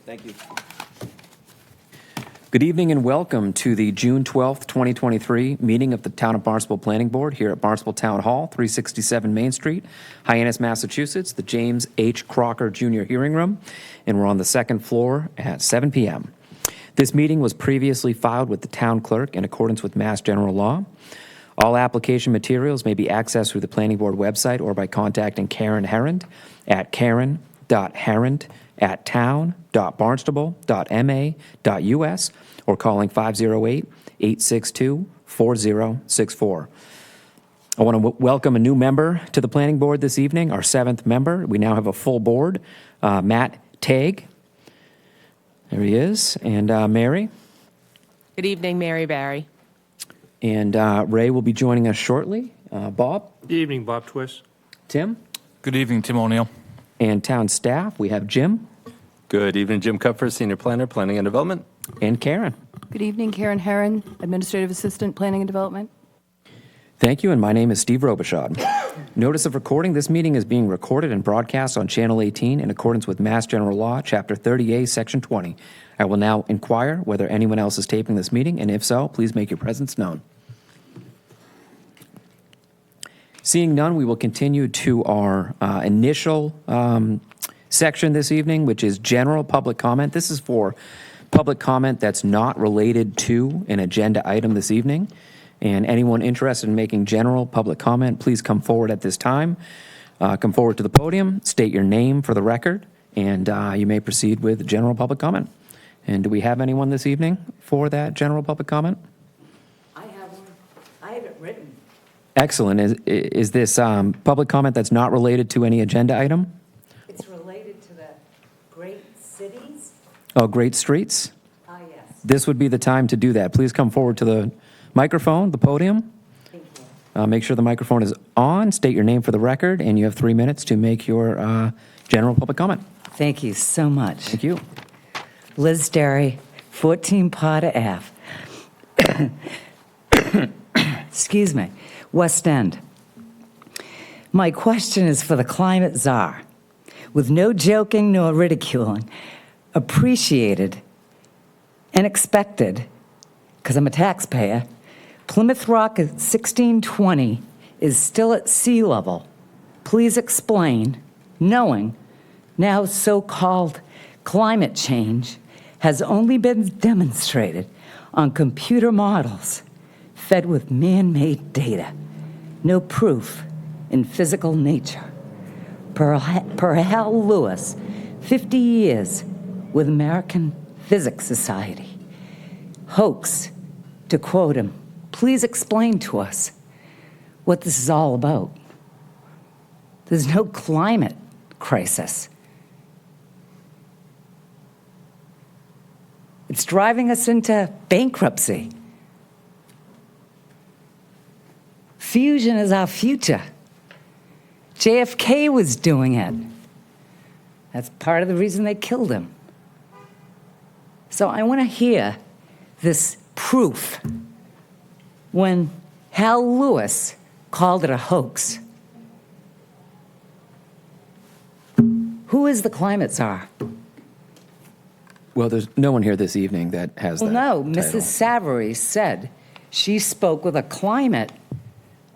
Thank you. Good evening and welcome to the June 12th, 2023 meeting of the Town of Barnstable Planning Board here at Barnstable Town Hall, 367 Main Street, Hyannis, Massachusetts, the James H. Crocker Jr. Hearing Room, and we're on the second floor at 7 p.m. This meeting was previously filed with the town clerk in accordance with Mass General Law. All application materials may be accessed through the Planning Board website or by contacting Karen Herrand at karen.herrand@town.barnstable.ma.us or calling 508-862-4064. I want to welcome a new member to the Planning Board this evening, our seventh member. We now have a full board. Matt Tague. There he is. And Mary. Good evening, Mary Barry. And Ray will be joining us shortly. Bob. Good evening, Bob Twist. Tim. Good evening, Tim O'Neill. And town staff, we have Jim. Good evening, Jim Kupfer, Senior Planner, Planning and Development. And Karen. Good evening, Karen Herron, Administrative Assistant, Planning and Development. Thank you, and my name is Steve Robichaud. Notice of recording, this meeting is being recorded and broadcast on Channel 18 in accordance with Mass General Law, Chapter 30A, Section 20. I will now inquire whether anyone else is taping this meeting, and if so, please make your presence known. Seeing none, we will continue to our initial section this evening, which is general public comment. This is for public comment that's not related to an agenda item this evening. And anyone interested in making general public comment, please come forward at this time. Come forward to the podium, state your name for the record, and you may proceed with general public comment. And do we have anyone this evening for that general public comment? I have one. I have it written. Excellent. Is this public comment that's not related to any agenda item? It's related to the great cities. Oh, great streets? Ah, yes. This would be the time to do that. Please come forward to the microphone, the podium. Thank you. Make sure the microphone is on, state your name for the record, and you have 3 minutes to make your general public comment. Thank you so much. Thank you. Liz Derry, 14 Potter Ave. Excuse me. West End. My question is for the climate czar. With no joking nor ridiculing, appreciated and expected, because I'm a taxpayer, Plymouth Rock at 1620 is still at sea level. Please explain, knowing now so-called climate change has only been demonstrated on computer models fed with man-made data, no proof in physical nature. Per Hal Lewis, 50 years with American Physics Society. Hoax, to quote him. Please explain to us what this is all about. There's no climate crisis. It's driving us into bankruptcy. Fusion is our future. JFK was doing it. That's part of the reason they killed him. So I want to hear this proof when Hal Lewis called it a hoax. Who is the climate czar? Well, there's no one here this evening that has that Well, no, title. Mrs. Savory said she spoke with a climate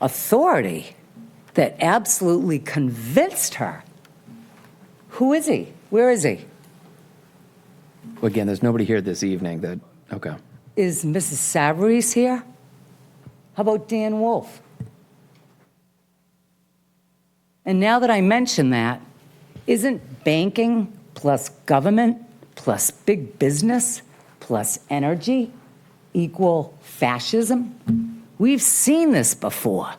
authority that absolutely convinced her. Who is he? Where is he? Again, there's nobody here this evening that, okay. Is Mrs. Savory's here? How about Dan Wolf? And now that I mention that, isn't banking plus government plus big business plus energy equal fascism? We've seen this before.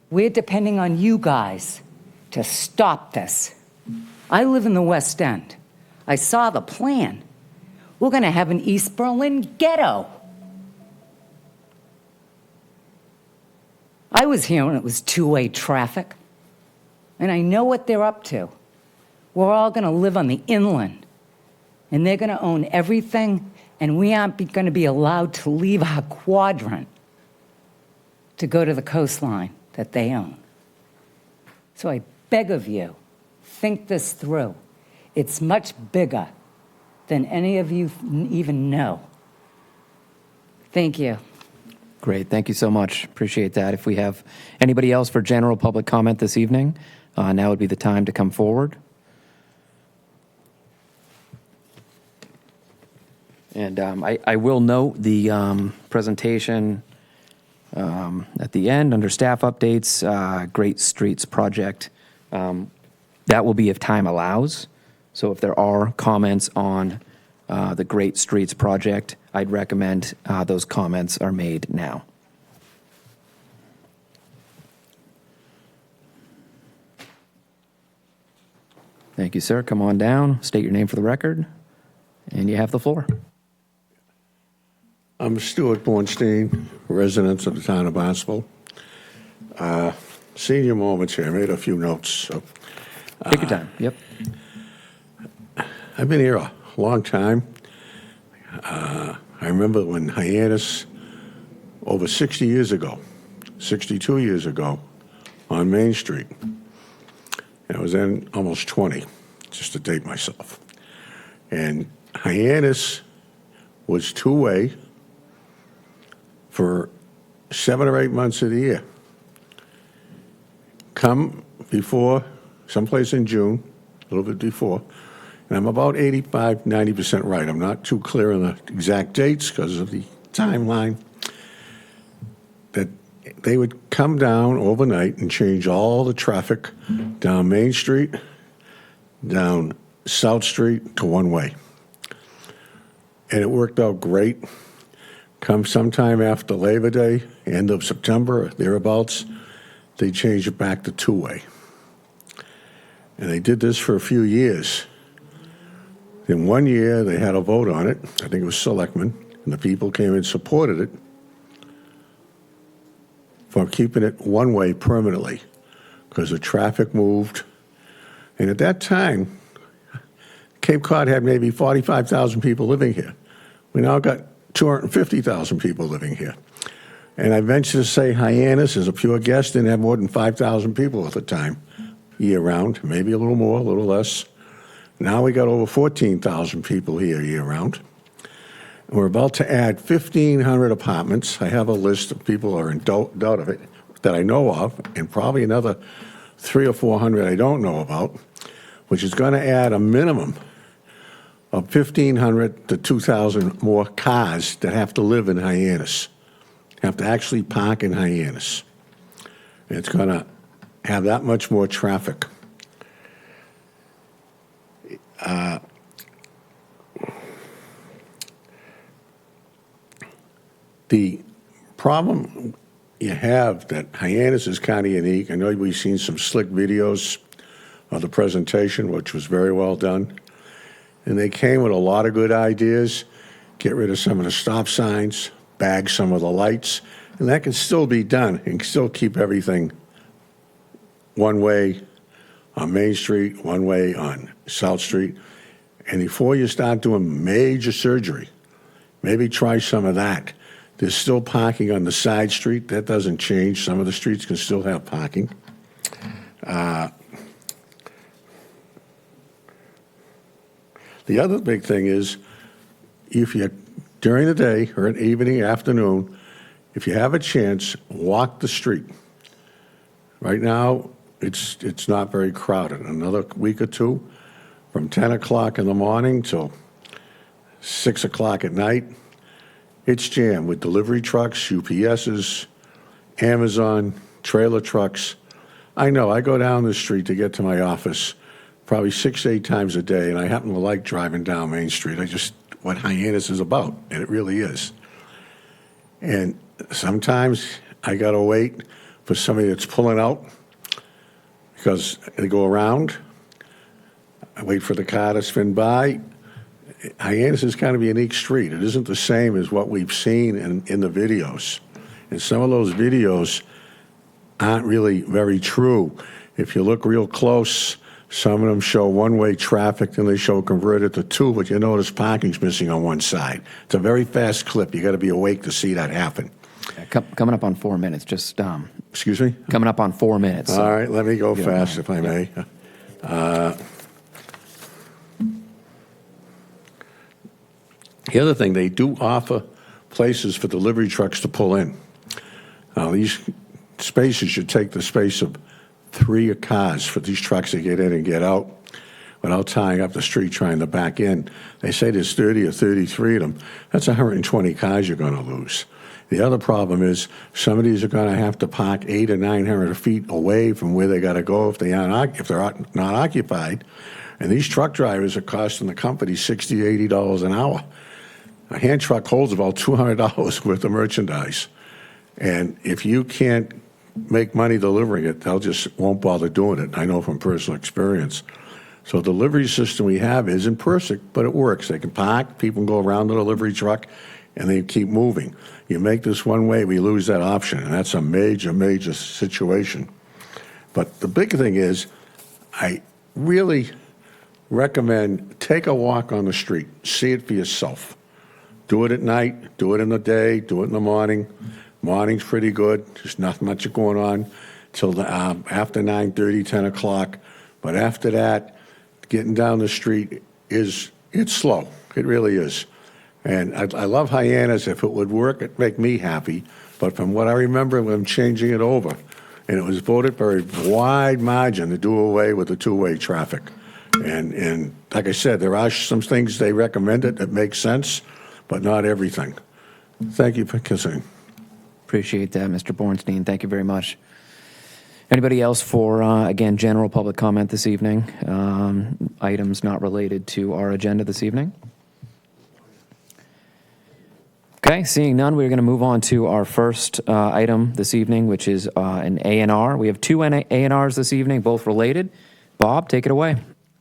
We're depending on you guys to stop this. I live in the West End. I saw the plan. We're going to have an East Berlin ghetto. I was here when it was two-way traffic, and I know what they're up to. We're all going to live on the inland, and they're going to own everything, and we aren't going to be allowed to leave our quadrant to go to the coastline that they own. So I beg of you, think this through. It's much bigger than any of you even know. Thank you. Great, thank you so much. Appreciate that. If we have anybody else for general public comment this evening, now would be the time to come forward. And I will note the presentation at the end under staff updates, Great Streets Project. That will be if time allows. So if there are comments on the Great Streets Project, I'd recommend those comments are made now. Thank you, sir. Come on down, state your name for the record, and you have the floor. I'm Stuart Bornstein, resident of the town of Barnstable. Senior moments here. I made a few notes. So, Take your time. Yep. I've been here a long time. I remember when Hyannis, over 60 years ago, 62 years ago, on Main Street. And I was then almost 20, just to date myself. And Hyannis was two-way for 7 or 8 months of the year. Come before, someplace in June, a little bit before, and I'm about 85, 90% right. I'm not too clear on the exact dates because of the timeline. That they would come down overnight and change all the traffic down Main Street, down South Street to one-way. And it worked out great. Come sometime after Labor Day, end of September, thereabouts, they changed it back to two-way. And they did this for a few years. In 1 year, they had a vote on it. I think it was selectmen, and the people came and supported it for keeping it one-way permanently because the traffic moved. And at that time, Cape Cod had maybe 45,000 people living here. We now got 250,000 people living here. And I venture to say Hyannis, as a pure guess, didn't have more than 5,000 people at the time, year-round, maybe a little more, a little less. Now we got over 14,000 people here year-round. We're about to add 1,500 apartments. I have a list of people who are in doubt of it that I know of, and probably another 300 or 400 I don't know about, which is going to add a minimum of 1,500 to 2,000 more cars that have to live in Hyannis, have to actually park in Hyannis. And it's going to have that much more traffic. The problem you have that Hyannis is kind of unique. I know we've seen some slick videos of the presentation, which was very well done. And they came with a lot of good ideas. Get rid of some of the stop signs, bag some of the lights, and that can still be done and still keep everything one way on Main Street, one way on South Street. And before you start doing major surgery, maybe try some of that. There's still parking on the side street. That doesn't change. Some of the streets can still have parking. The other big thing is, if you, during the day or an evening, afternoon, if you have a chance, walk the street. Right now, it's not very crowded. Another week or two, from 10 o'clock in the morning till 6 o'clock at night, it's jammed with delivery trucks, UPSs, Amazon, trailer trucks. I know, I go down the street to get to my office probably 6 to 8 times a day, and I happen to like driving down Main Street. What Hyannis is about, and it really is. And sometimes I got to wait for somebody that's pulling out because they go around. I wait for the car to spin by. Hyannis is kind of a unique street. It isn't the same as what we've seen in the videos. And some of those videos aren't really very true. If you look real close, some of them show one-way traffic, and they show converted to two, but you notice parking's missing on one side. It's a very fast clip. You got to be awake to see that happen. Coming up on 4 minutes, just Excuse me? coming up on 4 minutes. so- All right, let me go Yeah. fast if I may. The other thing, they do offer places for delivery trucks to pull in. Now, these spaces should take the space of 3 cars for these trucks to get in and get out without tying up the street trying to back in. They say there's 30 or 33 of them. That's 120 cars you're going to lose. The other problem is some of these are going to have to park 800 or 900 feet away from where they got to go if they're not occupied. And these truck drivers are costing the company $60, $80 an hour. A hand truck holds about $200 worth of merchandise. And if you can't make money delivering it, they'll just won't bother doing it. I know from personal experience. So the delivery system we have isn't perfect, but it works. They can park, people can go around the delivery truck, and they keep moving. You make this one way, we lose that option, and that's a major, major situation. But the big thing is, I really recommend take a walk on the street, see it for yourself. Do it at night, do it in the day, do it in the morning. Morning's pretty good. There's not much going on till after 9:30, 10 o'clock. But after that, getting down the street it's slow. It really is. And I love Hyannis. If it would work, it'd make me happy. But from what I remember, them changing it over, and it was voted by a wide margin to do away with the two-way traffic. And like I said, there are some things they recommended that make sense, but not everything. Thank you for considering. Appreciate that, Mr. Bornstein. Thank you very much. Anybody else for, again, general public comment this evening? Items not related to our agenda this evening? Okay, seeing none, we're going to move on to our first item this evening, which is an A&R. We have 2 A&Rs this evening, both related. Bob, take it away.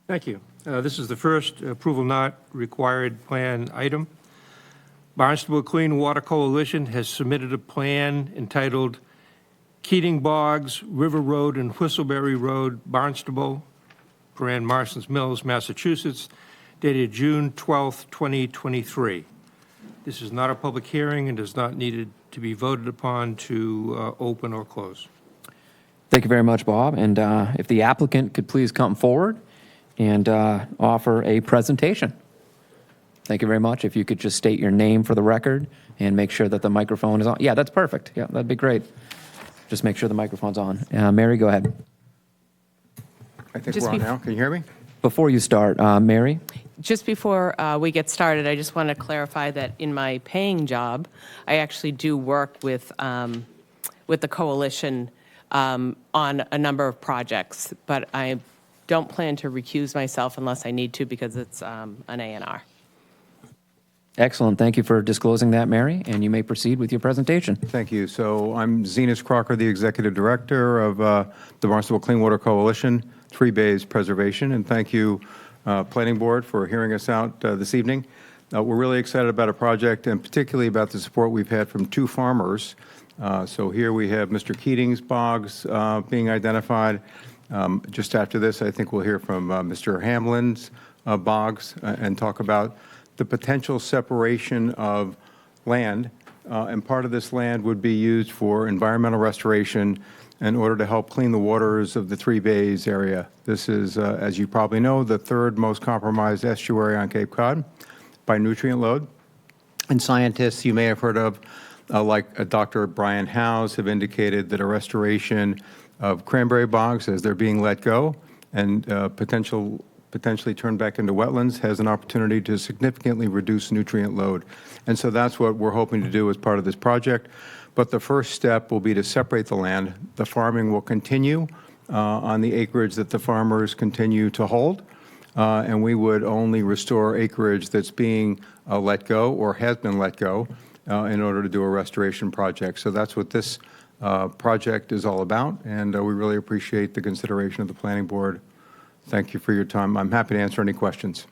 Thank you. This is the first approval not required plan item. Barnstable Clean Water Coalition has submitted a plan entitled Keating Boggs, River Road and Whistleberry Road, Barnstable, Marston's Mills, Massachusetts, dated June 12th, 2023. This is not a public hearing and is not needed to be voted upon to open or close. Thank you very much, Bob. And if the applicant could please come forward and offer a presentation. Thank you very much. If you could just state your name for the record and make sure that the microphone is on. Yeah, that's perfect. Yeah, that'd be great. Just make sure the microphone's on. Mary, go ahead. I think Just we're on bef- now. Can you hear me? Before you start, Mary? Just before we get started, I just want to clarify that in my paying job, I actually do work with the coalition on a number of projects, but I don't plan to recuse myself unless I need to because it's an A&R. Excellent. Thank you for disclosing that, Mary, and you may proceed with your presentation. Thank you. So I'm Zenas Crocker, the Executive Director of the Barnstable Clean Water Coalition, Three Bays Preservation, and thank you, Planning Board, for hearing us out this evening. We're really excited about a project and particularly about the support we've had from 2 farmers. So here we have Mr. Keating's Boggs being identified. Just after this, I think we'll hear from Mr. Hamlin's Boggs and talk about the potential separation of land, and part of this land would be used for environmental restoration in order to help clean the waters of the Three Bays area. This is, as you probably know, the 3rd most compromised estuary on Cape Cod by nutrient load. And scientists you may have heard of, like Dr. Brian Howes, have indicated that a restoration of cranberry bogs as they're being let go and potentially turned back into wetlands has an opportunity to significantly reduce nutrient load. And so that's what we're hoping to do as part of this project. But the first step will be to separate the land. The farming will continue on the acreage that the farmers continue to hold, and we would only restore acreage that's being let go or has been let go in order to do a restoration project. So that's what this project is all about, and we really appreciate the consideration of the Planning Board. Thank you for your time. I'm happy to answer any questions.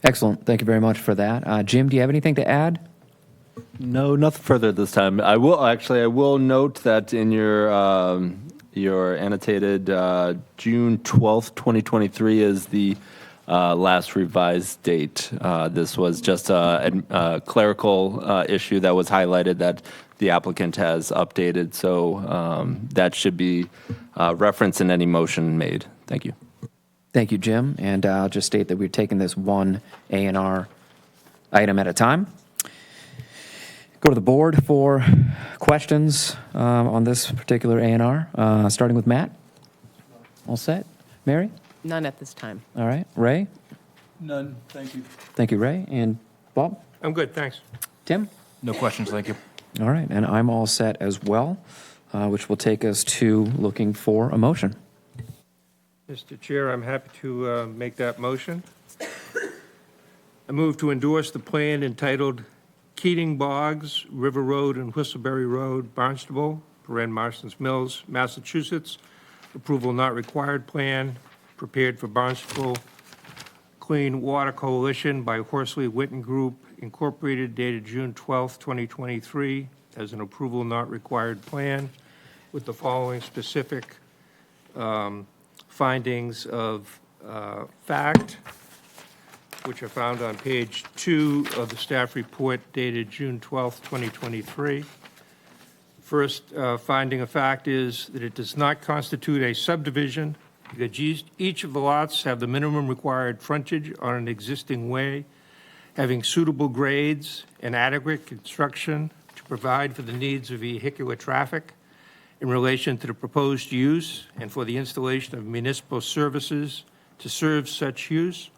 Excellent. Thank you very much for that. Jim, do you have anything to add? No, nothing further this time. I will note that in your annotated June 12th, 2023 is the last revised date. This was just a clerical issue that was highlighted that the applicant has updated, so that should be referenced in any motion made. Thank you. Thank you, Jim. And I'll just state that we're taking this one A&R item at a time. Go to the board for questions on this particular A&R, starting with Matt. All set? Mary? None at this time. All right. Ray? None, thank you. Thank you, Ray. And Bob? I'm good, thanks. Tim? No questions, thank you. All right, and I'm all set as well, which will take us to looking for a motion. Mr. Chair, I'm happy to make that motion. I move to endorse the plan entitled Keating Boggs, River Road and Whistleberry Road, Barnstable, Marston's Mills, Massachusetts. Approval not required plan prepared for Barnstable Clean Water Coalition by Horsley Witten Group Incorporated, dated June 12, 2023, as an approval not required plan with the following specific findings of fact, which are found on page 2 of the staff report dated June 12, 2023. First finding of fact is that it does not constitute a subdivision because each of the lots have the minimum required frontage on an existing way, having suitable grades and adequate construction to provide for the needs of vehicular traffic in relation to the proposed use and for the installation of municipal services to serve such use,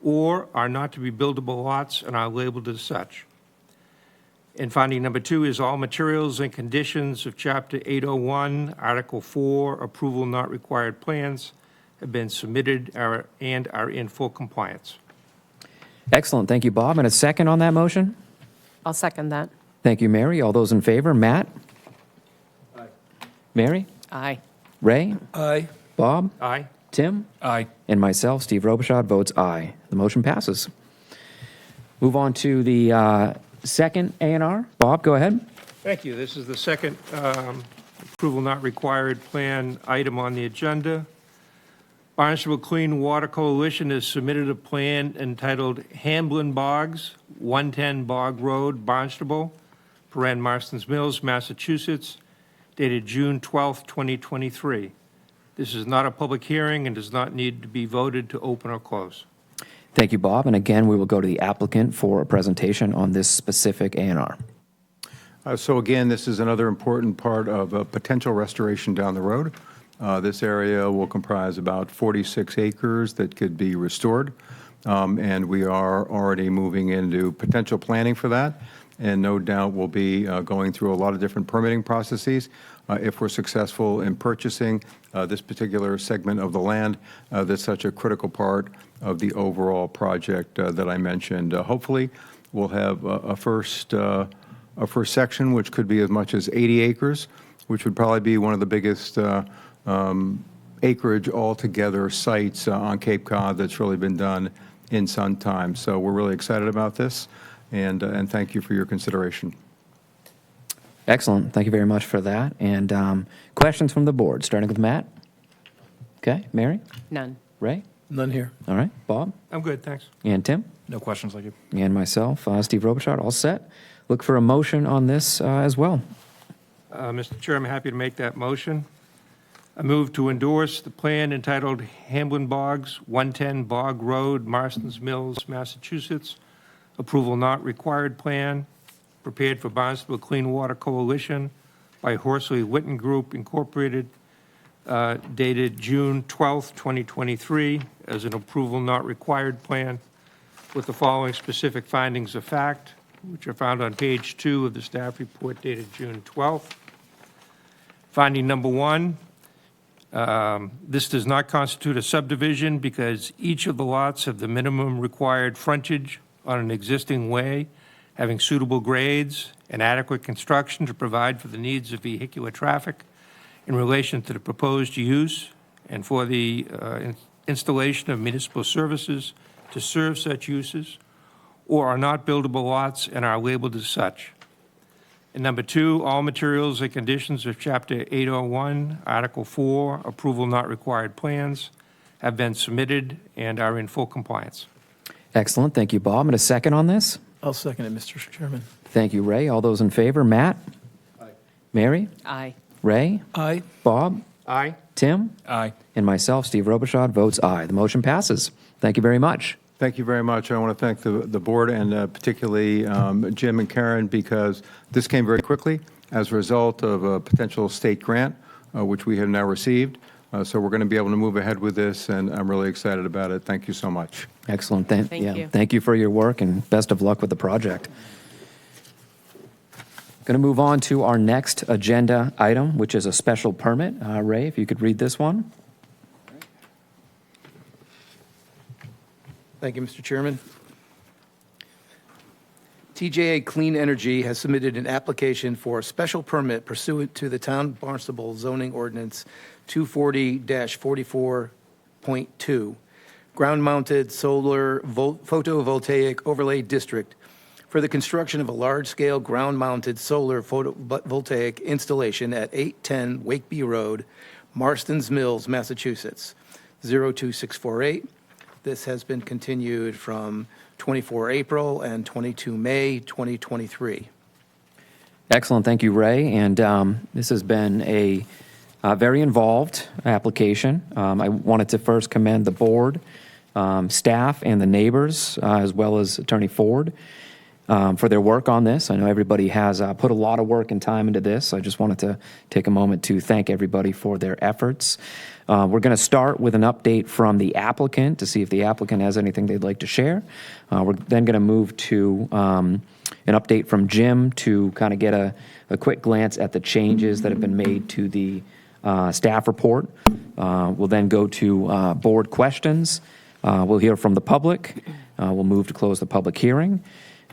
or are not to be buildable lots and are labeled as such. And finding number 2 is all materials and conditions of Chapter 801, Article 4, approval not required plans have been submitted and are in full compliance. Excellent. Thank you, Bob. And a second on that motion? I'll second that. Thank you, Mary. All those in favor? Matt? Aye. Mary? Aye. Ray? Aye. Bob? Aye. Tim? Aye. And myself, Steve Robichaud, votes aye. The motion passes. Move on to the second A&R. Bob, go ahead. Thank you. This is the second approval not required plan item on the agenda. Barnstable Clean Water Coalition has submitted a plan entitled Hamblin Boggs, 110 Bog Road, Barnstable, Marston's Mills, Massachusetts, dated June 12, 2023. This is not a public hearing and does not need to be voted to open or close. Thank you, Bob. And again, we will go to the applicant for a presentation on this specific A&R. So again, this is another important part of a potential restoration down the road. This area will comprise about 46 acres that could be restored, and we are already moving into potential planning for that, and no doubt we'll be going through a lot of different permitting processes if we're successful in purchasing this particular segment of the land that's such a critical part of the overall project that I mentioned. Hopefully, we'll have a first section, which could be as much as 80 acres, which would probably be one of the biggest acreage altogether sites on Cape Cod that's really been done in some time. So we're really excited about this, and thank you for your consideration. Excellent. Thank you very much for that. And questions from the board, starting with Matt? Okay. Mary? None. Ray? None here. All right. Bob? I'm good, thanks. And Tim? No questions, thank you. And myself, Steve Robichaud, all set. Look for a motion on this as well. Mr. Chair, I'm happy to make that motion. I move to endorse the plan entitled Hamblin Boggs, 110 Bog Road, Marston's Mills, Massachusetts. Approval not required plan prepared for Barnstable Clean Water Coalition by Horsley Witten Group Incorporated, dated June 12, 2023, as an approval not required plan with the following specific findings of fact, which are found on page 2 of the staff report dated June 12th. Finding number 1, this does not constitute a subdivision because each of the lots have the minimum required frontage on an existing way, having suitable grades and adequate construction to provide for the needs of vehicular traffic in relation to the proposed use and for the installation of municipal services to serve such uses, or are not buildable lots and are labeled as such. And number 2, all materials and conditions of Chapter 801, Article 4, approval not required plans have been submitted and are in full compliance. Excellent. Thank you, Bob. And a second on this? I'll second it, Mr. Chairman. Thank you, Ray. All those in favor? Matt? Aye. Mary? Aye. Ray? Aye. Bob? Aye. Tim? Aye. And myself, Steve Robichaud, votes aye. The motion passes. Thank you very much. Thank you very much. I want to thank the board and particularly Jim and Karen, because this came very quickly as a result of a potential state grant, which we have now received. So we're going to be able to move ahead with this, and I'm really excited about it. Thank you so much. Excellent. Thank Yeah, you. Thank you for your work, and best of luck with the project. Going to move on to our next agenda item, which is a special permit. Ray, if you could read this one. Thank you, Mr. Chairman. TJA Clean Energy has submitted an application for a special permit pursuant to the Town of Barnstable zoning ordinance 240-44.2, ground-mounted solar photovoltaic overlay district for the construction of a large-scale ground-mounted solar photovoltaic installation at 810 Wakeby Road, Marston's Mills, Massachusetts, 02648. This has been continued from 24 April and 22 May 2023. Excellent. Thank you, Ray. And this has been a very involved application. I wanted to first commend the board, staff, and the neighbors, as well as Attorney Ford, for their work on this. I know everybody has put a lot of work and time into this. I just wanted to take a moment to thank everybody for their efforts. We're going to start with an update from the applicant to see if the applicant has anything they'd like to share. We're then going to move to an update from Jim to kind of get a quick glance at the changes that have been made to the staff report. We'll then go to board questions. We'll hear from the public. We'll move to close the public hearing.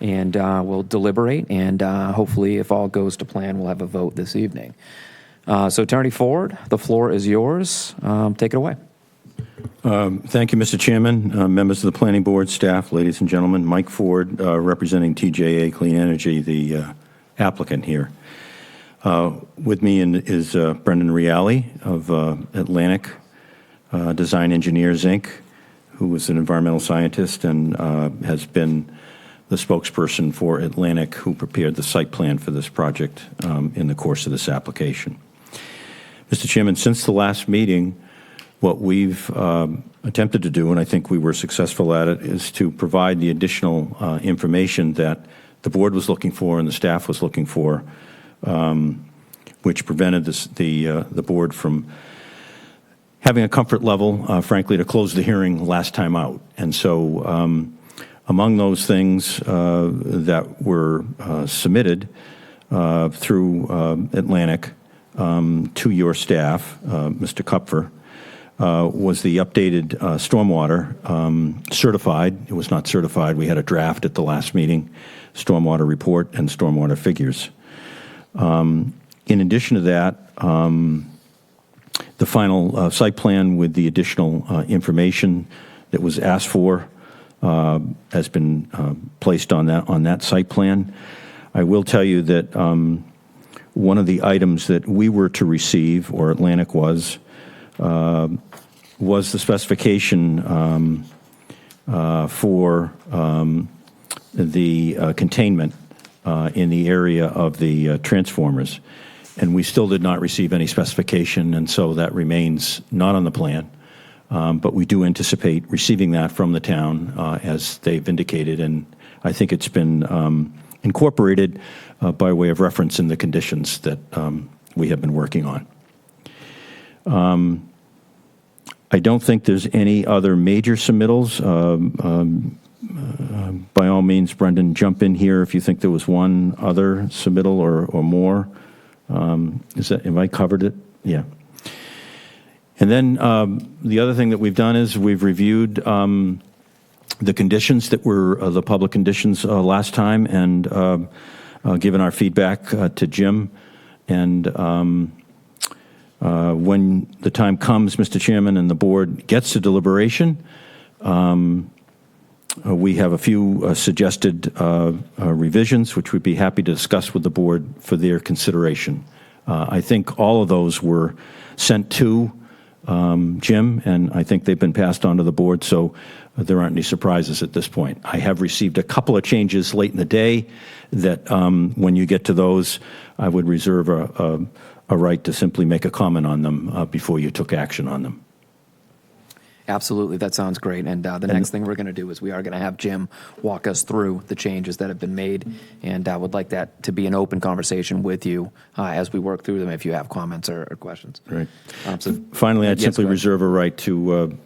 And we'll deliberate, and hopefully, if all goes to plan, we'll have a vote this evening. So, Attorney Ford, the floor is yours. Take it away. Thank you, Mr. Chairman, members of the Planning Board, staff, ladies and gentlemen. Mike Ford, representing TJA Clean Energy, the applicant here. With me is Brendan Reale of Atlantic Design Engineers, Inc., who is an environmental scientist and has been the spokesperson for Atlantic, who prepared the site plan for this project in the course of this application. Mr. Chairman, since the last meeting, what we've attempted to do, and I think we were successful at it, is to provide the additional information that the board was looking for and the staff was looking for, which prevented the board from having a comfort level, frankly, to close the hearing last time out. And so among those things that were submitted through Atlantic to your staff, Mr. Kupfer, was the updated stormwater certified. It was not certified. We had a draft at the last meeting, stormwater report and stormwater figures. In addition to that, the final site plan with the additional information that was asked for has been placed on that site plan. I will tell you that one of the items that we were to receive, or Atlantic was the specification for the containment in the area of the transformers. And we still did not receive any specification, and so that remains not on the plan. But we do anticipate receiving that from the town, as they've indicated, and I think it's been incorporated by way of reference in the conditions that we have been working on. I don't think there's any other major submittals. By all means, Brendan, jump in here if you think there was one other submittal or more. Have I covered it? Yeah. And then the other thing that we've done is we've reviewed the conditions that were the public conditions last time, and given our feedback to Jim. And when the time comes, Mr. Chairman, and the board gets to deliberation, we have a few suggested revisions, which we'd be happy to discuss with the board for their consideration. I think all of those were sent to Jim, and I think they've been passed on to the board, so there aren't any surprises at this point. I have received a couple of changes late in the day that when you get to those, I would reserve a right to simply make a comment on them before you took action on them. Absolutely, that sounds great. And the next thing we're going to do is we are going to have Jim walk us through the changes that have been made, and I would like that to be an open conversation with you as we work through them if you have comments or questions. Right. So, Finally, I'd yes, simply go ahead. reserve a right to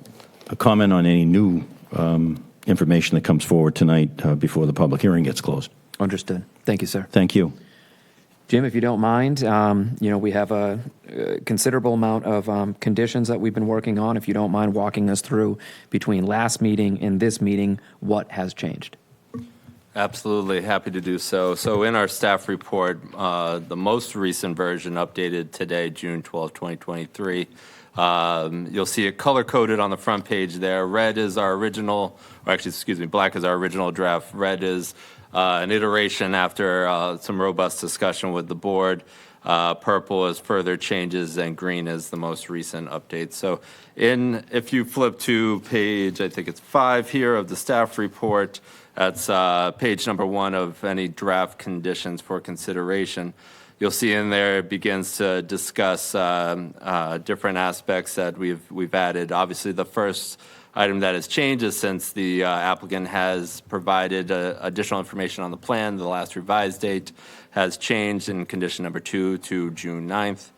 comment on any new information that comes forward tonight before the public hearing gets closed. Understood. Thank you, sir. Thank you. Jim, if you don't mind, we have a considerable amount of conditions that we've been working on. If you don't mind walking us through between last meeting and this meeting, what has changed? Absolutely, happy to do so. So in our staff report, the most recent version updated today, June 12, 2023, you'll see it color-coded on the front page there. Red is our original, or actually, excuse me, black is our original draft. Red is an iteration after some robust discussion with the board. Purple is further changes, and green is the most recent update. So if you flip to page, I think it's 5 here of the staff report, that's page number 1 of any draft conditions for consideration. You'll see in there it begins to discuss different aspects that we've added. Obviously, the first item that has changed is since the applicant has provided additional information on the plan, the last revised date has changed in condition number 2 to June 9th.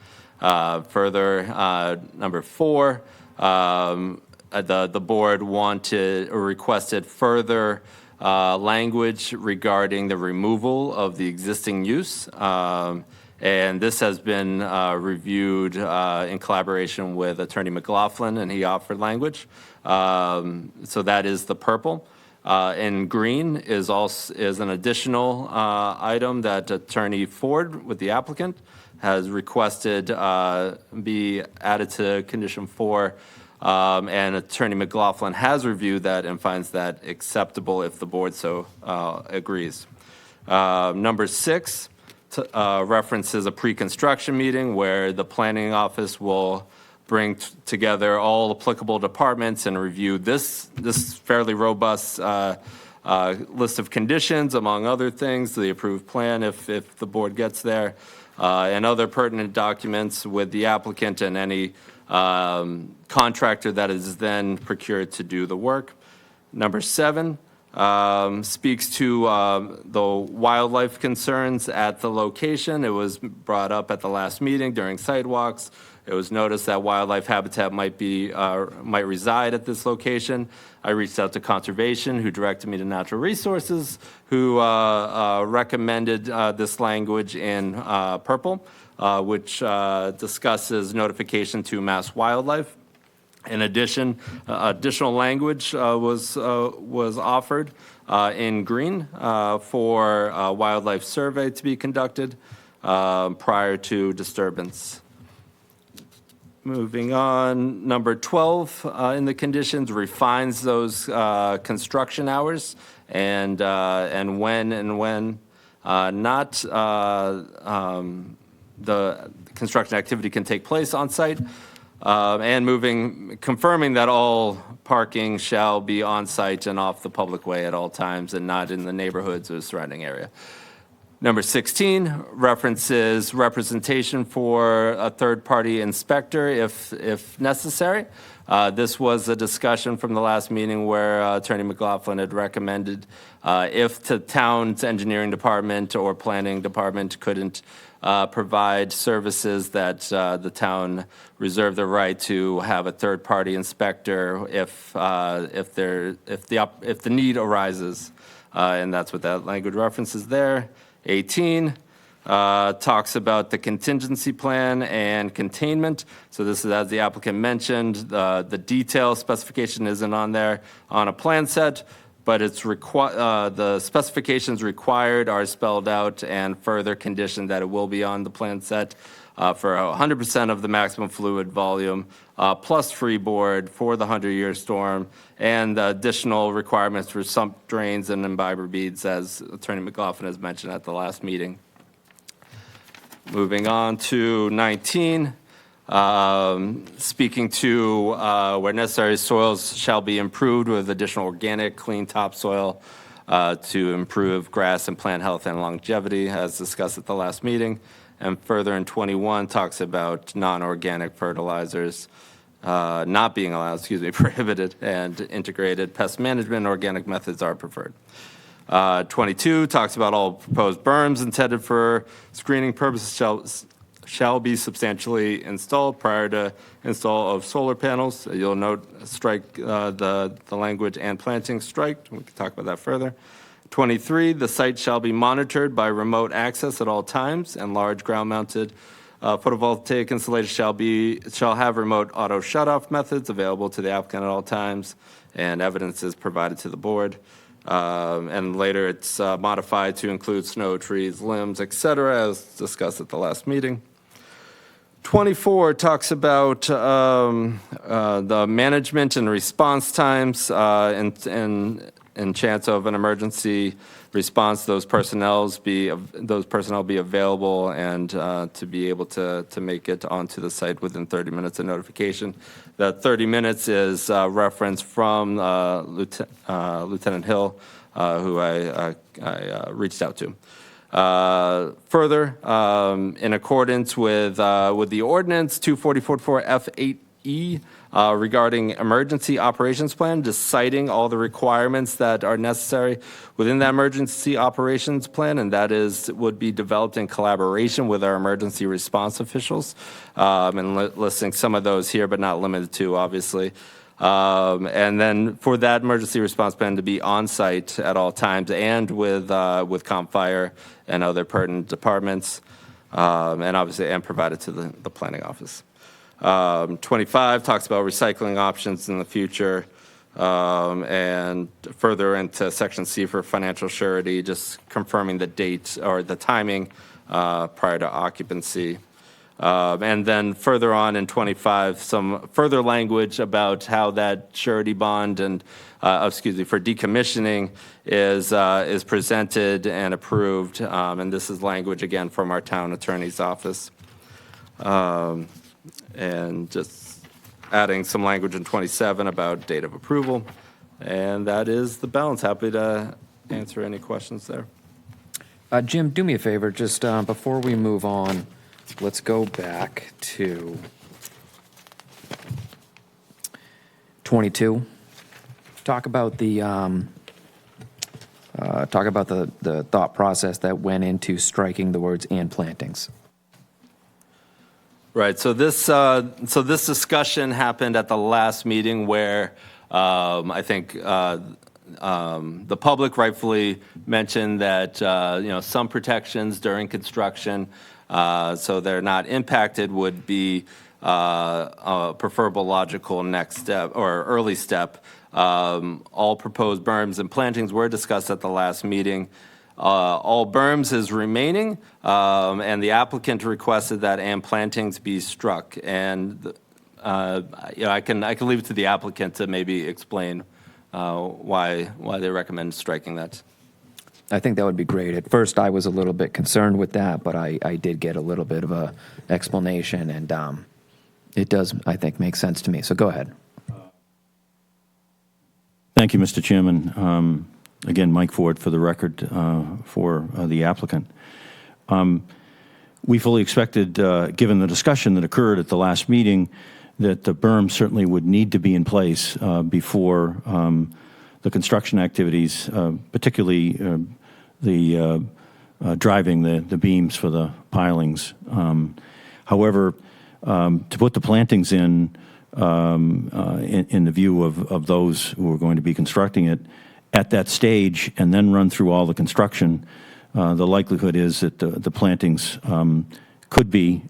Further, number 4, the board wanted or requested further language regarding the removal of the existing use. And this has been reviewed in collaboration with Attorney McLaughlin, and he offered language. So that is the purple. And green is an additional item that Attorney Ford, with the applicant, has requested be added to condition 4. And Attorney McLaughlin has reviewed that and finds that acceptable if the board so agrees. Number 6 references a pre-construction meeting where the planning office will bring together all applicable departments and review this fairly robust list of conditions, among other things, the approved plan if the board gets there, and other pertinent documents with the applicant and any contractor that is then procured to do the work. Number 7 speaks to the wildlife concerns at the location. It was brought up at the last meeting during sidewalks. It was noticed that wildlife habitat might reside at this location. I reached out to Conservation, who directed me to Natural Resources, who recommended this language in purple, which discusses notification to Mass Wildlife. In addition, additional language was offered in green for a wildlife survey to be conducted prior to disturbance. Moving on, number 12 in the conditions refines those construction hours and when not the construction activity can take place on site. And confirming that all parking shall be on site and off the public way at all times and not in the neighborhoods or surrounding area. Number 16 references representation for a third-party inspector if necessary. This was a discussion from the last meeting where Attorney McLaughlin had recommended if the town's engineering department or planning department couldn't provide services that the town reserve the right to have a third-party inspector if the need arises, and that's what that language references there. 18 talks about the contingency plan and containment. So this is, as the applicant mentioned, the detail specification isn't on there on a plan set, but the specifications required are spelled out and further conditioned that it will be on the plan set for 100% of the maximum fluid volume, plus freeboard for the 100-year storm, and additional requirements for sump drains and imbiber beads, as Attorney McLaughlin has mentioned at the last meeting. Moving on to 19, speaking to where necessary, soils shall be improved with additional organic, clean topsoil to improve grass and plant health and longevity, as discussed at the last meeting. And further in 21 talks about non-organic fertilizers. not being allowed, prohibited, and integrated pest management and organic methods are preferred. 22 talks about all proposed berms intended for screening purposes shall be substantially installed prior to install of solar panels. You'll note, strike the language "and planting" strike. We can talk about that further. 23, the site shall be monitored by remote access at all times, and large ground-mounted photovoltaic installations shall have remote auto shutoff methods available to the applicant at all times, and evidence is provided to the board. And later it's modified to include snow, trees, limbs, et cetera, as discussed at the last meeting. 24 talks about the management and response times and chance of an emergency response. Those personnel be available and to be able to make it onto the site within 30 minutes of notification. That 30 minutes is reference from Lieutenant Hill, who I reached out to. Further, in accordance with the ordinance 24044 F8E regarding emergency operations plan, just citing all the requirements that are necessary within that emergency operations plan, and that would be developed in collaboration with our emergency response officials, and listing some of those here, but not limited to, obviously. And then for that emergency response plan to be on site at all times and with Comp Fire and other pertinent departments, and obviously and provided to the planning office. 25 talks about recycling options in the future, and further into section C for financial surety, just confirming the date or the timing prior to occupancy. And then further on in 25, some further language about how that surety bond and, for decommissioning is presented and approved. And this is language, again, from our town attorney's office. And just adding some language in 27 about date of approval. And that is the balance. Happy to answer any questions there. Jim, do me a favor, just before we move on, let's go back to 22. Talk about the thought process that went into striking the words "and plantings." Right. So this discussion happened at the last meeting where I think the public rightfully mentioned that some protections during construction, so they're not impacted, would be a preferable logical next step or early step. All proposed berms and plantings were discussed at the last meeting. All berms is remaining, and the applicant requested that "and plantings" be struck. And I can leave it to the applicant to maybe explain why they recommend striking that. I think that would be great. At first, I was a little bit concerned with that, but I did get a little bit of a explanation, and it does, I think, make sense to me. So go ahead. Thank you, Mr. Chairman. Again, Mike Ford for the record for the applicant. We fully expected, given the discussion that occurred at the last meeting, that the berm certainly would need to be in place before the construction activities, particularly the driving the beams for the pilings. However, to put the plantings in the view of those who are going to be constructing it at that stage and then run through all the construction, the likelihood is that the plantings could be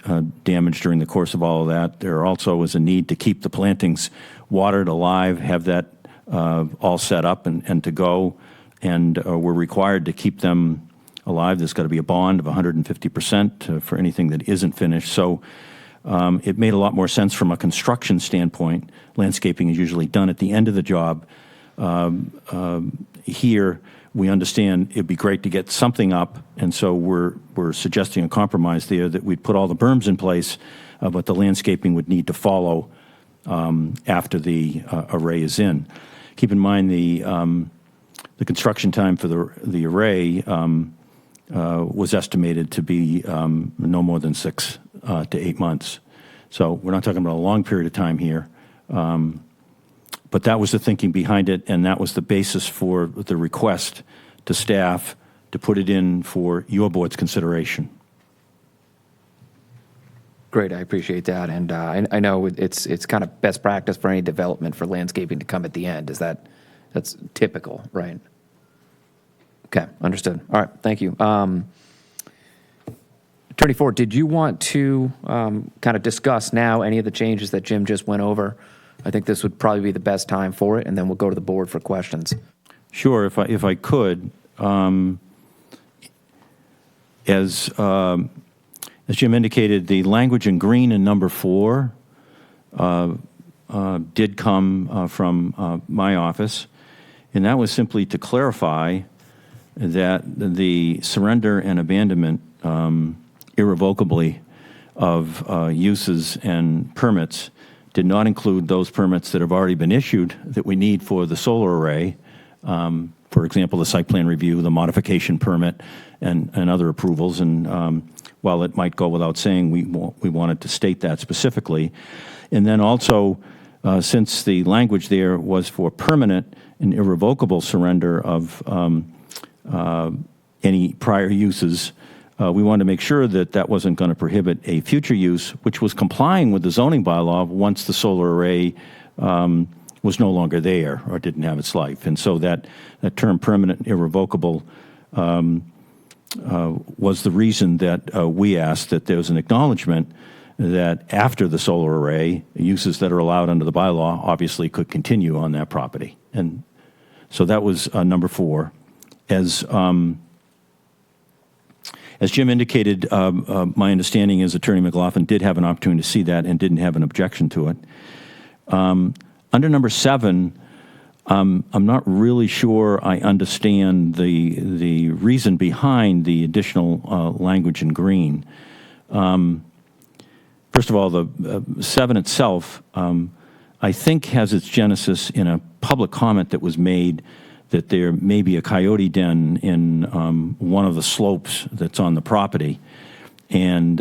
damaged during the course of all of that. There also is a need to keep the plantings watered, alive, have that all set up and to go, and we're required to keep them alive. There's got to be a bond of 150% for anything that isn't finished. So it made a lot more sense from a construction standpoint. Landscaping is usually done at the end of the job. Here, we understand it'd be great to get something up, and so we're suggesting a compromise there that we'd put all the berms in place, but the landscaping would need to follow after the array is in. Keep in mind the construction time for the array was estimated to be no more than 6 to 8 months. So we're not talking about a long period of time here. But that was the thinking behind it, and that was the basis for the request to staff to put it in for your board's consideration. Great, I appreciate that, and I know it's kind of best practice for any development for landscaping to come at the end. That's typical, right? Okay, understood. All right, thank you. Attorney Ford, did you want to kind of discuss now any of the changes that Jim just went over? I think this would probably be the best time for it, and then we'll go to the board for questions. Sure, if I could, as Jim indicated, the language in green in number 4 did come from my office, and that was simply to clarify that the surrender and abandonment irrevocably of uses and permits did not include those permits that have already been issued that we need for the solar array. For example, the site plan review, the modification permit, and other approvals. And while it might go without saying, we wanted to state that specifically. And then also, since the language there was for permanent and irrevocable surrender of any prior uses, we wanted to make sure that that wasn't going to prohibit a future use, which was complying with the zoning bylaw once the solar array was no longer there or didn't have its life. And so that term permanent and irrevocable was the reason that we asked that there was an acknowledgement that after the solar array, uses that are allowed under the bylaw obviously could continue on that property. And so that was number 4. As Jim indicated, my understanding is Attorney McLaughlin did have an opportunity to see that and didn't have an objection to it. Under number 7, I'm not really sure I understand the reason behind the additional language in green. First of all, the 7 itself, I think, has its genesis in a public comment that was made that there may be a coyote den in one of the slopes that's on the property. And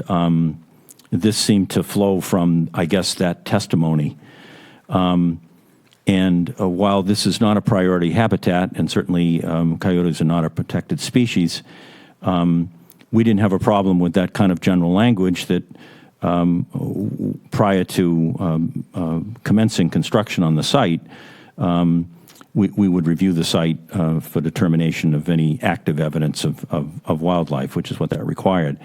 this seemed to flow from, I guess, that testimony. And while this is not a priority habitat, and certainly coyotes are not a protected species, we didn't have a problem with that kind of general language that prior to commencing construction on the site, we would review the site for determination of any active evidence of wildlife, which is what that required.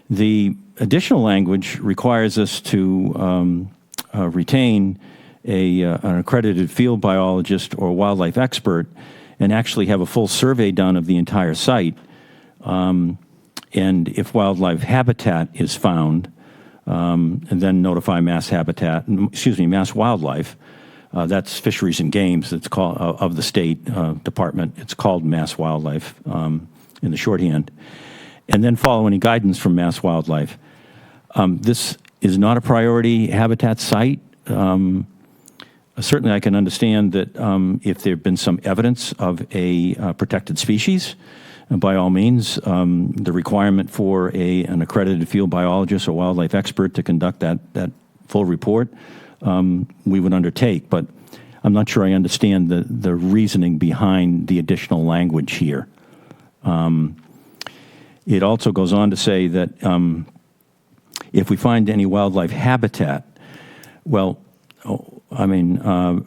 The additional language requires us to retain an accredited field biologist or wildlife expert and actually have a full survey done of the entire site. And if wildlife habitat is found, and then notify Mass Wildlife. That's Fisheries and Games. It's called of the state department. It's called Mass Wildlife in the shorthand, and then follow any guidance from Mass Wildlife. This is not a priority habitat site. Certainly, I can understand that if there had been some evidence of a protected species, by all means, the requirement for an accredited field biologist or wildlife expert to conduct that full report, we would undertake. But I'm not sure I understand the reasoning behind the additional language here. It also goes on to say that if we find any wildlife habitat, well,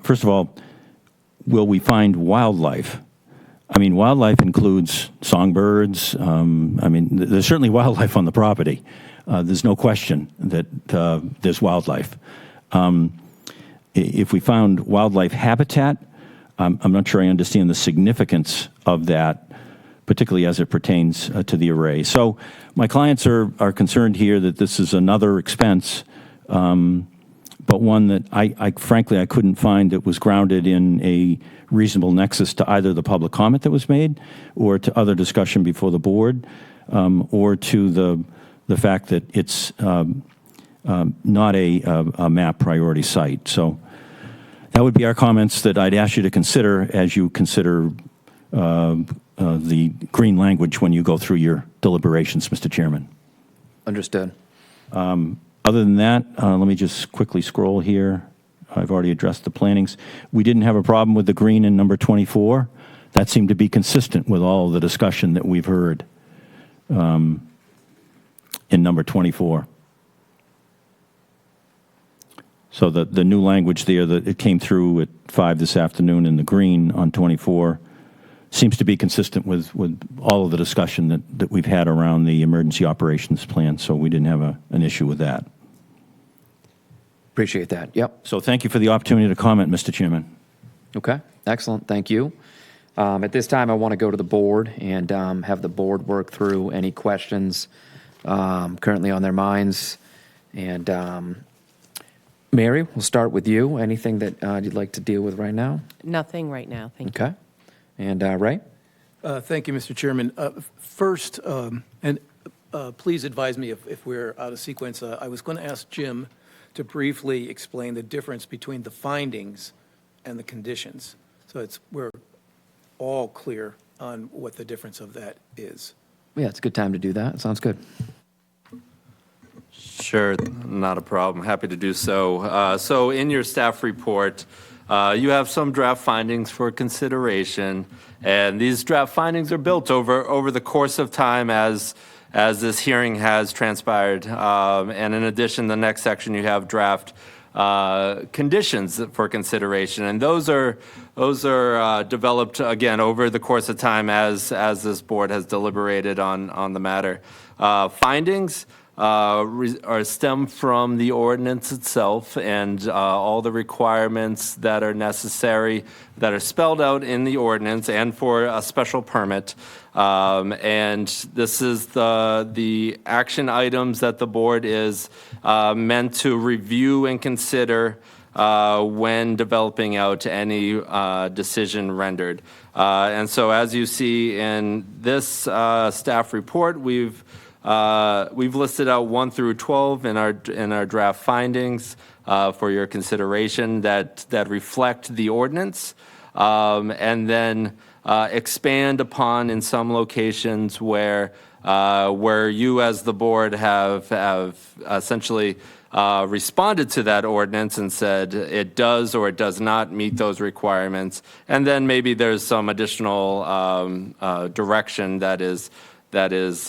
first of all, will we find wildlife? Wildlife includes songbirds. There's certainly wildlife on the property. There's no question that there's wildlife. If we found wildlife habitat, I'm not sure I understand the significance of that, particularly as it pertains to the array. So my clients are concerned here that this is another expense, but one that I frankly couldn't find that was grounded in a reasonable nexus to either the public comment that was made or to other discussion before the board or to the fact that it's not a MAP priority site. So that would be our comments that I'd ask you to consider as you consider the green language when you go through your deliberations, Mr. Chairman. Understood. Other than that, let me just quickly scroll here. I've already addressed the plantings. We didn't have a problem with the green in number 24. That seemed to be consistent with all of the discussion that we've heard in number 24. So the new language there, that it came through at 5 this afternoon in the green on 24, seems to be consistent with all of the discussion that we've had around the emergency operations plan, so we didn't have an issue with that. Appreciate that. Yep. So thank you for the opportunity to comment, Mr. Chairman. Okay, excellent, thank you. At this time, I want to go to the board and have the board work through any questions currently on their minds. And Mary, we'll start with you. Anything that you'd like to deal with right now? Nothing right now, thank you. Okay. And Ray? Thank you, Mr. Chairman. First, please advise me if we're out of sequence. I was going to ask Jim to briefly explain the difference between the findings and the conditions. So we're all clear on what the difference of that is. Yeah, it's a good time to do that. Sounds good. Sure, not a problem. Happy to do so. So in your staff report, you have some draft findings for consideration, and these draft findings are built over the course of time as this hearing has transpired. And in addition, the next section you have draft conditions for consideration, and those are developed again over the course of time as this board has deliberated on the matter. Findings are stem from the ordinance itself and all the requirements that are necessary that are spelled out in the ordinance and for a special permit. And this is the action items that the board is meant to review and consider when developing out any decision rendered. And so as you see in this staff report, we've listed out 1 through 12 in our draft findings for your consideration that reflect the ordinance, and then expand upon in some locations where you as the board have essentially responded to that ordinance and said it does or it does not meet those requirements, and then maybe there's some additional direction that is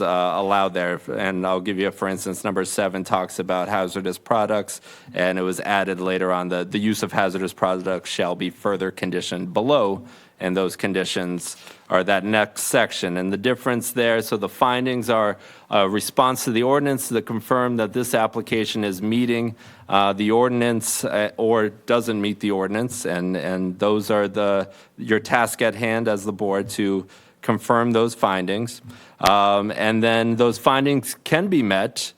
allowed there. And I'll give you, for instance, number 7 talks about hazardous products, and it was added later on the use of hazardous products shall be further conditioned below, and those conditions are that next section. And the difference there, so the findings are a response to the ordinance that confirm that this application is meeting the ordinance or doesn't meet the ordinance, and those are your task at hand as the board to confirm those findings. And then those findings can be met,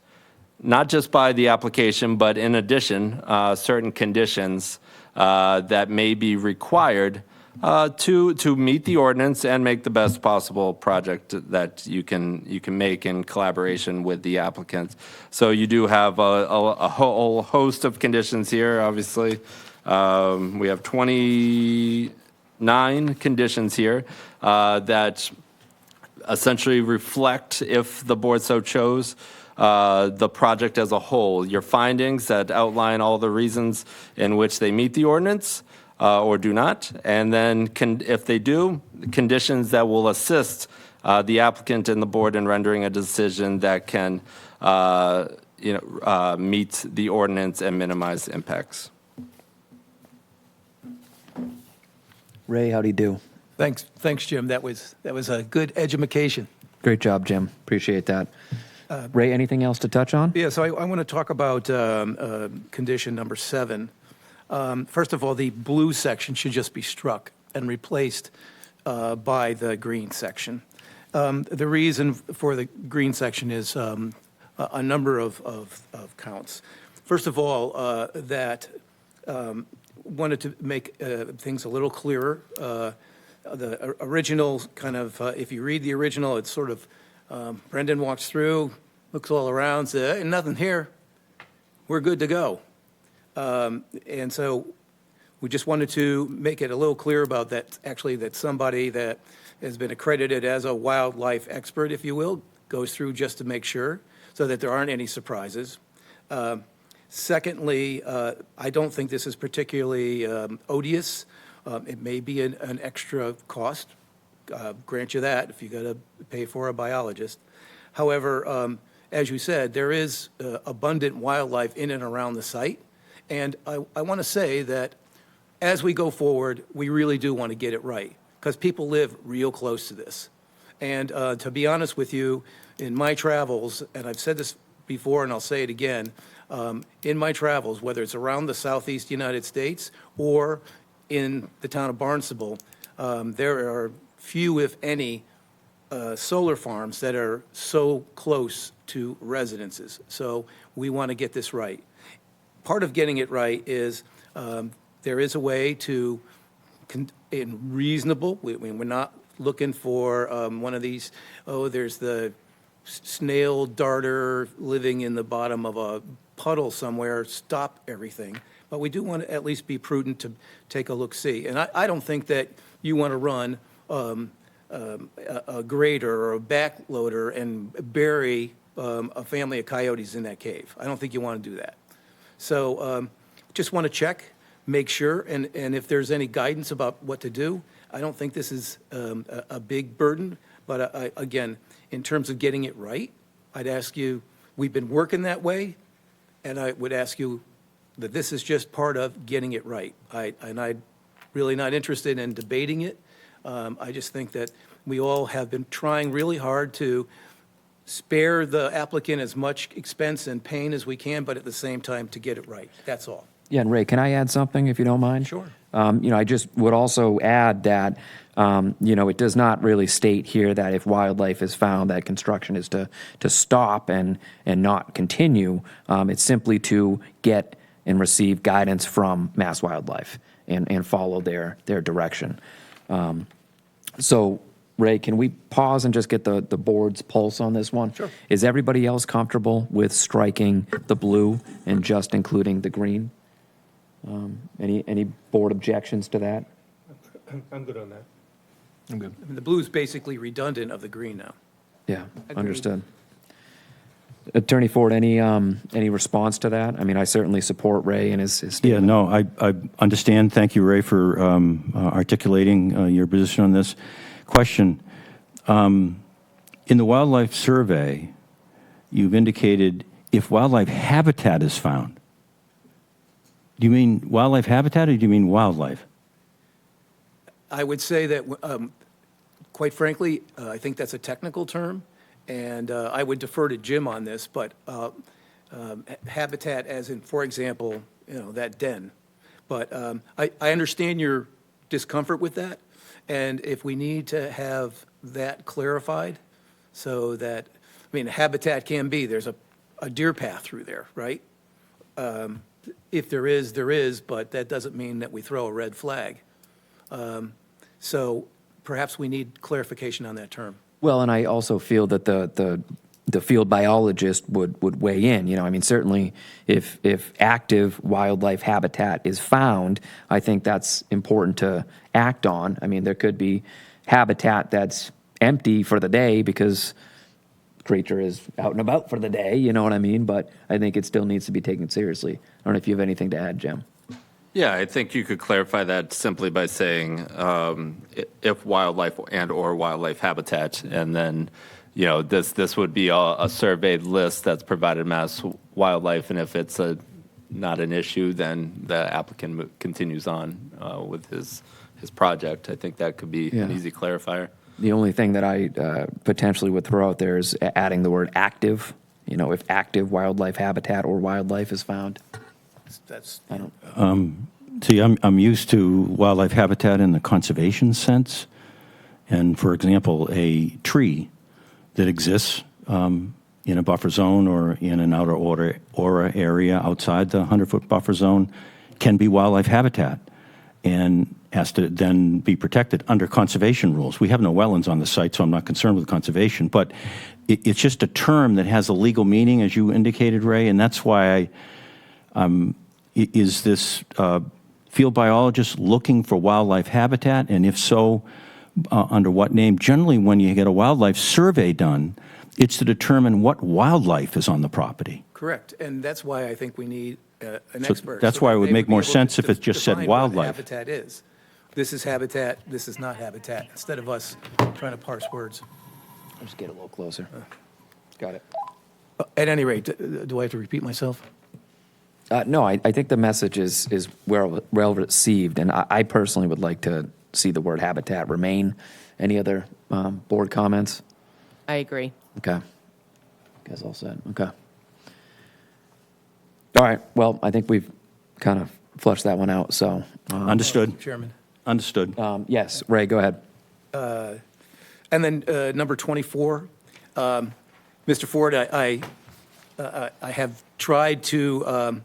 not just by the application, but in addition, certain conditions that may be required to meet the ordinance and make the best possible project that you can make in collaboration with the applicant. So you do have a whole host of conditions here, obviously. We have 29 conditions here that essentially reflect, if the board so chose, the project as a whole. Your findings that outline all the reasons in which they meet the ordinance or do not, and then if they do, conditions that will assist the applicant and the board in rendering a decision that can meet the ordinance and minimize impacts. Ray, how do you do? Thanks, Jim. That was a good edumacation. Great job, Jim. Appreciate that. Ray, anything else to touch on? Yeah, so I want to talk about condition number 7. First of all, the blue section should just be struck and replaced by the green section. The reason for the green section is a number of counts. First of all, that wanted to make things a little clearer. The original kind of, if you read the original, it's sort of, Brendan walks through, looks all around, says, hey, nothing here. We're good to go. And so we just wanted to make it a little clear about that, actually, that somebody that has been accredited as a wildlife expert, if you will, goes through just to make sure, so that there aren't any surprises. Secondly, I don't think this is particularly odious. It may be an extra cost, grant you that, if you got to pay for a biologist. However, as you said, there is abundant wildlife in and around the site. And I want to say that as we go forward, we really do want to get it right, because people live real close to this. And to be honest with you, in my travels, and I've said this before and I'll say it again, in my travels, whether it's around the southeast United States or in the town of Barnstable, there are few, if any, solar farms that are so close to residences. So we want to get this right. Part of getting it right is there is a way to, in reasonable, we're not looking for one of these, oh, there's the snail darter living in the bottom of a puddle somewhere, stop everything. But we do want to at least be prudent to take a look-see. And I don't think that you want to run a grader or a backloader and bury a family of coyotes in that cave. I don't think you want to do that. So just want to check, make sure, and if there's any guidance about what to do. I don't think this is a big burden, but again, in terms of getting it right, I'd ask you, we've been working that way, and I would ask you that this is just part of getting it right. I'm really not interested in debating it. I just think that we all have been trying really hard to spare the applicant as much expense and pain as we can, but at the same time to get it right. That's all. Yeah, and Ray, can I add something, if you don't mind? Sure. I just would also add that, it does not really state here that if wildlife is found, that construction is to stop and not continue. It's simply to get and receive guidance from Mass Wildlife and follow their direction. So, Ray, can we pause and just get the board's pulse on this one? Sure. Is everybody else comfortable with striking the blue and just including the green? Any board objections to that? I'm good on that. I mean, the blue is basically redundant of the green now. Yeah, understood. Attorney Ford, any response to that? I mean, I certainly support Ray and his Yeah, statement. no, I understand. Thank you, Ray, for articulating your position on this. Question, in the wildlife survey, you've indicated if wildlife habitat is found. Do you mean wildlife habitat or do you mean wildlife? I would say that, quite frankly, I think that's a technical term, and I would defer to Jim on this, but habitat as in, for example, that den. But I understand your discomfort with that, and if we need to have that clarified so that, habitat can be, there's a deer path through there, right? If there is, but that doesn't mean that we throw a red flag. So perhaps we need clarification on that term. Well, and I also feel that the field biologist would weigh in. Certainly if active wildlife habitat is found, I think that's important to act on. There could be habitat that's empty for the day because the creature is out and about for the day, you know what I mean? But I think it still needs to be taken seriously. I don't know if you have anything to add, Jim. Yeah, I think you could clarify that simply by saying if wildlife and/or wildlife habitat, and then, this would be a surveyed list that's provided Mass Wildlife, and if it's not an issue, then the applicant continues on with his project. I think that could be an easy clarifier. The only thing that I potentially would throw out there is adding the word active. If active wildlife habitat or wildlife is found. I don't. See, I'm used to wildlife habitat in the conservation sense. And for example, a tree that exists in a buffer zone or in an outer aura area outside the 100-foot buffer zone can be wildlife habitat and has to then be protected under conservation rules. We have no wetlands on the site, so I'm not concerned with conservation. But it's just a term that has a legal meaning, as you indicated, Ray, and that's why is this field biologist looking for wildlife habitat? And if so, under what name? Generally, when you get a wildlife survey done, it's to determine what wildlife is on the property. Correct, and that's why I think we need an So expert. that's so why that it would they make be more able to sense if it just said define what wildlife. habitat is. This is habitat, this is not habitat, instead of us trying to parse words. I'll just get a little closer. Got it. At any rate, do I have to repeat myself? No, I think the message is well received, and I personally would like to see the word habitat remain. Any other board comments? I agree. Okay. Guys all set? Okay. All right, well, I think we've kind of flushed that one out, so. Understood? Chairman. Understood. Yes, Ray, go ahead. And then number 24, Mr. Ford, I have tried to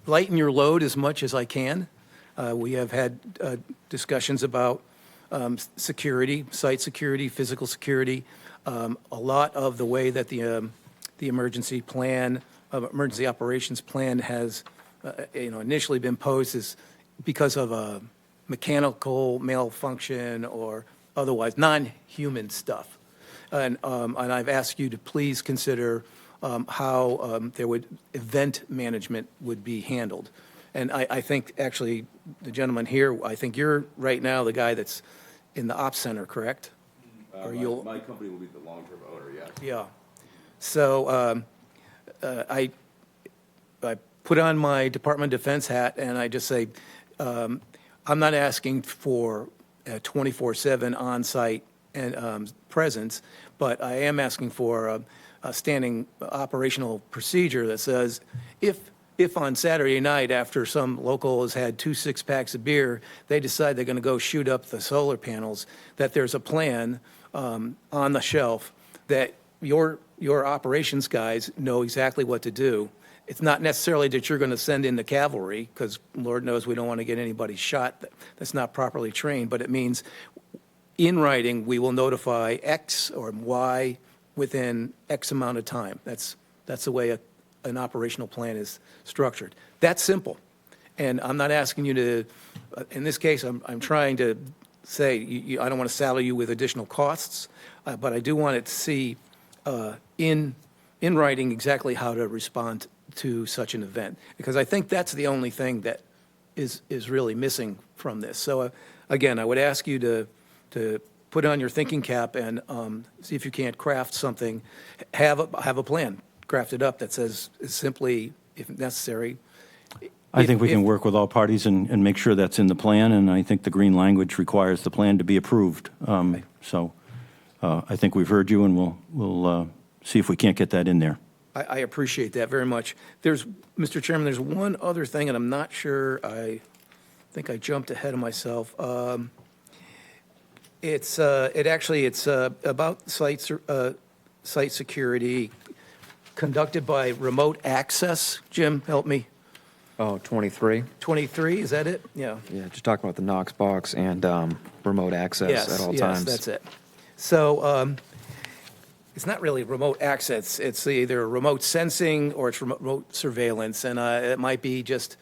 lighten your load as much as I can. We have had discussions about security, site security, physical security. A lot of the way that the emergency plan, emergency operations plan has, initially been posed is because of a mechanical malfunction or otherwise non-human stuff. And I've asked you to please consider how event management would be handled. And I think, actually, the gentleman here, I think you're right now the guy that's in the ops center, correct? Or you'll. My company will be the long-term owner, yes. Yeah. So I put on my Department of Defense hat, and I just say, I'm not asking for a 24/7 on-site and presence, but I am asking for a standing operational procedure that says, if on Saturday night, after some local has had 2 6-packs of beer, they decide they're going to go shoot up the solar panels, that there's a plan on the shelf that your operations guys know exactly what to do. It's not necessarily that you're going to send in the cavalry, because Lord knows we don't want to get anybody shot that's not properly trained, but it means in writing, we will notify X or Y within X amount of time. That's the way an operational plan is structured. That's simple. And I'm not asking you to, in this case, I'm trying to say, I don't want to saddle you with additional costs, but I do want it to see in writing exactly how to respond to such an event, because I think that's the only thing that is really missing from this. So again, I would ask you to put on your thinking cap and see if you can't craft something, have a plan crafted up that says simply, if necessary. I think we can work with all parties and make sure that's in the plan, and I think the green language requires the plan to be approved. So I think we've heard you, and we'll see if we can't get that in there. I appreciate that very much. Mr. Chairman, there's one other thing, and I'm not sure, I think I jumped ahead of myself. It's about site security conducted by remote access. Jim, help me. Oh, 23? 23, is that it? Yeah. Yeah, just talking about the Knox box and remote access at all times. Yes, that's it. So it's not really remote access. It's either remote sensing or it's remote surveillance, and it might be just,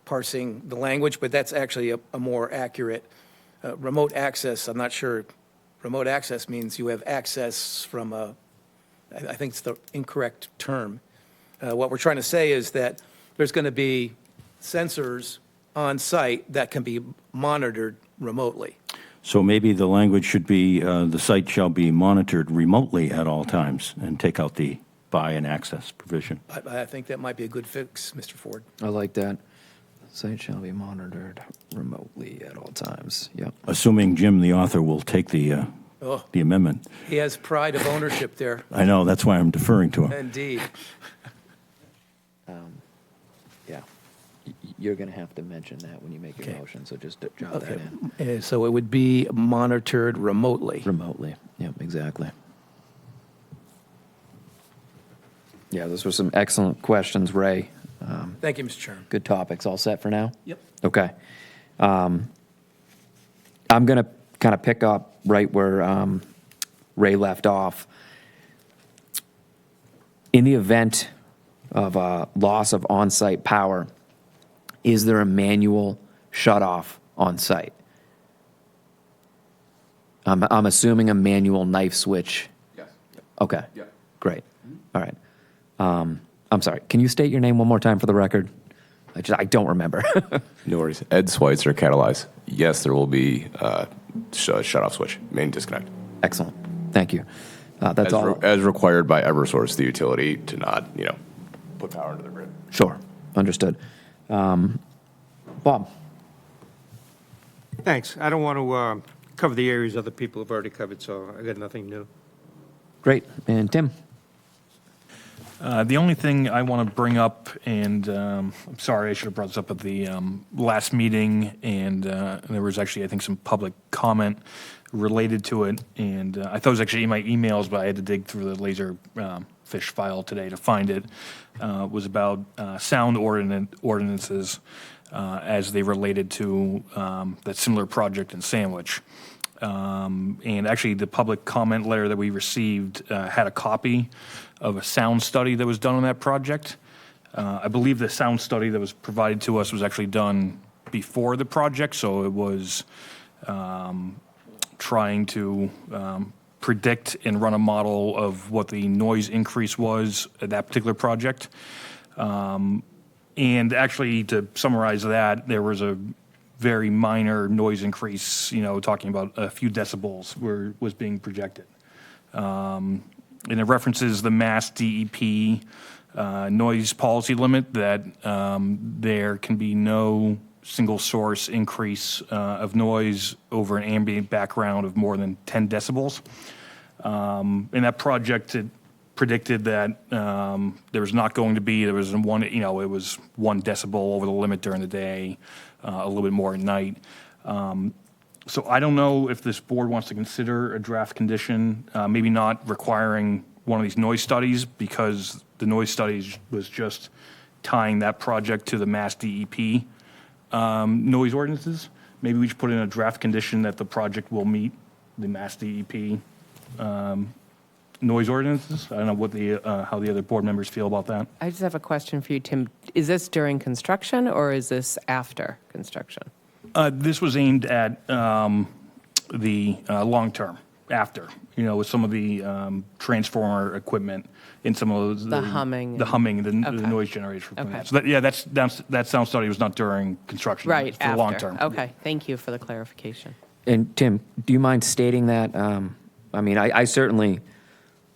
parsing the language, but that's actually a more accurate remote access. I'm not sure. Remote access means you have access from I think it's the incorrect term. What we're trying to say is that there's going to be sensors on site that can be monitored remotely. So maybe the language should be, the site shall be monitored remotely at all times, and take out the by and access provision. I think that might be a good fix, Mr. Ford. I like that. Site shall be monitored remotely at all times. Yep. Assuming Jim, the author, will take the amendment. He has pride of ownership there. I know, that's why I'm deferring to him. Indeed. Yeah. You're going to have to mention that when you make your motion, so just jot that in. So it would be monitored remotely. Remotely. Yep, exactly. Yeah, those were some excellent questions, Ray. Thank you, Mr. Chairman. Good topics. All set for now? Yep. Okay. I'm going to kind of pick up right where Ray left off. In the event of loss of on-site power, is there a manual shutoff on site? I'm assuming a manual knife switch. Yes. Okay. Yeah. Great. All right. I'm sorry. Can you state your name one more time for the record? I don't remember. No worries. Ed Schweitzer, Catalyze. Yes, there will be a shut-off switch, main disconnect. Excellent. Thank you. That's all. As required by Eversource, the utility, to not, put power into the grid. Sure. Understood. Bob? Thanks. I don't want to cover the areas other people have already covered, so I got nothing new. Great. And Tim? The only thing I want to bring up, and I'm sorry, I should have brought this up at the last meeting, and there was actually, I think, some public comment related to it, and I thought it was actually in my emails, but I had to dig through the Laserfish file today to find it. Was about sound ordinances as they related to that similar project in Sandwich. And actually, the public comment letter that we received had a copy of a sound study that was done on that project. I believe the sound study that was provided to us was actually done before the project, so it was trying to predict and run a model of what the noise increase was at that particular project. And actually, to summarize that, there was a very minor noise increase, talking about a few decibels was being projected. And it references the Mass DEP noise policy limit that there can be no single source increase of noise over an ambient background of more than 10 decibels. In that project, it predicted that there was not going to be, it was 1 decibel over the limit during the day, a little bit more at night. So I don't know if this board wants to consider a draft condition, maybe not requiring one of these noise studies, because the noise studies was just tying that project to the Mass DEP noise ordinances. Maybe we should put in a draft condition that the project will meet the Mass DEP noise ordinances. I don't know what how the other board members feel about that. I just have a question for you, Tim. Is this during construction or is this after construction? This was aimed at the long term, after, with some of the transformer equipment and some of those, The humming. the noise generators from Okay. that. So that sound study was not during construction. Right, It's for after. the long term. Okay, thank you for the clarification. And Tim, do you mind stating that? I certainly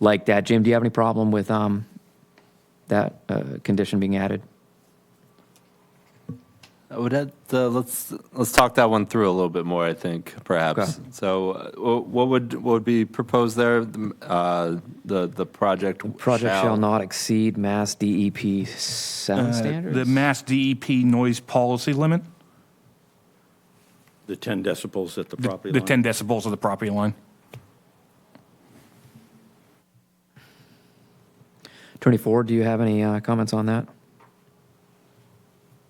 like that. Jim, do you have any problem with that condition being added? Let's talk that one through a little bit more, I think, perhaps. Okay. So what would be proposed there? The project Project shall not exceed Mass DEP sound standards? The Mass DEP noise policy limit, The 10 decibels at the property the line? 10 decibels of the property line. Attorney Ford, do you have any comments on that?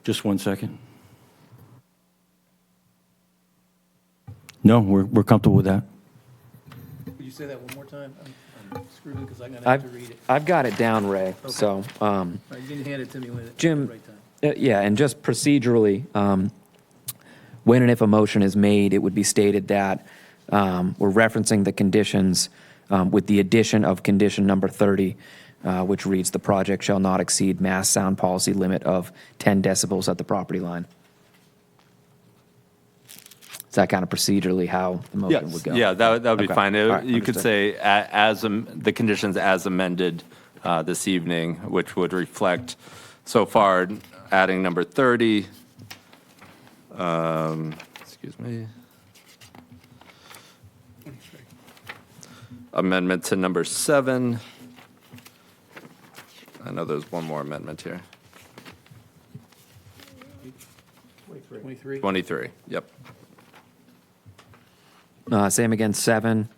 Just 1 second. No, we're comfortable with that. Could you say that one more time? I'm screwed because I'm going to have to read it. I've got it down, Ray, so. All right, you didn't hand it to me when it Jim, at the right time. yeah, and just procedurally, when and if a motion is made, it would be stated that we're referencing the conditions with the addition of condition number 30, which reads, "The project shall not exceed mass sound policy limit of 10 decibels at the property line." Is that kind of procedurally how the motion would go? Yeah, that would be Okay. fine. All right, You could understood. say the conditions as amended this evening, which would reflect so far adding number 30. Excuse me. Amendment to number 7. I know there's one more amendment here. 23. 23, yep. Same again, 7.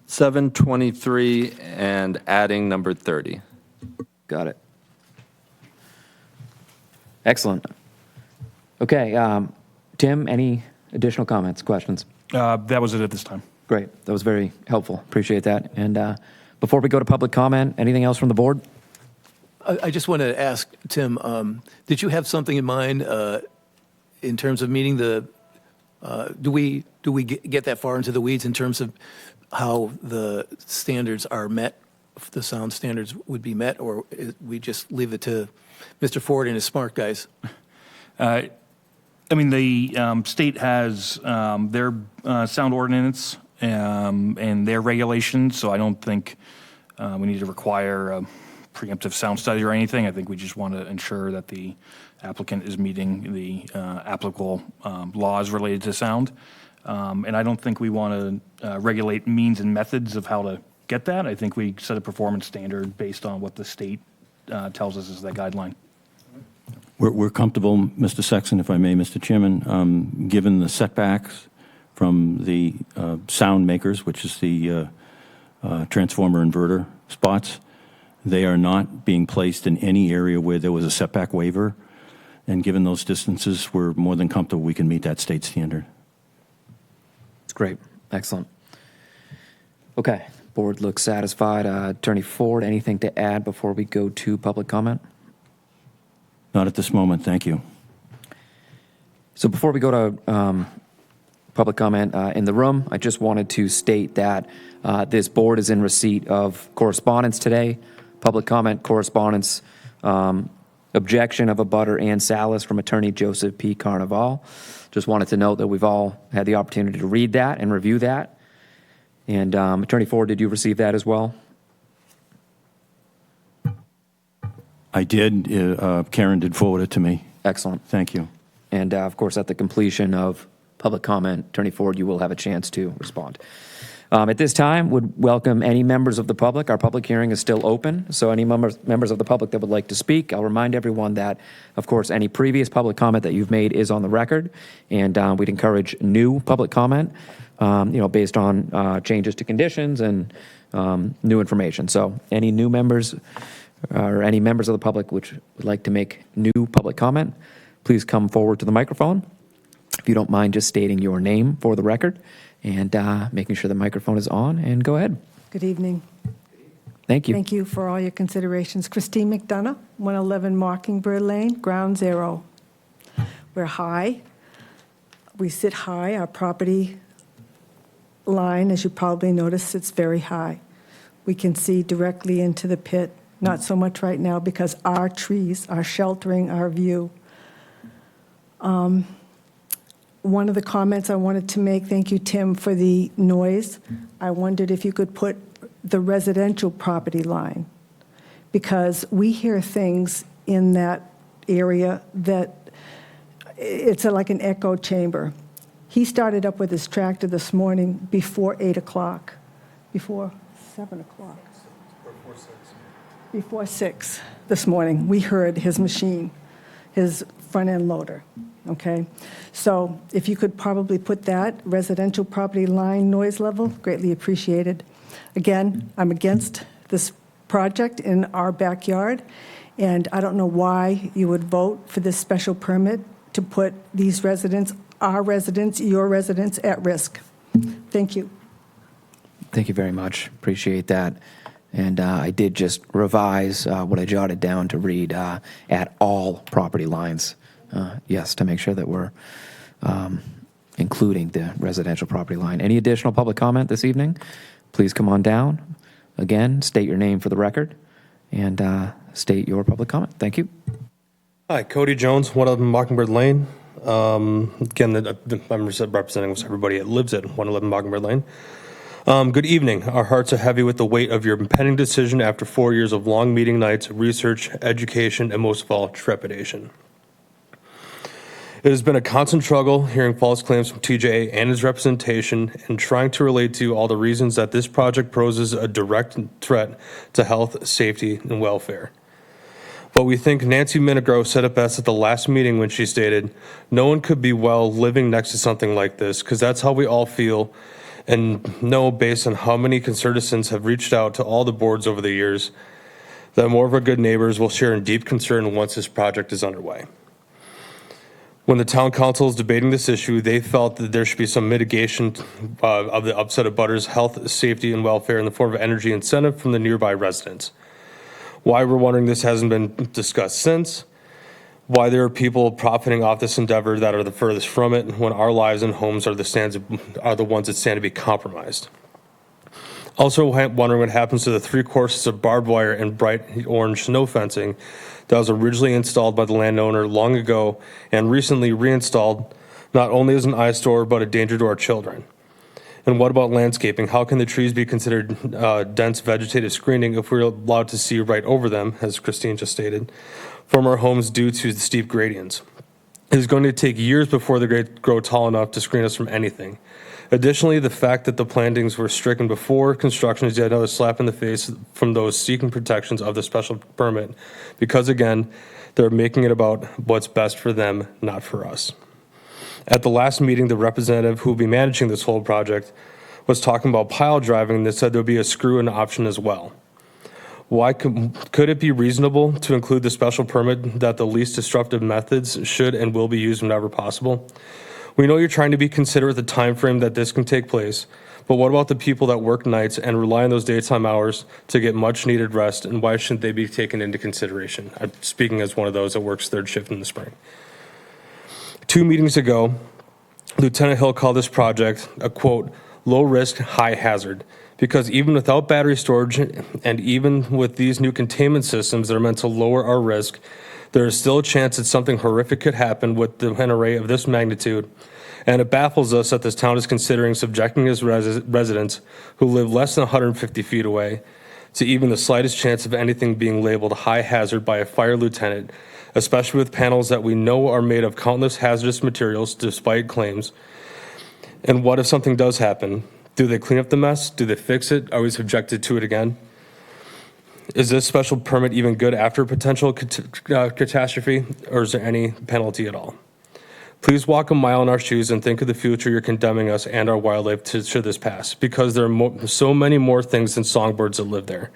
723 and adding number 30. Got it. Excellent. Okay, Tim, any additional comments, questions? That was it at this time. Great, that was very helpful, appreciate that. And before we go to public comment, anything else from the board? I just want to ask, Tim, did you have something in mind in terms of meeting the, do we get that far into the weeds in terms of how the standards are met, if the sound standards would be met, or we just leave it to Mr. Ford and his smart guys? I mean, the state has their sound ordinance and their regulations, so I don't think we need to require a preemptive sound study or anything. I think we just want to ensure that the applicant is meeting the applicable laws related to sound. And I don't think we want to regulate means and methods of how to get that. I think we set a performance standard based on what the state tells us is that guideline. We're comfortable, Mr. Sexton, if I may, Mr. Chairman, given the setbacks from the sound makers, which is the transformer inverter spots. They are not being placed in any area where there was a setback waiver. And given those distances, we're more than comfortable we can meet that state standard. It's great. Excellent. Okay. Board looks satisfied. Attorney Ford, anything to add before we go to public comment? Not at this moment, thank you. So before we go to public comment in the room, I just wanted to state that this board is in receipt of correspondence today, public comment correspondence, objection of abutter Ann Salas from attorney Joseph P. Carnival. Just wanted to note that we've all had the opportunity to read that and review that. And Attorney Ford, did you receive that as well? I did. Karen did forward it to me. Excellent. Thank you. And of course, at the completion of public comment, Attorney Ford, you will have a chance to respond. At this time, would welcome any members of the public. Our public hearing is still open, so any members of the public that would like to speak, I'll remind everyone that, of course, any previous public comment that you've made is on the record, and we'd encourage new public comment, based on changes to conditions and new information. So any new members or any members of the public which would like to make new public comment, please come forward to the microphone. If you don't mind just stating your name for the record and making sure the microphone is on, and go ahead. Good evening. Thank you. Thank you for all your considerations. Christine McDonough, 111 Mockingbird Lane, Ground Zero. We're high. We sit high. Our property line, as you probably noticed, sits very high. We can see directly into the pit. Not so much right now because our trees are sheltering our view. One of the comments I wanted to make, thank you, Tim, for the noise. I wondered if you could put the residential property line, because we hear things in that area that it's like an echo chamber. He started up with his tractor this morning before 8 o'clock, before 7 o'clock. Before 6 this morning, we heard his machine, his front-end loader, okay? So if you could probably put that residential property line noise level, greatly appreciated. Again, I'm against this project in our backyard, and I don't know why you would vote for this special permit to put these residents, our residents, your residents, at risk. Thank you. Thank you very much. Appreciate that. And I did just revise what I jotted down to read at all property lines. Yes, to make sure that we're including the residential property line. Any additional public comment this evening? Please come on down. Again, state your name for the record and state your public comment. Thank you. Hi, Cody Jones, 111 Mockingbird Lane. Again, I'm representing everybody that lives at 111 Mockingbird Lane. Good evening. Our hearts are heavy with the weight of your impending decision after 4 years of long meeting nights, research, education, and most of all, trepidation. It has been a constant struggle hearing false claims from TJA and his representation and trying to relate to all the reasons that this project poses a direct threat to health, safety, and welfare. But we think Nancy Minigro said it best at the last meeting when she stated, "No one could be well living next to something like this, because that's how we all feel and know based on how many citizens have reached out to all the boards over the years that more of our good neighbors will share in deep concern once this project is underway." When the town council is debating this issue, they felt that there should be some mitigation of the upset of butters' health, safety, and welfare in the form of energy incentive from the nearby residents. Why we're wondering this hasn't been discussed since, why there are people profiting off this endeavor that are the furthest from it when our lives and homes are the ones that stand to be compromised. Also wondering what happens to the 3 courses of barbed wire and bright orange snow fencing that was originally installed by the landowner long ago and recently reinstalled, not only as an eyesore, but a danger to our children. And what about landscaping? How can the trees be considered dense vegetative screening if we're allowed to see right over them, as Christine just stated, from our homes due to the steep gradients? It is going to take years before they grow tall enough to screen us from anything. Additionally, the fact that the plantings were stricken before construction is yet another slap in the face from those seeking protections of the special permit, because again, they're making it about what's best for them, not for us. At the last meeting, the representative who will be managing this whole project was talking about pile driving and they said there would be a screw-in option as well. Why could it be reasonable to include the special permit that the least disruptive methods should and will be used whenever possible? We know you're trying to be considerate of the time frame that this can take place, but what about the people that work nights and rely on those daytime hours to get much needed rest, and why shouldn't they be taken into consideration? I'm speaking as one of those that works third shift in the spring. 2 meetings ago, Lieutenant Hill called this project a, quote, low risk, high hazard, because even without battery storage and even with these new containment systems that are meant to lower our risk, there is still a chance that something horrific could happen with an array of this magnitude. And it baffles us that this town is considering subjecting its residents who live less than 150 feet away to even the slightest chance of anything being labeled high hazard by a fire lieutenant, especially with panels that we know are made of countless hazardous materials despite claims. And what if something does happen? Do they clean up the mess? Do they fix it? Are we subjected to it again? Is this special permit even good after a potential catastrophe, or is there any penalty at all? Please walk a mile in our shoes and think of the future you're condemning us and our wildlife to should this pass, because there are so many more things than songbirds that live there.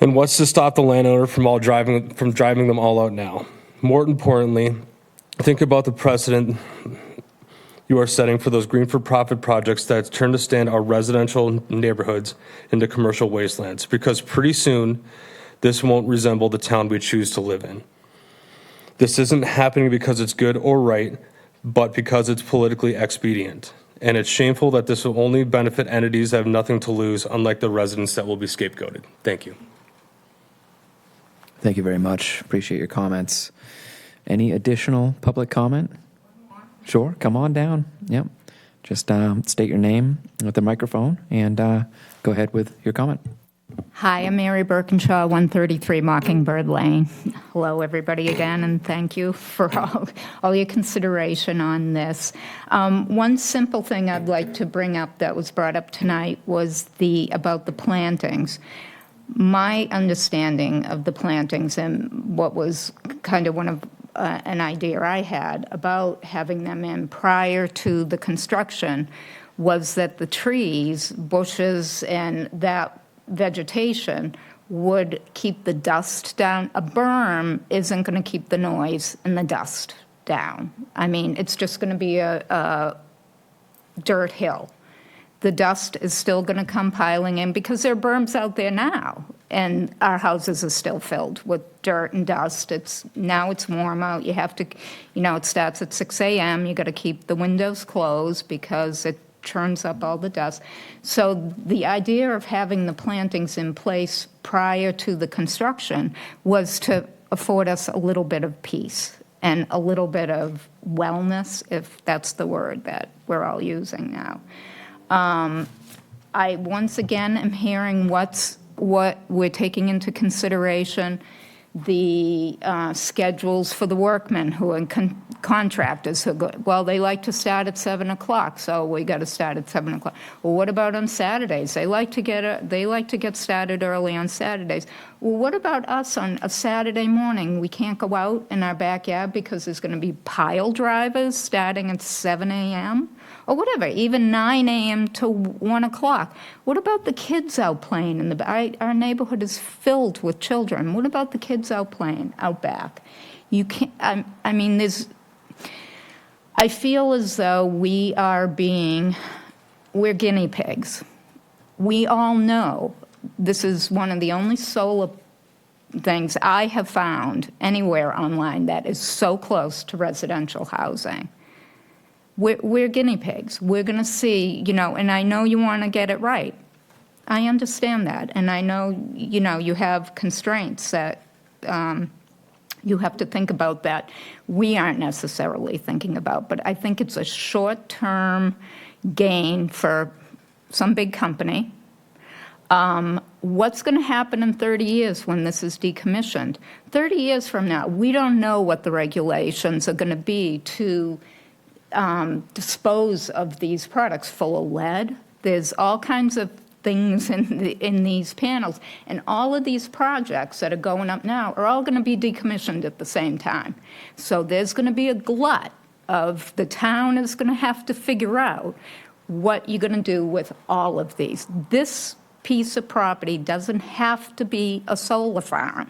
And what's to stop the landowner from driving them all out now? More importantly, think about the precedent you are setting for those green-for-profit projects that turn to stand our residential neighborhoods into commercial wastelands, because pretty soon this won't resemble the town we choose to live in. This isn't happening because it's good or right, but because it's politically expedient. And it's shameful that this will only benefit entities that have nothing to lose, unlike the residents that will be scapegoated. Thank you. Thank you very much. Appreciate your comments. Any additional public comment? Sure, come on down. Yep. Just state your name with the microphone and go ahead with your comment. Hi, I'm Mary Birkinshaw, 133 Mockingbird Lane. Hello, everybody, again, and thank you for all your consideration on this. One simple thing I'd like to bring up that was brought up tonight was about the plantings. My understanding of the plantings and what was kind of an idea I had about having them in prior to the construction was that the trees, bushes, and that vegetation would keep the dust down. A berm isn't going to keep the noise and the dust down. I mean, it's just going to be a dirt hill. The dust is still going to come piling in because there are berms out there now, and our houses are still filled with dirt and dust. Now it's warm out. You have to, it starts at 6 a.m. You got to keep the windows closed because it churns up all the dust. So the idea of having the plantings in place prior to the construction was to afford us a little bit of peace and a little bit of wellness, if that's the word that we're all using now. I once again am hearing what we're taking into consideration, the schedules for the workmen who are contractors who go, well, they like to start at 7 o'clock, so we got to start at 7 o'clock. Well, what about on Saturdays? They like to get started early on Saturdays. Well, what about us on a Saturday morning? We can't go out in our backyard because there's going to be pile drivers starting at 7 a.m. or whatever, even 9 a.m. to 1 o'clock. What about the kids out playing? Our neighborhood is filled with children. What about the kids out playing out back? You can't. I feel as though we're guinea pigs. We all know this is one of the only solar things I have found anywhere online that is so close to residential housing. We're guinea pigs. We're going to see, and I know you want to get it right. I understand that, and I know, you have constraints that you have to think about that we aren't necessarily thinking about, but I think it's a short-term gain for some big company. What's going to happen in 30 years when this is decommissioned? 30 years from now, we don't know what the regulations are going to be to dispose of these products full of lead. There's all kinds of things in these panels, and all of these projects that are going up now are all going to be decommissioned at the same time. So there's going to be a glut of the town is going to have to figure out what you're going to do with all of these. This piece of property doesn't have to be a solar farm.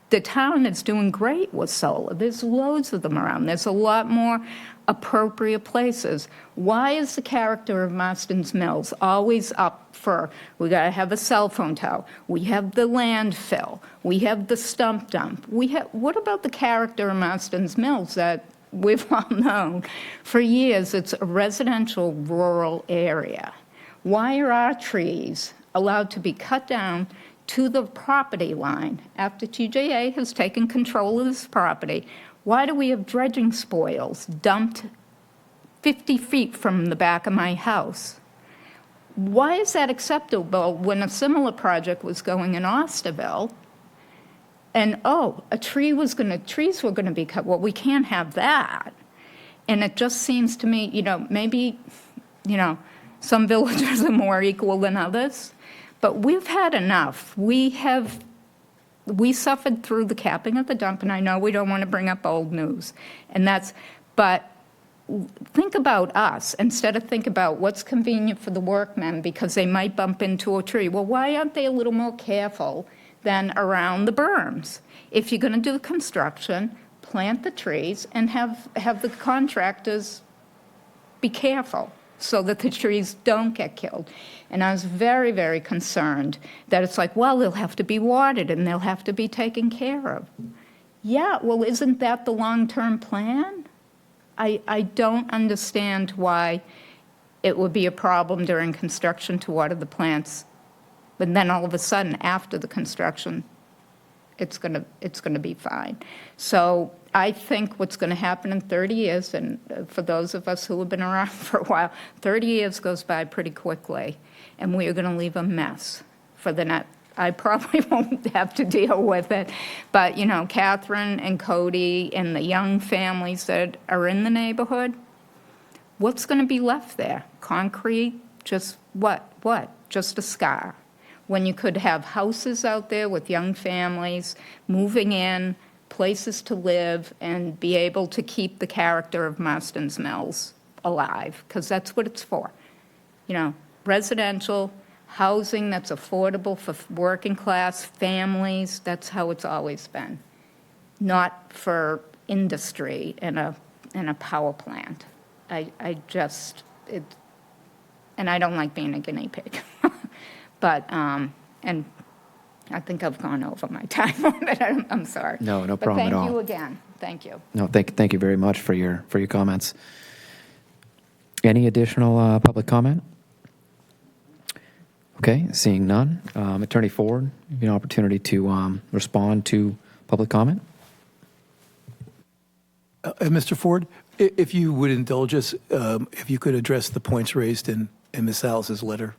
The town is doing great with solar. There's loads of them around. There's a lot more appropriate places. Why is the character of Marston's Mills always up for, we got to have a cell phone tower, we have the landfill, we have the stump dump. What about the character of Marston's Mills that we've all known for years? It's a residential rural area. Why are our trees allowed to be cut down to the property line after TJA has taken control of this property? Why do we have dredging spoils dumped 50 feet from the back of my house? Why is that acceptable when a similar project was going in Osterville? And, trees were going to be cut. Well, we can't have that. And it just seems to me, maybe, some villages are more equal than others. But we've had enough. We suffered through the capping of the dump, and I know we don't want to bring up old news. But think about us instead of think about what's convenient for the workmen because they might bump into a tree. Well, why aren't they a little more careful than around the berms? If you're going to do construction, plant the trees and have the contractors be careful so that the trees don't get killed. And I was very, very concerned that it's like, well, they'll have to be watered and they'll have to be taken care of. Yeah, well, isn't that the long-term plan? I don't understand why it would be a problem during construction to water the plants, but then all of a sudden, after the construction, it's gonna be fine. So I think what's going to happen in 30 years, and for those of us who have been around for a while, 30 years goes by pretty quickly, and we are going to leave a mess for the next. I probably won't have to deal with it, but, Catherine and Cody and the young families that are in the neighborhood, what's going to be left there? Concrete? Just what? Just a scar. When you could have houses out there with young families moving in, places to live, and be able to keep the character of Marston's Mills alive, because that's what it's for. Residential housing that's affordable for working class families, that's how it's always been. Not for industry and a power plant. And I don't like being a guinea pig. But, and I think I've gone over my time on it. I'm sorry. No problem at all. But thank you again. Thank you. No, thank you very much for your comments. Any additional public comment? Okay, seeing none. Attorney Ford, you have an opportunity to respond to public comment. Mr. Ford, if you would indulge us, if you could address the points raised in Ms. Salas's letter.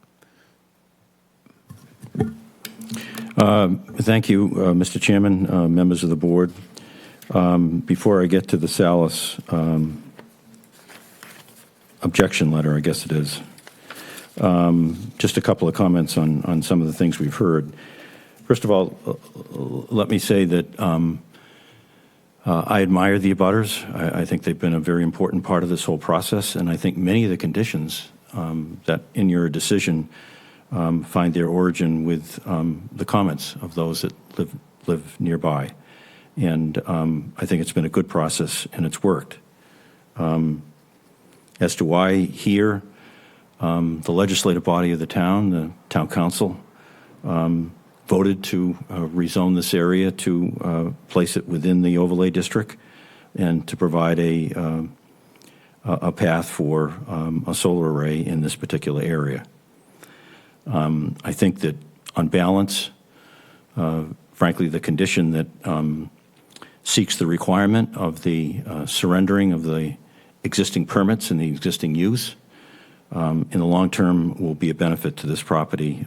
Thank you, Mr. Chairman, members of the board. Before I get to the Salas objection letter, I guess it is, just a couple of comments on some of the things we've heard. First of all, let me say that I admire the abutters. I think they've been a very important part of this whole process, and I think many of the conditions that in your decision find their origin with the comments of those that live nearby. And I think it's been a good process, and it's worked. As to why here, the legislative body of the town council, voted to rezone this area to place it within the overlay district and to provide a path for a solar array in this particular area. I think that on balance, frankly, the condition that seeks the requirement of the surrendering of the existing permits and the existing use in the long term will be a benefit to this property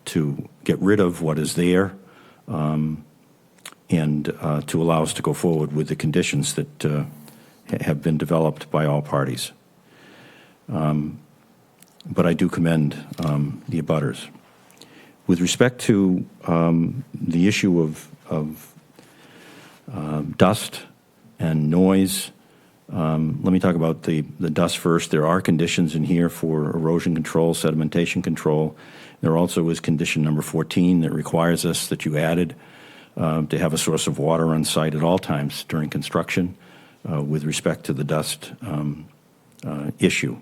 to get rid of what is there and to allow us to go forward with the conditions that have been developed by all parties. But I do commend the abutters. With respect to the issue of dust and noise, let me talk about the dust first. There are conditions in here for erosion control, sedimentation control. There also is condition number 14 that requires us, that you added, to have a source of water on site at all times during construction with respect to the dust issue.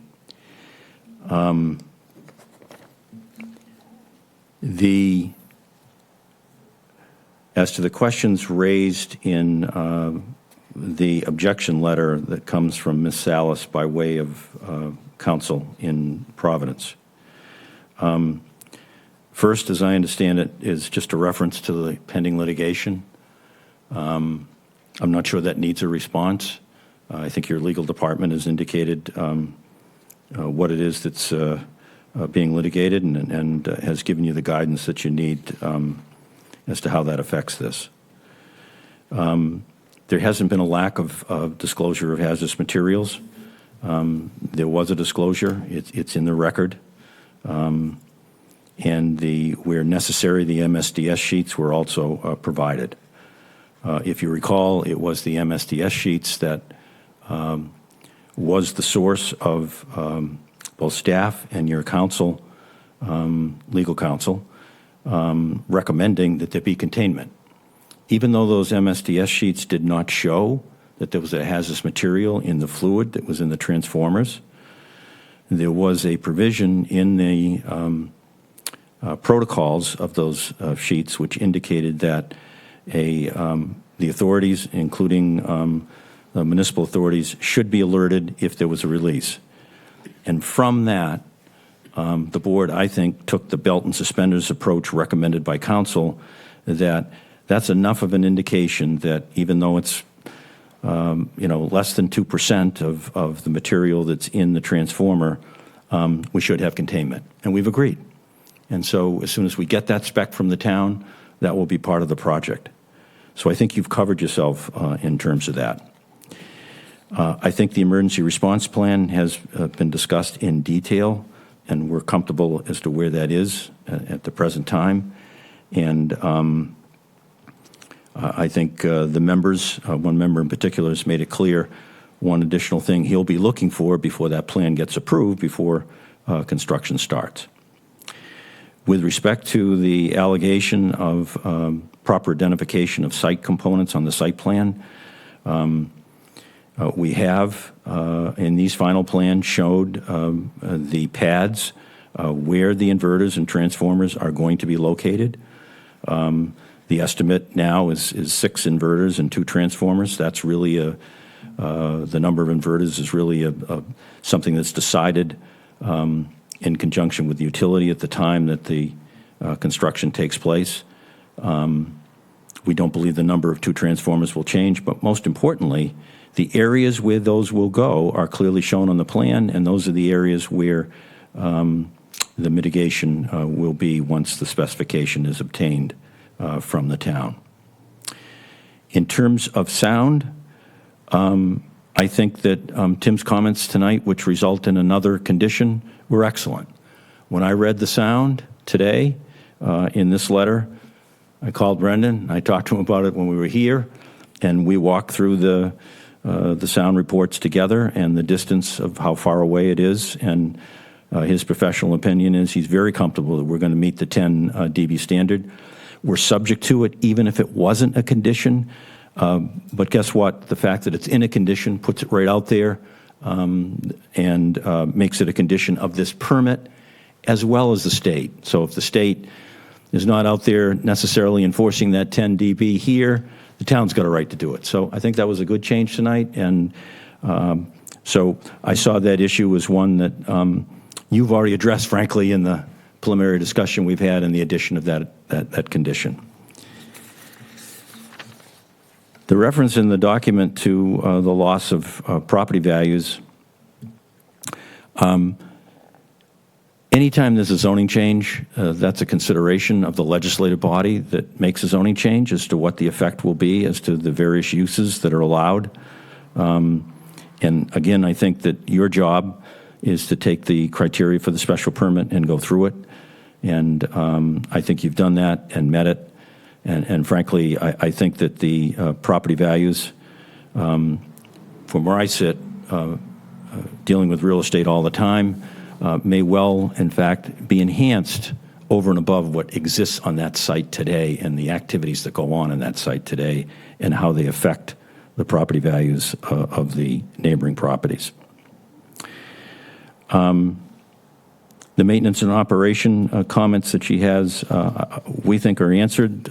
As to the questions raised in the objection letter that comes from Ms. Salas by way of counsel in Providence. First, as I understand it, is just a reference to the pending litigation. I'm not sure that needs a response. I think your legal department has indicated what it is that's being litigated and has given you the guidance that you need as to how that affects this. There hasn't been a lack of disclosure of hazardous materials. There was a disclosure. It's in the record. And where necessary, the MSDS sheets were also provided. If you recall, it was the MSDS sheets that was the source of both staff and your counsel, legal counsel, recommending that there be containment. Even though those MSDS sheets did not show that there was a hazardous material in the fluid that was in the transformers, there was a provision in the protocols of those sheets which indicated that the authorities, including the municipal authorities, should be alerted if there was a release. And from that, the board, I think, took the belt and suspenders approach recommended by council, that's enough of an indication that even though it's less than 2% of the material that's in the transformer, we should have containment. And we've agreed. And so as soon as we get that spec from the town, that will be part of the project. So I think you've covered yourself in terms of that. I think the emergency response plan has been discussed in detail, and we're comfortable as to where that is at the present time. And I think the members, one member in particular, has made it clear one additional thing he'll be looking for before that plan gets approved, before construction starts. With respect to the allegation of proper identification of site components on the site plan, we have, in these final plans, showed the pads where the inverters and transformers are going to be located. The estimate now is 6 inverters and 2 transformers. That's really the number of inverters is really something that's decided in conjunction with the utility at the time that the construction takes place. We don't believe the number of 2 transformers will change, but most importantly, the areas where those will go are clearly shown on the plan, and those are the areas where the mitigation will be once the specification is obtained from the town. In terms of sound, I think that Tim's comments tonight, which result in another condition, were excellent. When I read the sound today in this letter, I called Brendan. I talked to him about it when we were here, and we walked through the sound reports together and the distance of how far away it is. And his professional opinion is he's very comfortable that we're going to meet the 10 dB standard. We're subject to it even if it wasn't a condition. But guess what? The fact that it's in a condition puts it right out there and makes it a condition of this permit as well as the state. So if the state is not out there necessarily enforcing that 10 dB here, the town's got a right to do it. So I think that was a good change tonight. And so I saw that issue as one that you've already addressed, frankly, in the preliminary discussion we've had and the addition of that condition. The reference in the document to the loss of property values, anytime there's a zoning change, that's a consideration of the legislative body that makes a zoning change as to what the effect will be as to the various uses that are allowed. And again, I think that your job is to take the criteria for the special permit and go through it. And I think you've done that and met it. And frankly, I think that the property values, from where I sit, dealing with real estate all the time, may well, in fact, be enhanced over and above what exists on that site today and the activities that go on in that site today and how they affect the property values of the neighboring properties. The maintenance and operation comments that she has, we think are answered.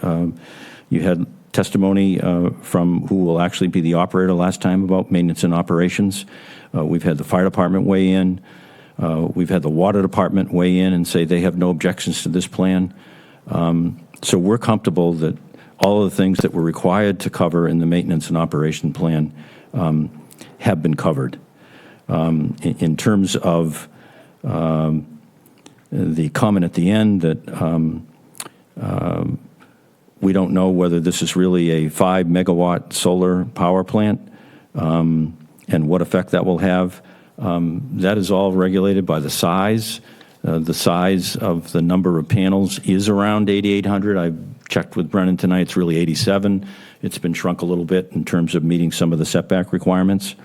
You had testimony from who will actually be the operator last time about maintenance and operations. We've had the fire department weigh in. We've had the water department weigh in and say they have no objections to this plan. So we're comfortable that all of the things that were required to cover in the maintenance and operation plan have been covered. In terms of the comment at the end that we don't know whether this is really a 5 megawatt solar power plant and what effect that will have. That is all regulated by the size. The size of the number of panels is around 8,800. I checked with Brennan tonight. It's really 87. It's been shrunk a little bit in terms of meeting some of the setback requirements.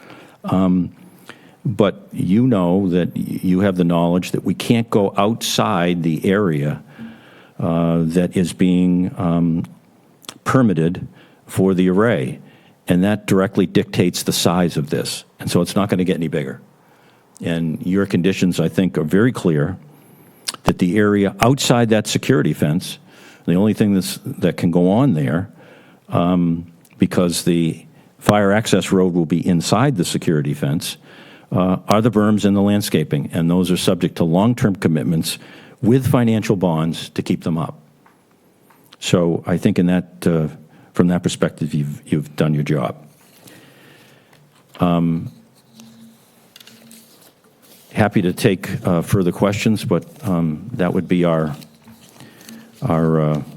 But you know that you have the knowledge that we can't go outside the area that is being permitted for the array. And that directly dictates the size of this. And so it's not going to get any bigger. And your conditions, I think, are very clear that the area outside that security fence, the only thing that can go on there, because the fire access road will be inside the security fence, are the berms and the landscaping, and those are subject to long-term commitments with financial bonds to keep them up. So I think in that, from that perspective, you've done your job. Happy to take further questions, but that would be our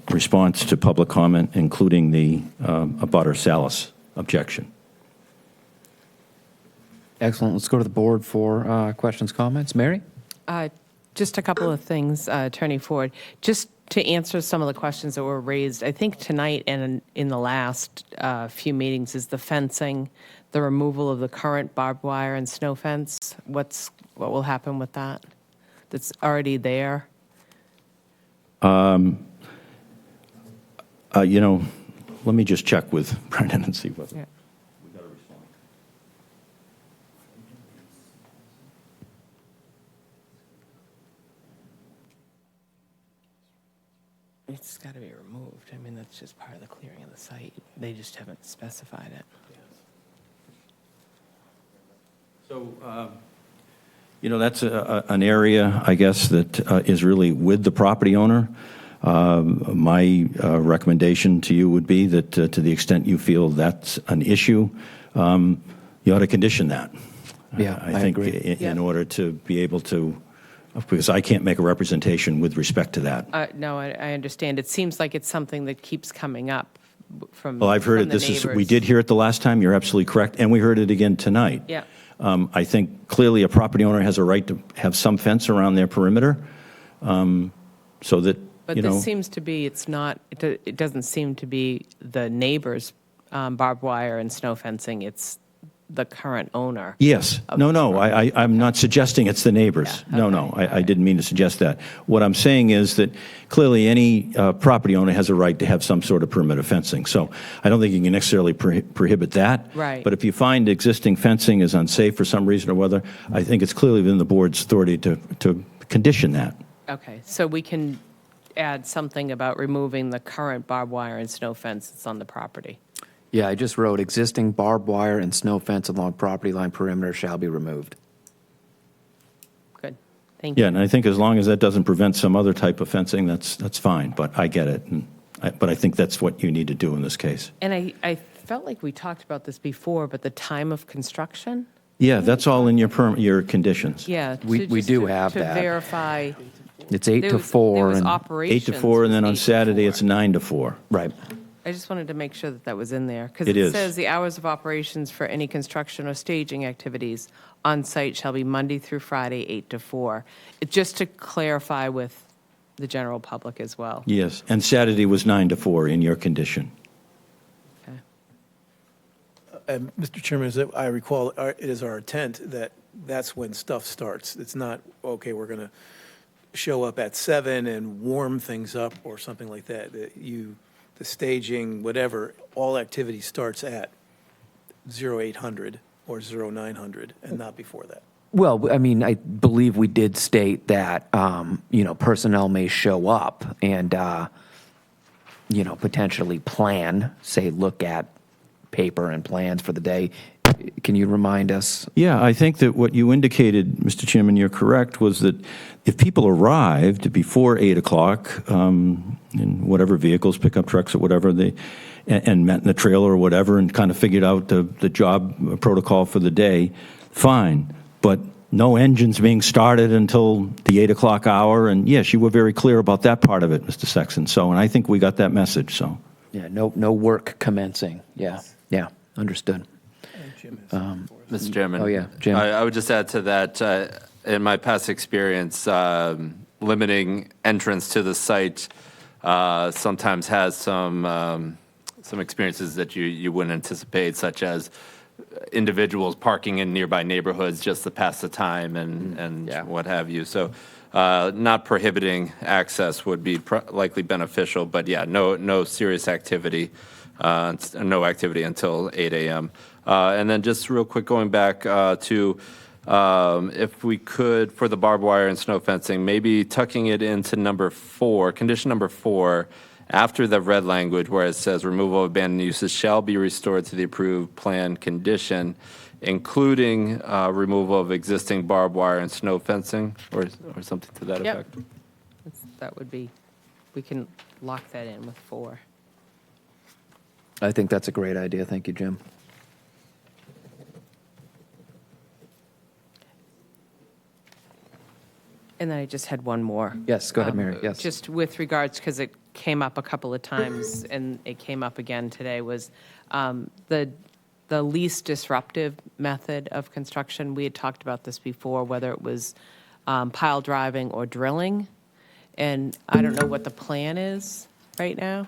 response to public comment, including the abutter Salas objection. Excellent. Let's go to the board for questions, comments. Mary? Just a couple of things, Attorney Ford. Just to answer some of the questions that were raised, I think tonight and in the last few meetings is the fencing, the removal of the current barbed wire and snow fence. What will happen with that? That's already there? You know, let me just check with Brendan and see what. Yeah. It's got to be removed. I mean, that's just part of the clearing of the site. They just haven't specified it. So, you know, that's an area, I guess, that is really with the property owner. My recommendation to you would be that to the extent you feel that's an issue, you ought to condition that. Yeah, I think agree. in order to be able to, because I can't make a representation with respect to that. No, I understand. It seems like it's something that keeps coming up from Well, I've heard from it. the This is, we neighbors. did hear it the last time. You're absolutely correct. And we heard it again tonight. Yeah. I think clearly a property owner has a right to have some fence around their perimeter, so that, But you know. this seems to be, it's not, it doesn't seem to be the neighbors' barbed wire and snow fencing. It's the current owner. Yes. No, I'm not suggesting it's the neighbors. Yeah, No, I didn't mean to suggest that. What I'm saying is that clearly any property owner has a right to have some sort of perimeter fencing. So I don't think you can necessarily prohibit that. Right. But if you find existing fencing is unsafe for some reason or whether, I think it's clearly within the board's authority to condition that. Okay, so we can add something about removing the current barbed wire and snow fence that's on the property. Yeah, I just wrote, existing barbed wire and snow fence along property line perimeter shall be removed. Good. Thank you. Yeah, and I think as long as that doesn't prevent some other type of fencing, that's fine, but I get it. But I think that's what you need to do in this case. And I felt like we talked about this before, but the time of construction? Yeah, that's all in your conditions. Yeah. We just do have to that. verify. It's 8 There to was- 4. there was and operations 8 to 4, and then was on 8 to Saturday, 4. it's 9 to 4. Right. I just wanted to make sure that that was in there. Because It it is. says the hours of operations for any construction or staging activities on site shall be Monday through Friday, 8 to 4. Just to clarify with the general public as well. Yes, and Saturday was 9 to 4 in your condition. Mr. Chairman, as I recall, it is our intent that that's when stuff starts. It's not, okay, we're going to show up at 7 and warm things up or something like that. The staging, whatever, all activity starts at 0800 or 0900 and not before that. Well, I mean, I believe we did state that, personnel may show up and, potentially plan, say, look at paper and plans for the day. Can you remind us? Yeah, I think that what you indicated, Mr. Chairman, you're correct, was that if people arrived before 8 o'clock in whatever vehicles, pickup trucks or whatever, and met in the trailer or whatever and kind of figured out the job protocol for the day, fine. But no engines being started until the 8 o'clock hour. And yes, you were very clear about that part of it, Mr. Sexton. So, and I think we got that message, so. Yeah, no work commencing. Yeah, understood. Mr. Chairman. Oh, yeah, Jim. I would just add to that, in my past experience, limiting entrance to the site sometimes has some experiences that you wouldn't anticipate, such as individuals parking in nearby neighborhoods just to pass the time and what have you. So not prohibiting access would be likely beneficial, but yeah, no serious activity, no activity until 8 a.m. And then just real quick, going back to if we could, for the barbed wire and snow fencing, maybe tucking it into number 4, condition number 4, after the red language where it says removal of abandoned uses shall be restored to the approved plan condition, including removal of existing barbed wire and snow fencing, or something to that Yep. effect. That would be, we can lock that in with 4. I think that's a great idea. Thank you, Jim. And then I just had one more. Yes, go ahead, Mary. Yes. Just with regards, because it came up a couple of times, and it came up again today, was the least disruptive method of construction. We had talked about this before, whether it was pile driving or drilling, and I don't know what the plan is right now.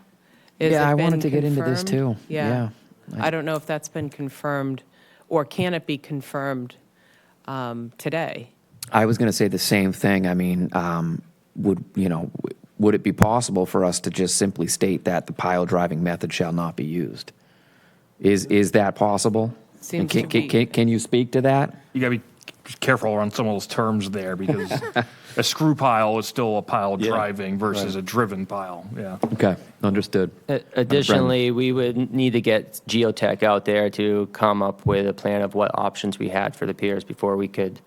Has Yeah, it I been wanted to get into this confirmed? too. Yeah. I don't know if that's been confirmed, or can it be confirmed today? I was going to say the same thing. I mean, would it be possible for us to just simply state that the pile driving method shall not be used? Is that possible? Seems And to be. can you speak to that? You got to be careful around some of those terms there because a screw pile is still a pile driving versus a driven pile. Yeah. Okay, understood. Additionally, we would need to get geotech out there to come up with a plan of what options we had for the piers before we could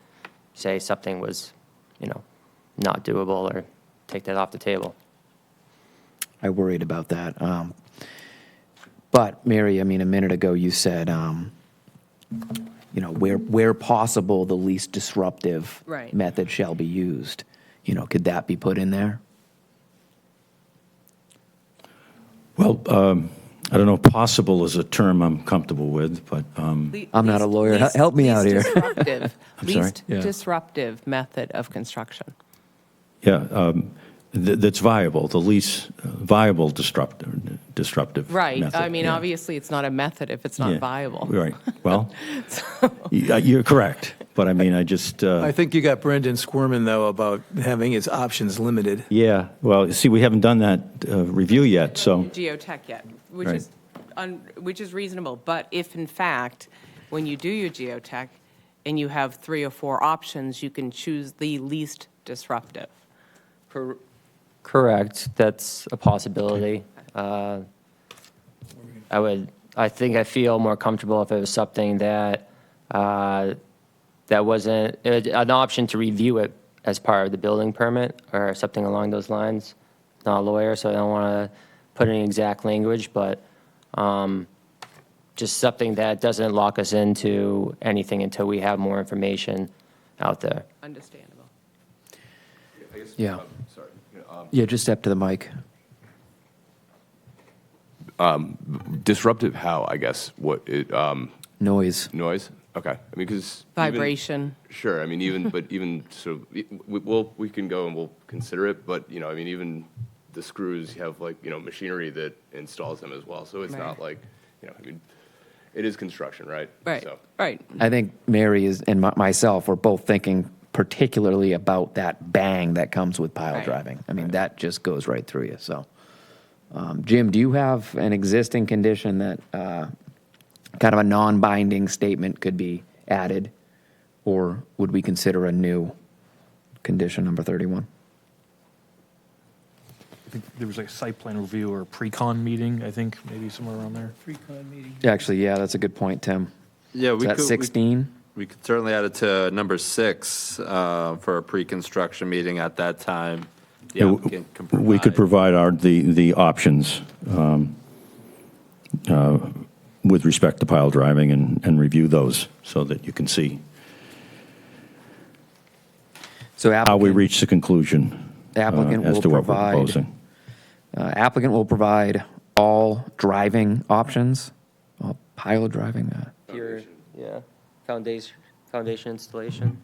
say something was, not doable or take that off the table. I worried about that. But Mary, I mean, a minute ago you said, where possible, the least disruptive Right. method shall be used. Could that be put in there? Well, I don't know, possible is a term I'm comfortable with, but, I'm not a lawyer. Help me out here. I'm sorry? Least disruptive method of construction. yeah, that's viable, the least viable disruptive Right. method, I mean, yeah. obviously, it's not a method if it's not Yeah, viable. Right, well, you're correct, but I mean, I just, I think you got Brendan squirming, though, about having his options limited. yeah, well, see, we haven't done that review yet, so, Geotech yet, Right. which is reasonable. But if in fact, when you do your geotech and you have 3 or 4 options, you can choose the least disruptive. Correct, that's a possibility. I feel more comfortable if it was something that wasn't, an option to review it as part of the building permit or something along those lines. Not a lawyer, so I don't want to put any exact language, but just something that doesn't lock us into anything until we have more information out there. Understandable. Yeah. Sorry. Yeah, just step to the mic. Disruptive how, I guess, what it, Noise. noise? Okay. I mean, because. Vibration. Sure, I mean, but even, so, we can go and we'll consider it, but, I mean, even the screws, you have like, machinery that installs them as well, so it's Right. not like, I mean, it is construction, right? Right, So, right. I think Mary and myself were both thinking particularly about that bang that comes with pile Right. driving. I mean, that just goes right through you, so. Jim, do you have an existing condition that kind of a non-binding statement could be added? Or would we consider a new condition number 31? I think there was like a site plan review or a pre-con meeting, I think, maybe somewhere around there. Pre-con meeting. Actually, yeah, that's a good point, Tim. Yeah, Is that 16? We could certainly add it to number 6 for a pre-construction meeting at that time. The Yeah, applicant can We could provide the options with respect to pile driving and review those so that you can see So how we reach the conclusion applicant as will to what we're provide, proposing. applicant will provide all driving options, all pile driving, Yeah, foundation installation.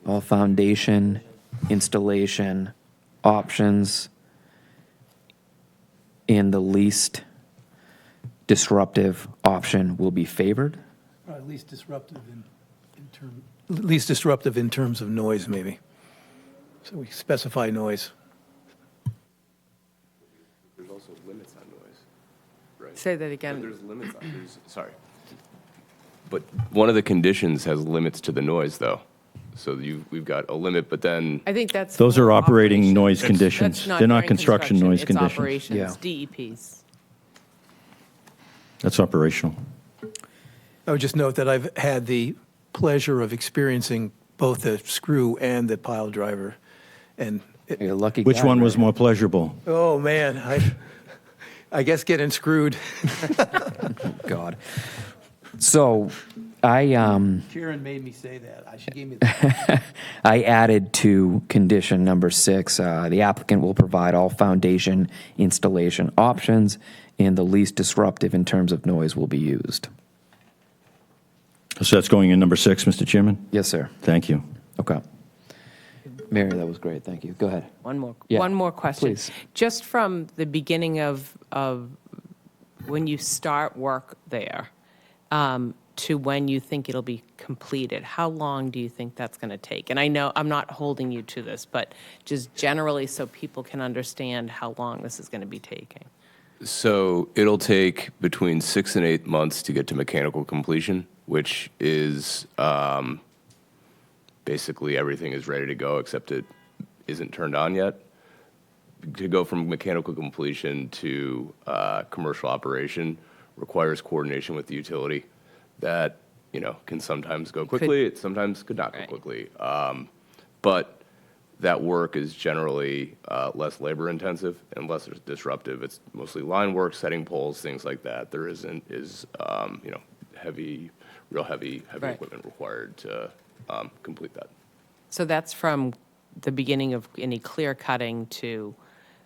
all foundation installation options in the least disruptive option will be favored. Least disruptive least disruptive in terms of noise, maybe. So we specify noise. there's also limits on noise, right? Say that again. There's limits on, sorry. But one of the conditions has limits to the noise, though. So we've got a limit, but then. I think that's. Those are for operating operations. noise That's conditions. not They're not during construction noise conditions. It's operations, Yeah. DEPs. That's operational. I would just note that I've had the pleasure of experiencing both the screw and the pile driver. And, You're a lucky Which guy, one was right? more pleasurable? oh, man, I guess getting screwed. God. So Karen made me say that. She gave me that. I added to condition number 6, the applicant will provide all foundation installation options and the least disruptive in terms of noise will be used. So that's going in number 6, Mr. Chairman? Yes, sir. Thank you. Okay. Mary, that was great. Thank you. Go ahead. One more, Yeah, one more question. please. Just from the beginning of when you start work there to when you think it'll be completed, how long do you think that's going to take? And I know I'm not holding you to this, but just generally so people can understand how long this is going to be taking. So it'll take between 6 and 8 months to get to mechanical completion, which is basically everything is ready to go except it isn't turned on yet. To go from mechanical completion to commercial operation requires coordination with the utility that, can sometimes go quickly, it sometimes could not go quickly. But that work is generally less labor intensive and less disruptive. It's mostly line work, setting poles, things like that. There is real heavy Right. equipment required to complete that. So that's from the beginning of any clear cutting to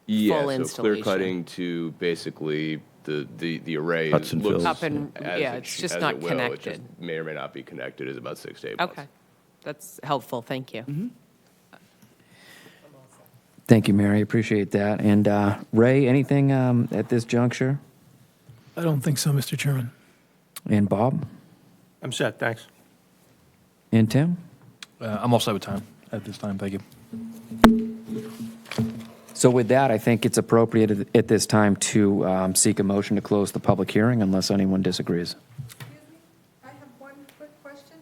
Yeah, full so installation. clear cutting to basically the array Cuts and looks fills. Up and- as yeah, it it's sh- just as not it will. It connected. just may or may not be connected is about 6 to 8 months. Okay, that's helpful, thank you. Thank you, Mary. Appreciate that. And Ray, anything at this juncture? I don't think so, Mr. Chairman. And Bob? I'm set, thanks. And Tim? I'm all set with time at this time, thank you. So with that, I think it's appropriate at this time to seek a motion to close the public hearing unless anyone disagrees. I have one quick question.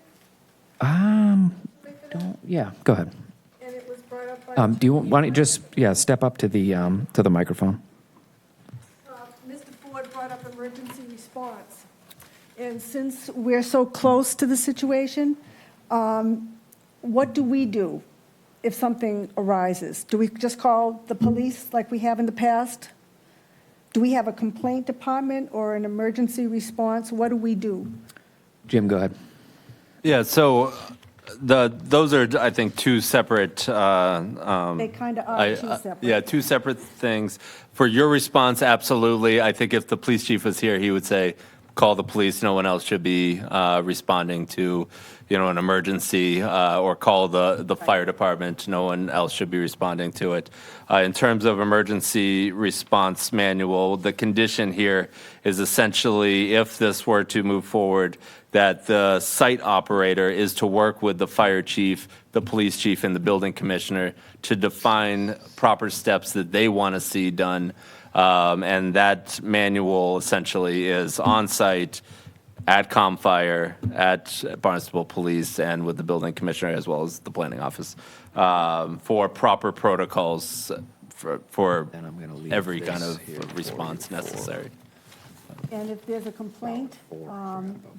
Yeah, go ahead. And it was brought up by. Why don't you just, step up to the microphone. Mr. Ford brought up emergency response. And since we're so close to the situation, what do we do if something arises? Do we just call the police like we have in the past? Do we have a complaint department or an emergency response? What do we do? Jim, go ahead. Yeah, so those are, I think, two separate. They kind of are two separate. Yeah, two separate things. For your response, absolutely. I think if the police chief was here, he would say, call the police. No one else should be responding to, an emergency, or call the fire department. No one else should be responding to it. In terms of emergency response manual, the condition here is essentially, if this were to move forward, that the site operator is to work with the fire chief, the police chief, and the building commissioner to define proper steps that they want to see done. And that manual essentially is on-site, at ComFire, at Barnstable Police, and with the building commissioner as well as the planning office, for proper protocols for every kind of response necessary. And if there's a complaint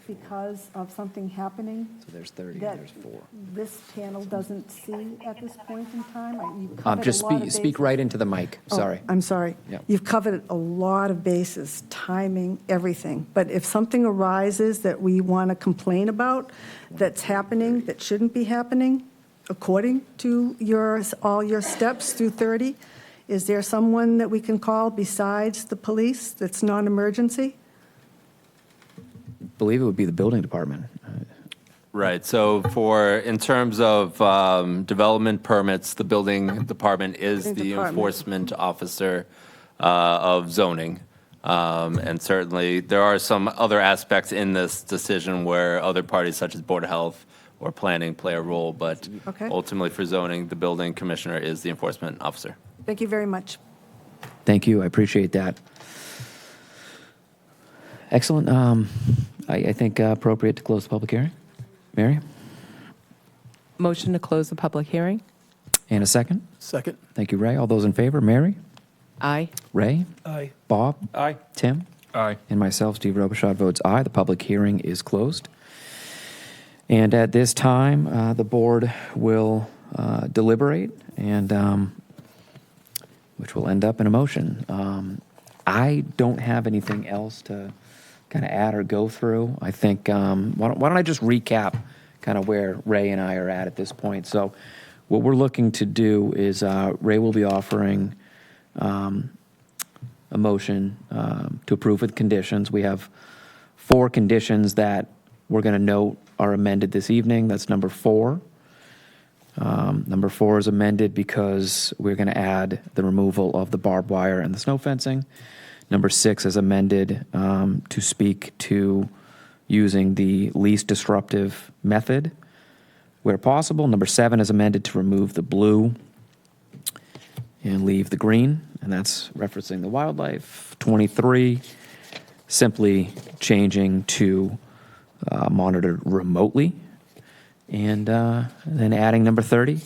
because of something happening So there's 30 that and there's 4. this panel doesn't see at this point in time, you've covered Just a lot of speak bases. right into the mic. Oh, Sorry. I'm sorry. Yeah. You've covered a lot of bases, timing, everything. But if something arises that we want to complain about, that's happening, that shouldn't be happening, according to all your steps through 30, is there someone that we can call besides the police that's non-emergency? I believe it would be the building department. Right, so in terms of development permits, the building department is Building the department. enforcement officer of zoning. And certainly, there are some other aspects in this decision where other parties such as Board of Health or planning play a role, but Okay. ultimately for zoning, the building commissioner is the enforcement officer. Thank you very much. Thank you. I appreciate that. Excellent. I think appropriate to close the public hearing. Mary? Motion to close the public hearing? And a second? Second. Thank you, Ray. All those in favor? Mary? Aye. Ray? Aye. Bob? Aye. Tim? Aye. And myself, Steve Robichaud, votes aye. The public hearing is closed. And at this time, the board will deliberate, and which will end up in a motion. I don't have anything else to kind of add or go through. I think, why don't I just recap kind of where Ray and I are at this point. So what we're looking to do is Ray will be offering a motion to approve with conditions. We have 4 conditions that we're going to note are amended this evening. That's number 4. Number 4 is amended because we're going to add the removal of the barbed wire and the snow fencing. Number 6 is amended to speak to using the least disruptive method where possible. Number 7 is amended to remove the blue and leave the green, and that's referencing the wildlife. 23, simply changing to monitored remotely. And then adding number 30,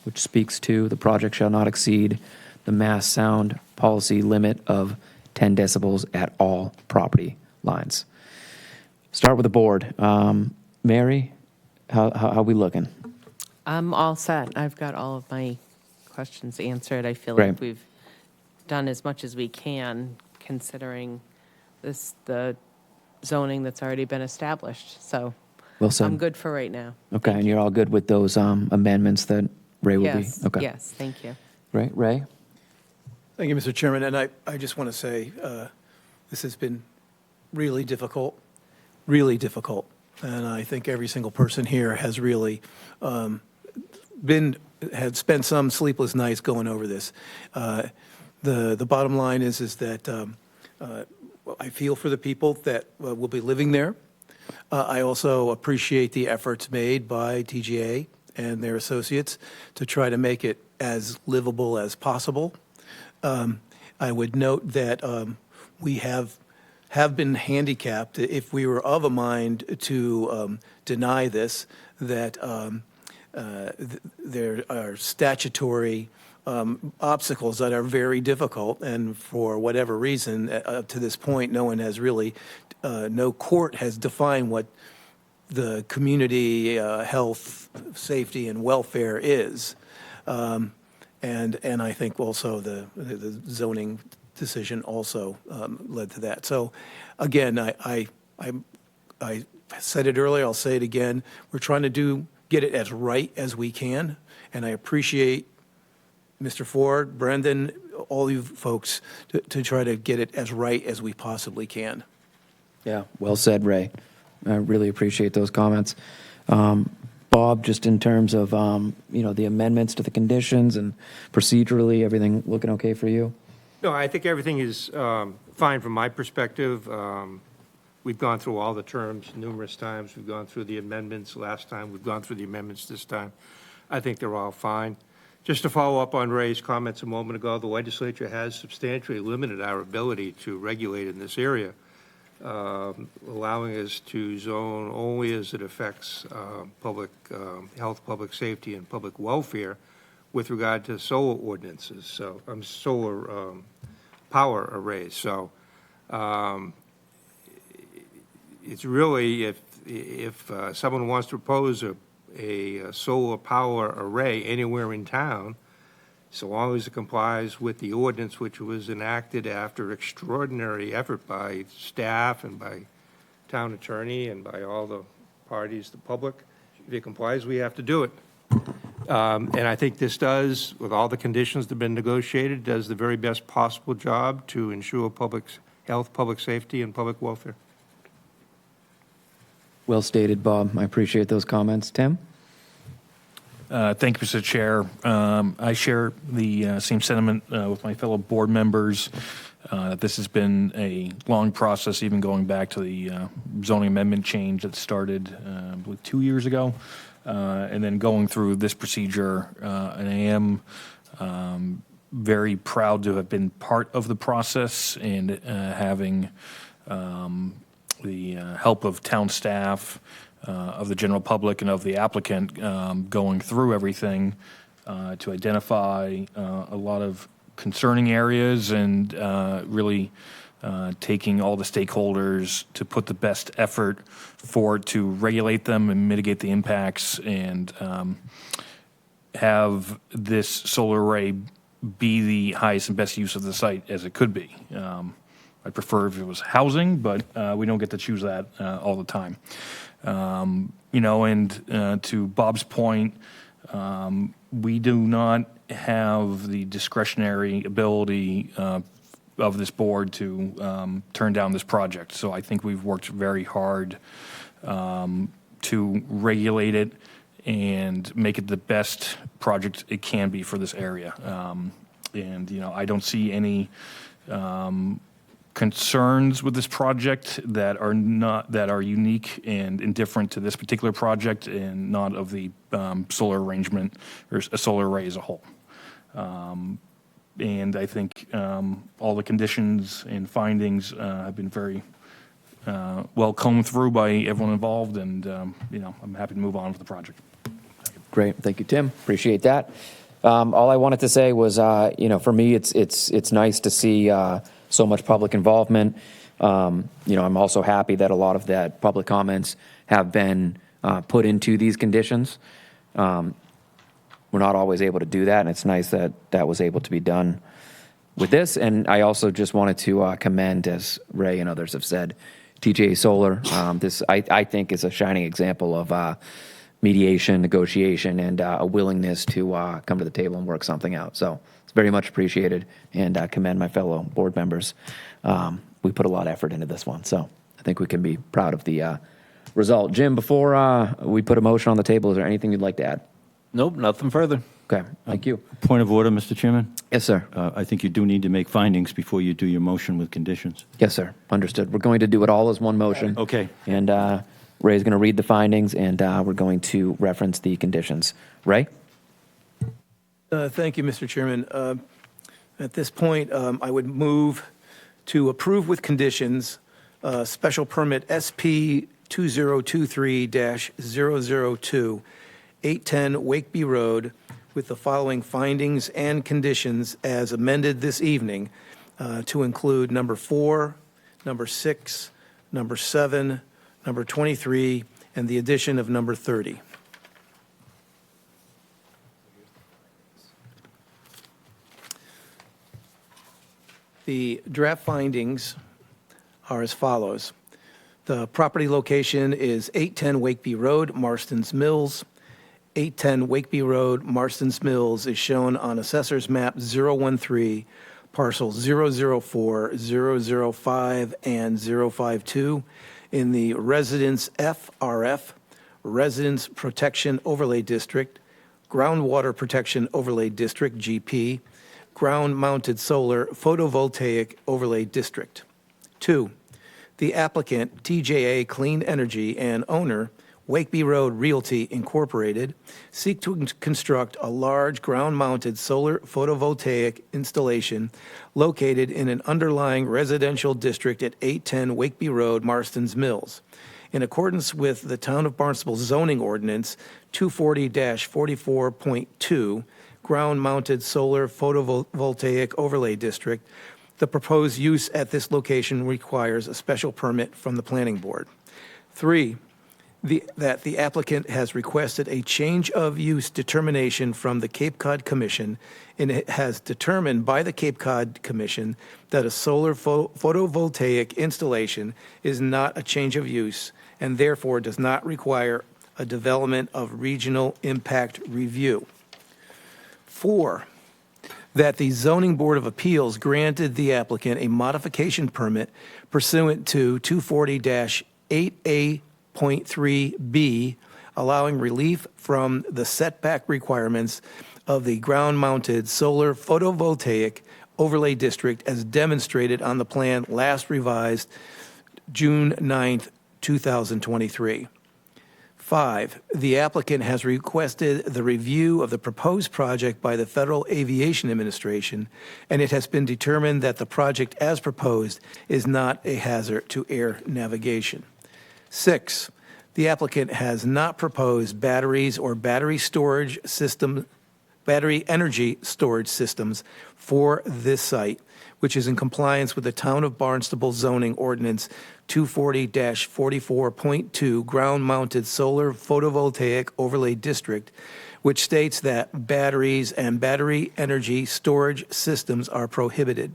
which speaks to the project shall not exceed the mass sound policy limit of 10 decibels at all property lines. Start with the board. Mary, how are we looking? I'm all set. I've got all of my questions answered. I feel Great. like we've done as much as we can, considering the zoning that's already been established. So Well said. I'm good for right now. Okay, and you're all good with those amendments that Ray will be? Yes, Okay. yes, thank you. Right, Ray? Thank you, Mr. Chairman, and I just want to say, this has been really difficult, and I think every single person here has really had spent some sleepless nights going over this. The bottom line is that I feel for the people that will be living there. I also appreciate the efforts made by TGA and their associates to try to make it as livable as possible. I would note that we have been handicapped, if we were of a mind to deny this, that there are statutory obstacles that are very difficult, and for whatever reason, up to this point, no one has really, no court has defined what the community health, safety, and welfare is. And I think also the zoning decision also led to that. So again, I said it earlier, I'll say it again. We're trying to get it as right as we can, and I appreciate Mr. Ford, Brendan, all you folks to try to get it as right as we possibly can. Yeah, well said, Ray. I really appreciate those comments. Bob, just in terms of, the amendments to the conditions and procedurally, everything looking okay for you? No, I think everything is fine from my perspective. We've gone through all the terms numerous times. We've gone through the amendments last time. We've gone through the amendments this time. I think they're all fine. Just to follow up on Ray's comments a moment ago, the legislature has substantially limited our ability to regulate in this area, allowing us to zone only as it affects public health, public safety, and public welfare with regard to solar ordinances, so solar power arrays. So it's really, if someone wants to propose a solar power array anywhere in town, so long as it complies with the ordinance which was enacted after extraordinary effort by staff and by town attorney and by all the parties, the public, if it complies, we have to do it. And I think this does, with all the conditions that have been negotiated, does the very best possible job to ensure public health, public safety, and public welfare. Well stated, Bob. I appreciate those comments. Tim? Thank you, Mr. Chair. I share the same sentiment with my fellow board members. This has been a long process, even going back to the zoning amendment change that started, I believe, 2 years ago, and then going through this procedure. And I am very proud to have been part of the process and having the help of town staff, of the general public, and of the applicant going through everything to identify a lot of concerning areas and really taking all the stakeholders to put the best effort forward to regulate them and mitigate the impacts and have this solar array be the highest and best use of the site as it could be. I'd prefer if it was housing, but we don't get to choose that all the time. And to Bob's point, we do not have the discretionary ability of this board to turn down this project. So I think we've worked very hard to regulate it and make it the best project it can be for this area. I don't see any concerns with this project that are unique and indifferent to this particular project and not of the solar arrangement or a solar array as a whole. And I think all the conditions and findings have been very well combed through by everyone involved, and I'm happy to move on with the project. Great. Thank you, Tim. Appreciate that. All I wanted to say was, for me, it's nice to see so much public involvement. I'm also happy that a lot of that public comments have been put into these conditions. We're not always able to do that, and it's nice that that was able to be done with this. And I also just wanted to commend, as Ray and others have said, TGA Solar. This, I think, is a shining example of mediation, negotiation, and a willingness to come to the table and work something out. So it's very much appreciated, and commend my fellow board members. We put a lot of effort into this one, so I think we can be proud of the result. Jim, before we put a motion on the table, is there anything you'd like to add? Nope, nothing further. Okay, thank you. Point of order, Mr. Chairman? Yes, sir. I think you do need to make findings before you do your motion with conditions. Yes, sir. Understood. We're going to do it all as one motion. Okay. And Ray's going to read the findings, and we're going to reference the conditions. Ray? Thank you, Mr. Chairman. At this point, I would move to approve with conditions special permit SP 2023-002, 810 Wakeby Road, with the following findings and conditions as amended this evening, to include number 4, number 6, number 7, number 23, and the addition of number 30. The draft findings are as follows. The property location is 810 Wakeby Road, Marston's Mills. 810 Wakeby Road, Marston's Mills is shown on Assessor's Map 013, parcels 004, 005, and 052 in the Residence FRF, Residence Protection Overlay District, Groundwater Protection Overlay District, GP, Ground-Mounted Solar Photovoltaic Overlay District. 2, the applicant, TJA Clean Energy, and owner, Wakeby Road Realty Incorporated, seek to construct a large ground-mounted solar photovoltaic installation located in an underlying residential district at 810 Wakeby Road, Marston's Mills. In accordance with the Town of Barnstable zoning ordinance 240-44.2, ground-mounted solar photovoltaic overlay district, the proposed use at this location requires a special permit from the planning board. 3, that the applicant has requested a change of use determination from the Cape Cod Commission, and it has determined by the Cape Cod Commission that a solar photovoltaic installation is not a change of use and therefore does not require a development of regional impact review. 4, that the Zoning Board of Appeals granted the applicant a modification permit pursuant to 240-8A.3B, allowing relief from the setback requirements of the ground-mounted solar photovoltaic overlay district as demonstrated on the plan last revised June 9th, 2023. 5, the applicant has requested the review of the proposed project by the Federal Aviation Administration, and it has been determined that the project as proposed is not a hazard to air navigation. 6, the applicant has not proposed batteries or battery energy storage systems for this site, which is in compliance with the Town of Barnstable zoning ordinance 240-44.2 ground-mounted solar photovoltaic overlay district, which states that batteries and battery energy storage systems are prohibited.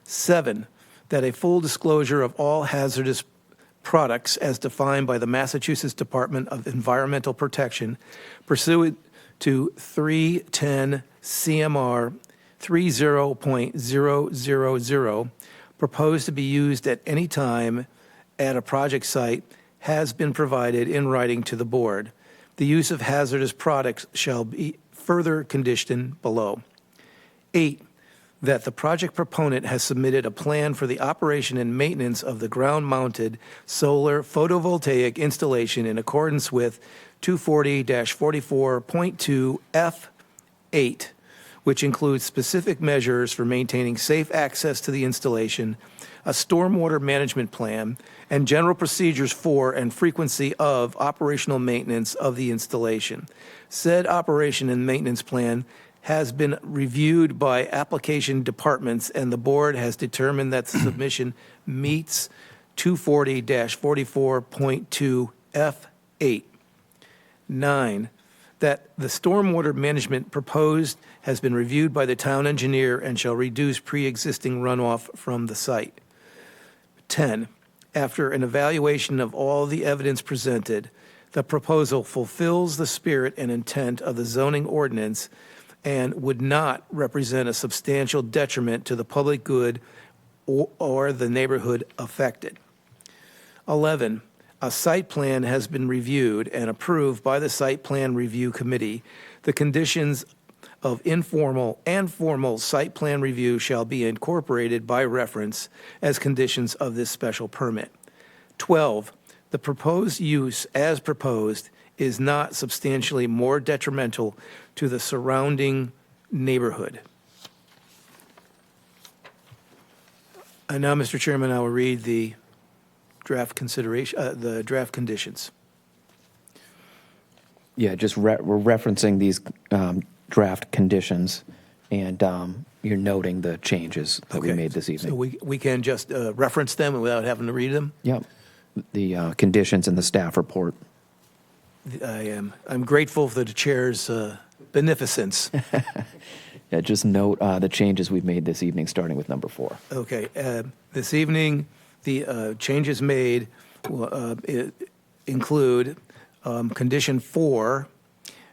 7, that a full disclosure of all hazardous products as defined by the Massachusetts Department of Environmental Protection pursuant to 310 CMR 30.000 proposed to be used at any time at a project site has been provided in writing to the board. The use of hazardous products shall be further conditioned below. 8, that the project proponent has submitted a plan for the operation and maintenance of the ground-mounted solar photovoltaic installation in accordance with 240-44.2 F8, which includes specific measures for maintaining safe access to the installation, a stormwater management plan, and general procedures for and frequency of operational maintenance of the installation. Said operation and maintenance plan has been reviewed by application departments, and the board has determined that the submission meets 240-44.2 F8. 9, that the stormwater management proposed has been reviewed by the town engineer and shall reduce pre-existing runoff from the site. 10, after an evaluation of all the evidence presented, the proposal fulfills the spirit and intent of the zoning ordinance and would not represent a substantial detriment to the public good or the neighborhood affected. 11, a site plan has been reviewed and approved by the Site Plan Review Committee. The conditions of informal and formal site plan review shall be incorporated by reference as conditions of this special permit. 12, the proposed use as proposed is not substantially more detrimental to the surrounding neighborhood. And now, Mr. Chairman, I will read the draft consideration, the draft conditions. Yeah, just we're referencing these draft conditions, and you're noting the changes that we made this evening. So we can just reference them without having to read them? Yep, the conditions in the staff report. I'm grateful for the chair's beneficence. Yeah, just note the changes we've made this evening, starting with number 4. Okay, this evening, the changes made will include condition 4,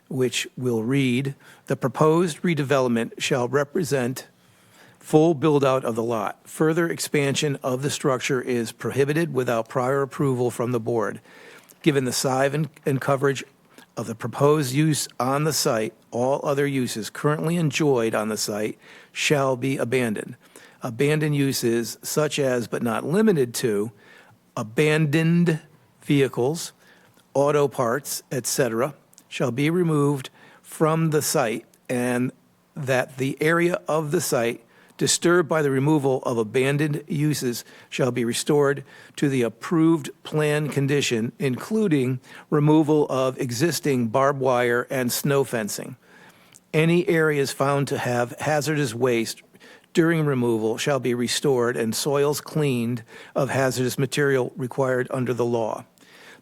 which will read, "The proposed redevelopment shall represent full build-out of the lot. Further expansion of the structure is prohibited without prior approval from the board. Given the size and coverage of the proposed use on the site, all other uses currently enjoyed on the site shall be abandoned. Abandoned uses such as, but not limited to, abandoned vehicles, auto parts, etc., shall be removed from the site, and that the area of the site disturbed by the removal of abandoned uses shall be restored to the approved plan condition, including removal of existing barbed wire and snow fencing. Any areas found to have hazardous waste during removal shall be restored and soils cleaned of hazardous material required under the law.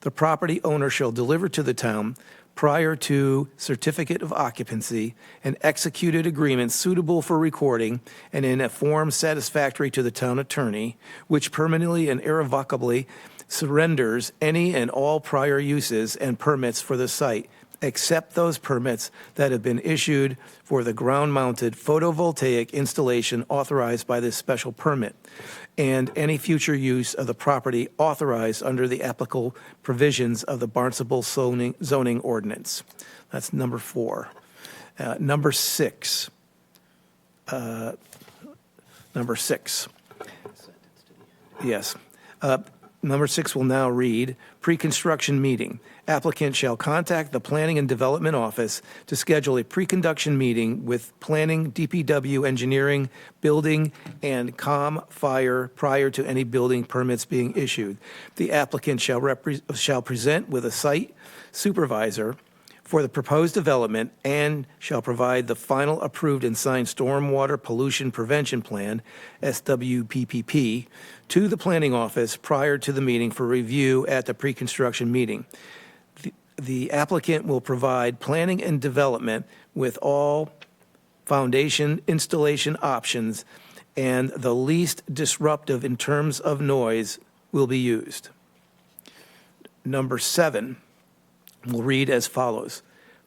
The property owner shall deliver to the town prior to certificate of occupancy an executed agreement suitable for recording and in a form satisfactory to the town attorney, which permanently and irrevocably surrenders any and all prior uses and permits for the site, except those permits that have been issued for the ground-mounted photovoltaic installation authorized by this special permit, and any future use of the property authorized under the applicable provisions of the Barnstable zoning ordinance." That's number 4. Number 6. Number 6. Yes. Number 6 will now read, "Pre-construction meeting. Applicant shall contact the Planning and Development Office to schedule a pre-construction meeting with Planning, DPW, Engineering, Building, and COM Fire prior to any building permits being issued. The applicant shall present with a site supervisor for the proposed development and shall provide the final approved and signed Stormwater Pollution Prevention Plan, SWPPP, to the planning office prior to the meeting for review at the pre-construction meeting. The applicant will provide planning and development with all foundation installation options, and the least disruptive in terms of noise will be used." Number 7 will read as follows.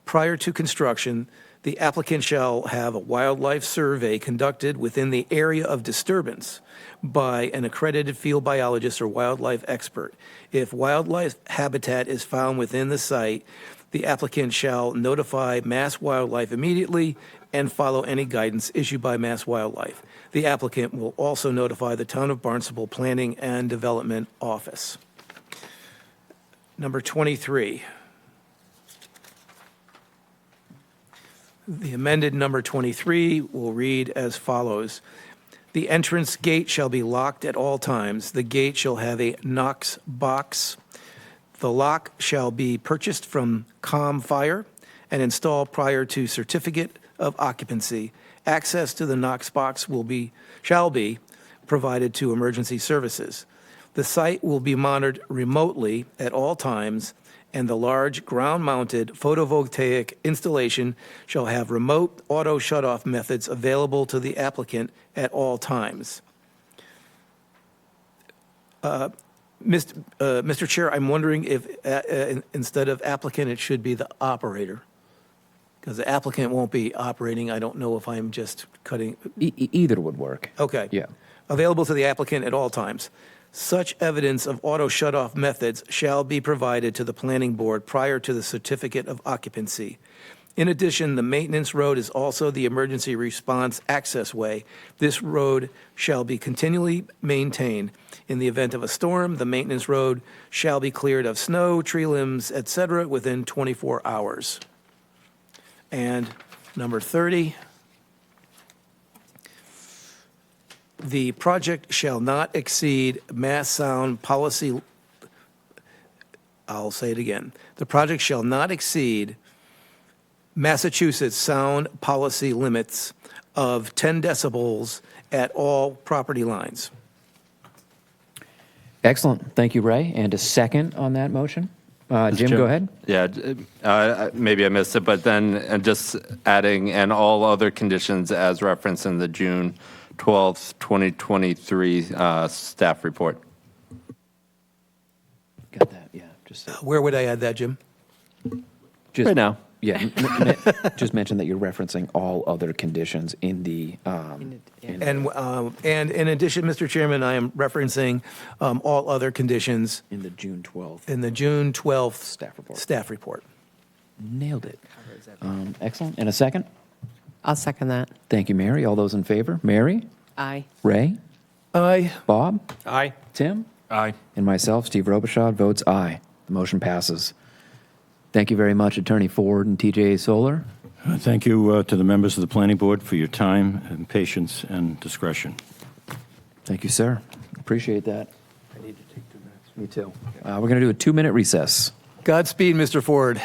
"Prior to construction, the applicant shall have a wildlife survey conducted within the area of disturbance by an accredited field biologist or wildlife expert. If wildlife habitat is found within the site, the applicant shall notify Mass Wildlife immediately and follow any guidance issued by Mass Wildlife. The applicant will also notify the Town of Barnstable Planning and Development Office." Number 23. The amended number 23 will read as follows. "The entrance gate shall be locked at all times. The gate shall have a Knox box. The lock shall be purchased from COM Fire and installed prior to certificate of occupancy. Access to the Knox box shall be provided to emergency services. The site will be monitored remotely at all times, and the large ground-mounted photovoltaic installation shall have remote auto shut-off methods available to the applicant at all times." Mr. Chair, I'm wondering if instead of applicant, it should be the operator, because the applicant won't be operating. I don't know if I'm just cutting. Either would work. Okay. Yeah. Available to the applicant at all times. Such evidence of auto shut-off methods shall be provided to the planning board prior to the certificate of occupancy. In addition, the maintenance road is also the emergency response access way. This road shall be continually maintained. In the event of a storm, the maintenance road shall be cleared of snow, tree limbs, etc. within 24 hours. And number 30. The project shall not exceed Mass Sound policy. I'll say it again. The project shall not exceed Massachusetts sound policy limits of 10 decibels at all property lines. Excellent. Thank you, Ray. And a second on that motion? Jim, go ahead. Yeah, maybe I missed it, but then and just adding, and all other conditions as referenced in the June 12th, 2023 staff report. Got that, yeah. Just, Where would I add that, Jim? just Right now. Yeah, just mention that you're referencing all other conditions in the, And in addition, Mr. Chairman, I am referencing all other conditions in the June 12th. in the June 12th Staff report. Nailed it. Excellent. And a second? I'll second that. Thank you, Mary. All those in favor? Mary? Aye. Ray? Aye. Bob? Aye. Tim? Aye. And myself, Steve Robichaud, votes aye. The motion passes. Thank you very much, Attorney Ford and TJA Solar. Thank you to the members of the planning board for your time and patience and discretion. Thank you, sir. Appreciate that. I need to take 2 minutes. Me too. We're going to do a 2-minute recess. Godspeed, Mr. Ford.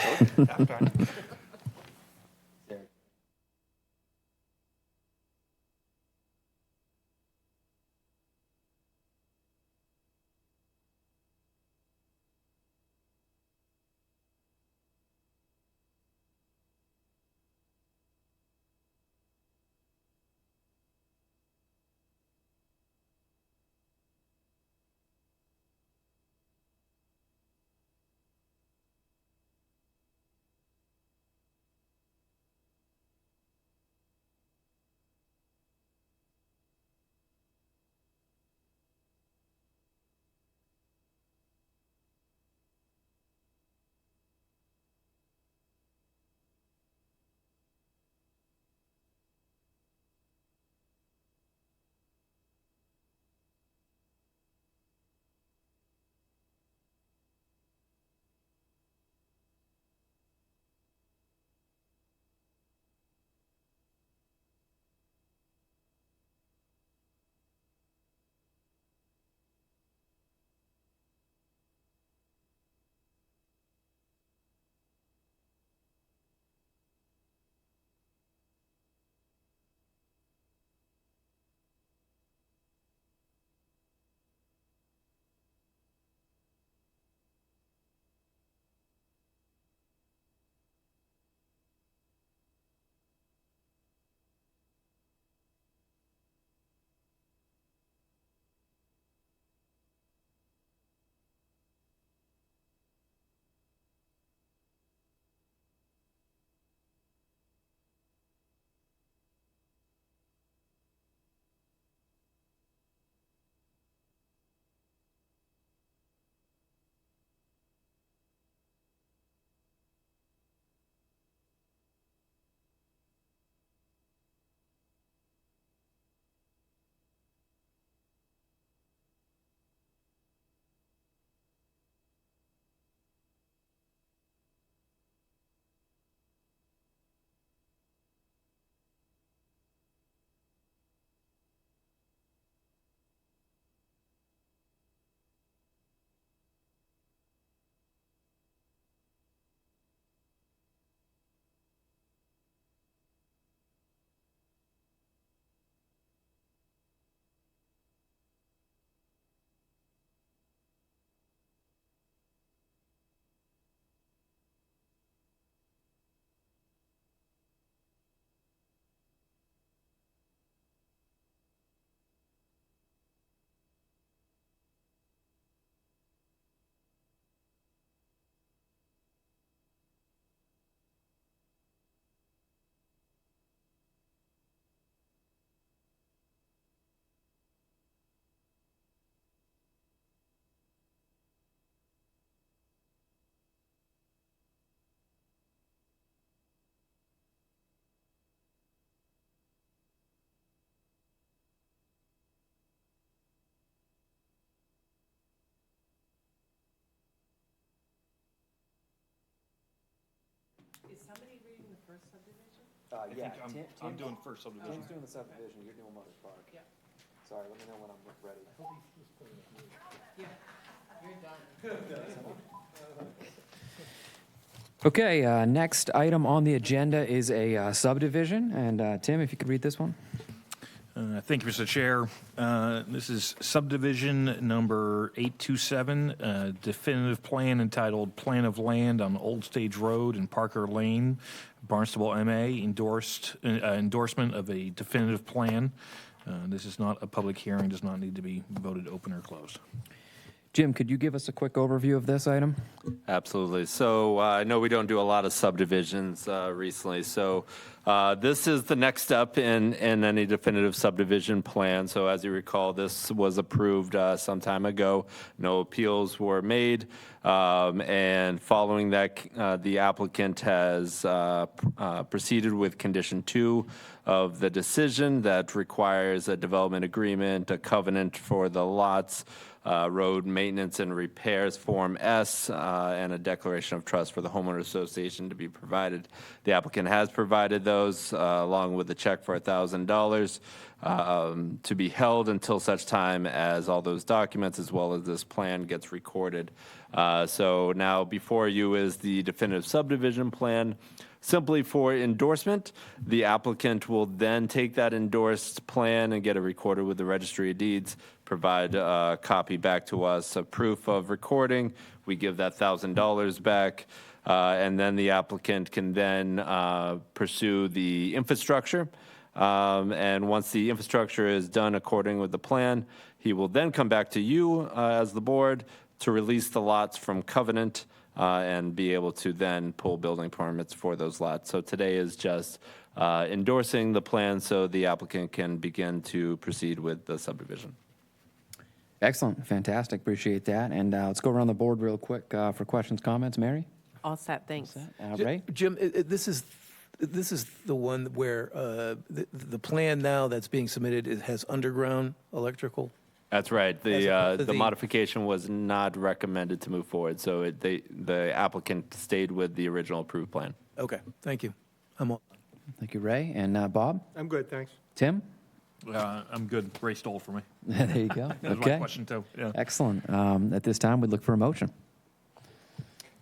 Is somebody reading the first subdivision? Yeah, I'm doing first subdivision. Tim's doing the subdivision, you're doing Motors Park. Yeah. Sorry, let me know when I'm ready. Yeah, you're done. Okay, next item on the agenda is a subdivision, and Tim, if you could read this one. Thank you, Mr. Chair. This is subdivision number 827, definitive plan entitled Plan of Land on Old Stage Road and Parker Lane, Barnstable, MA, endorsement of a definitive plan. This is not a public hearing, does not need to be voted open or closed. Jim, could you give us a quick overview of this item? Absolutely. So I know we don't do a lot of subdivisions recently. So this is the next step in any definitive subdivision plan. So as you recall, this was approved some time ago. No appeals were made. And following that, the applicant has proceeded with condition 2 of the decision that requires a development agreement, a covenant for the lots, road maintenance and repairs Form S, and a declaration of trust for the homeowner association to be provided. The applicant has provided those along with a check for $1,000 to be held until such time as all those documents as well as this plan gets recorded. So now before you is the definitive subdivision plan. Simply for endorsement, the applicant will then take that endorsed plan and get it recorded with the Registry of Deeds, provide a copy back to us, a proof of recording. We give that $1,000 back, and then the applicant can then pursue the infrastructure. And once the infrastructure is done according with the plan, he will then come back to you as the board to release the lots from covenant and be able to then pull building permits for those lots. So today is just endorsing the plan so the applicant can begin to proceed with the subdivision. Excellent, fantastic, appreciate that. And let's go around the board real quick for questions, comments. Mary? All set, thanks. Ray? Jim, this is the one where the plan now that's being submitted, it has underground electrical? That's right. As opposed to The the- modification was not recommended to move forward, so the applicant stayed with the original approved plan. Okay, thank you. I'm all. Thank you, Ray. And Bob? I'm good, thanks. Tim? I'm good. Ray stole for me. There you go. That was Okay. my question, too. Yeah. Excellent. At this time, we'd look for a motion.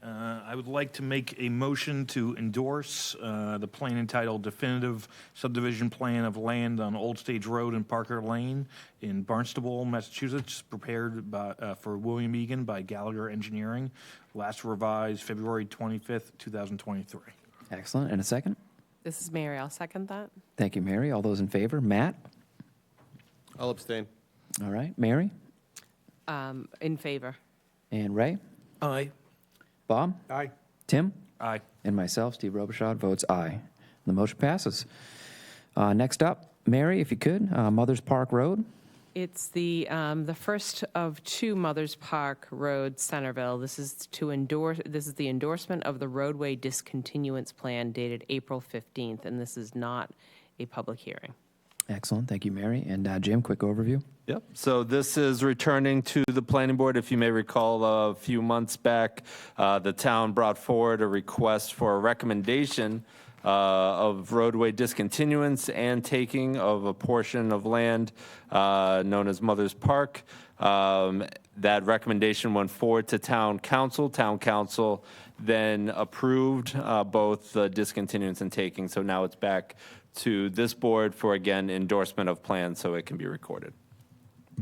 I would like to make a motion to endorse the plan entitled Definitive Subdivision Plan of Land on Old Stage Road and Parker Lane in Barnstable, Massachusetts, prepared for William Egan by Gallagher Engineering, last revised February 25th, 2023. Excellent. And a second? This is Mary, I'll second that. Thank you, Mary. All those in favor? Matt? I'll abstain. All right. Mary? In favor. And Ray? Aye. Bob? Aye. Tim? Aye. And myself, Steve Robichaud, votes aye. The motion passes. Next up, Mary, if you could, Mothers Park Road. It's the first of 2 Mothers Park Road, Centerville. This is the endorsement of the roadway discontinuance plan dated April 15th, and this is not a public hearing. Excellent. Thank you, Mary. And Jim, quick overview. Yep. So this is returning to the planning board. If you may recall, a few months back, the town brought forward a request for a recommendation of roadway discontinuance and taking of a portion of land known as Mothers Park. That recommendation went forward to town council. Town council then approved both the discontinuance and taking. So now it's back to this board for, again, endorsement of plans so it can be recorded.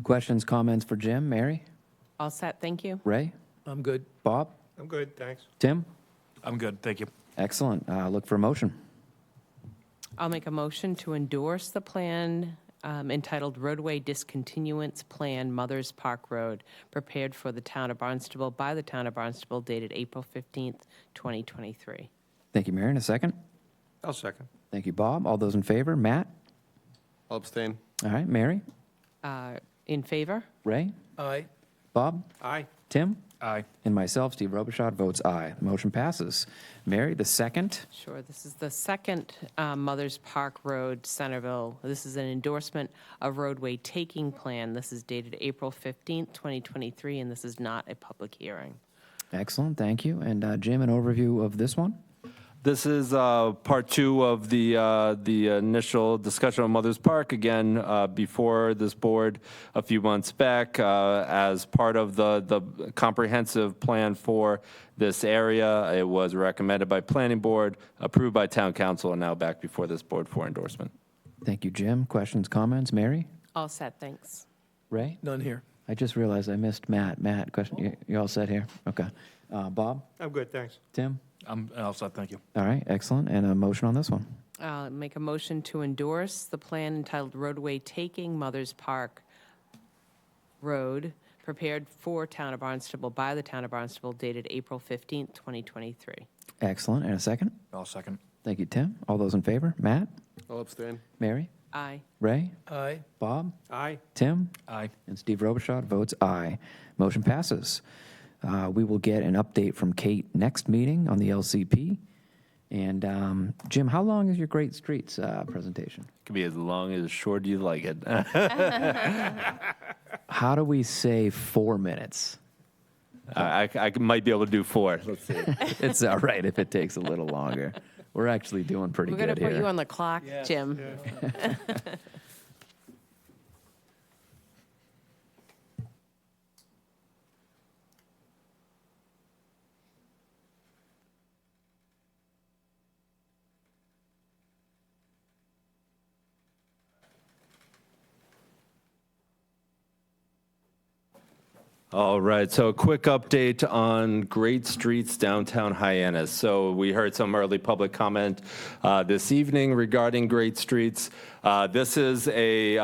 Questions, comments for Jim? Mary? All set, thank you. Ray? I'm good. Bob? I'm good, thanks. Tim? I'm good. Thank you. Excellent. Look for a motion. I'll make a motion to endorse the plan entitled Roadway Discontinuance Plan, Mothers Park Road, prepared for the town of Barnstable by the town of Barnstable, dated April 15th, 2023. Thank you, Mary. And a second? I'll second. Thank you, Bob. All those in favor? Matt? I'll abstain. All right. Mary? In favor? Ray? Aye. Bob? Aye. Tim? Aye. And myself, Steve Robichaud, votes aye. Motion passes. Mary, the second. Sure. This is the second Mothers Park Road, Centerville. This is an endorsement of roadway taking plan. This is dated April 15th, 2023, and this is not a public hearing. Excellent. Thank you. And Jim, an overview of this one? This is part 2 of the initial discussion on Mothers Park, again, before this board a few months back as part of the comprehensive plan for this area. It was recommended by planning board, approved by town council, and now back before this board for endorsement. Thank you, Jim. Questions, comments? Mary? All set, thanks. Ray? None here. I just realized I missed Matt. Matt, question, you all set here? Okay. Bob? I'm good, thanks. Tim? I'm all set, thank you. All right, excellent. And a motion on this one? Make a motion to endorse the plan entitled Roadway Taking Mothers Park Road, prepared for Town of Barnstable by the Town of Barnstable, dated April 15th, 2023. Excellent. And a second? I'll second. Thank you, Tim. All those in favor? Matt? I'll abstain. Mary? Aye. Ray? Aye. Bob? Aye. Tim? Aye. And Steve Robichaud votes aye. Motion passes. We will get an update from Kate next meeting on the LCP. And Jim, how long is your Great Streets presentation? It can be as long as short you like it. How do we say 4 minutes? I might be able to do 4. Let's see. It's all right if it takes a little longer. We're actually doing pretty We're good going to put here. you on the clock, Jim. All right, so a quick update on Great Streets downtown Hyannis. So we heard some early public comment this evening regarding Great Streets. This is a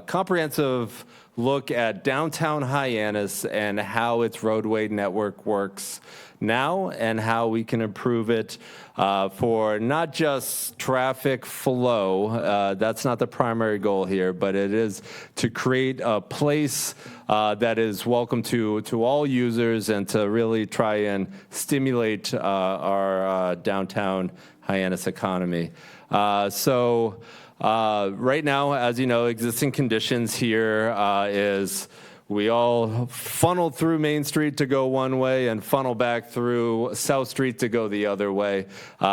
comprehensive look at downtown Hyannis and how its roadway network works now and how we can improve it for not just traffic flow. That's not the primary goal here, but it is to create a place that is welcome to all users and to really try and stimulate our downtown Hyannis economy. So right now, as you know, existing conditions here is we all funnel through Main Street to go one way and funnel back through South Street to go the other way.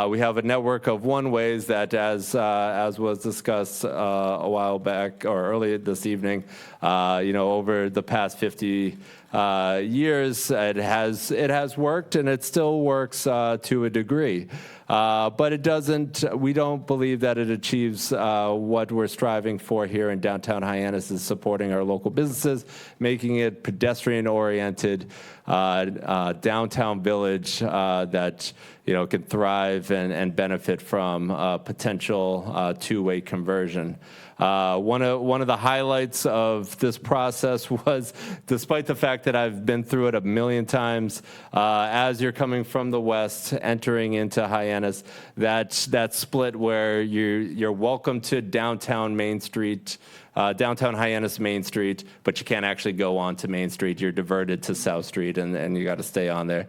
We have a network of one-ways that, as was discussed a while back or earlier this evening, over the past 50 years, it has worked and it still works to a degree. But it doesn't, we don't believe that it achieves what we're striving for here in downtown Hyannis, is supporting our local businesses, making it pedestrian-oriented downtown village that can thrive and benefit from potential two-way conversion. One of the highlights of this process was, despite the fact that I've been through it a million times, as you're coming from the west, entering into Hyannis, that split where you're welcome to downtown Main Street, downtown Hyannis Main Street, but you can't actually go on to Main Street. You're diverted to South Street, and you got to stay on there.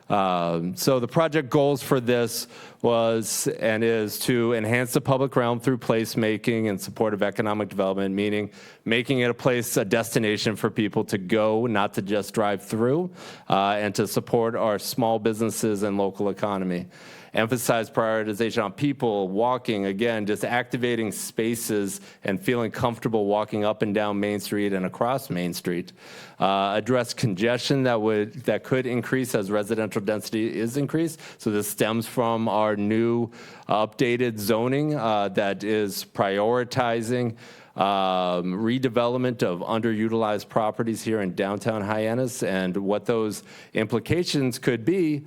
So the project goals for this was and is to enhance the public realm through placemaking and support of economic development, meaning making it a destination for people to go, not to just drive through, and to support our small businesses and local economy. Emphasize prioritization on people walking, again, just activating spaces and feeling comfortable walking up and down Main Street and across Main Street. Address congestion that could increase as residential density is increased. So this stems from our new updated zoning that is prioritizing redevelopment of underutilized properties here in downtown Hyannis, and what those implications could be.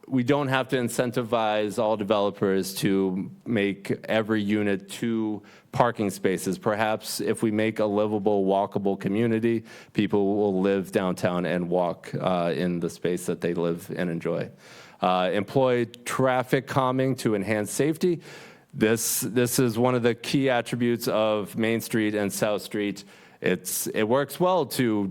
We don't have to incentivize all developers to make every unit 2 parking spaces. Perhaps if we make a livable, walkable community, people will live downtown and walk in the space that they live and enjoy. Employ traffic calming to enhance safety. This is one of the key attributes of Main Street and South Street. It works well to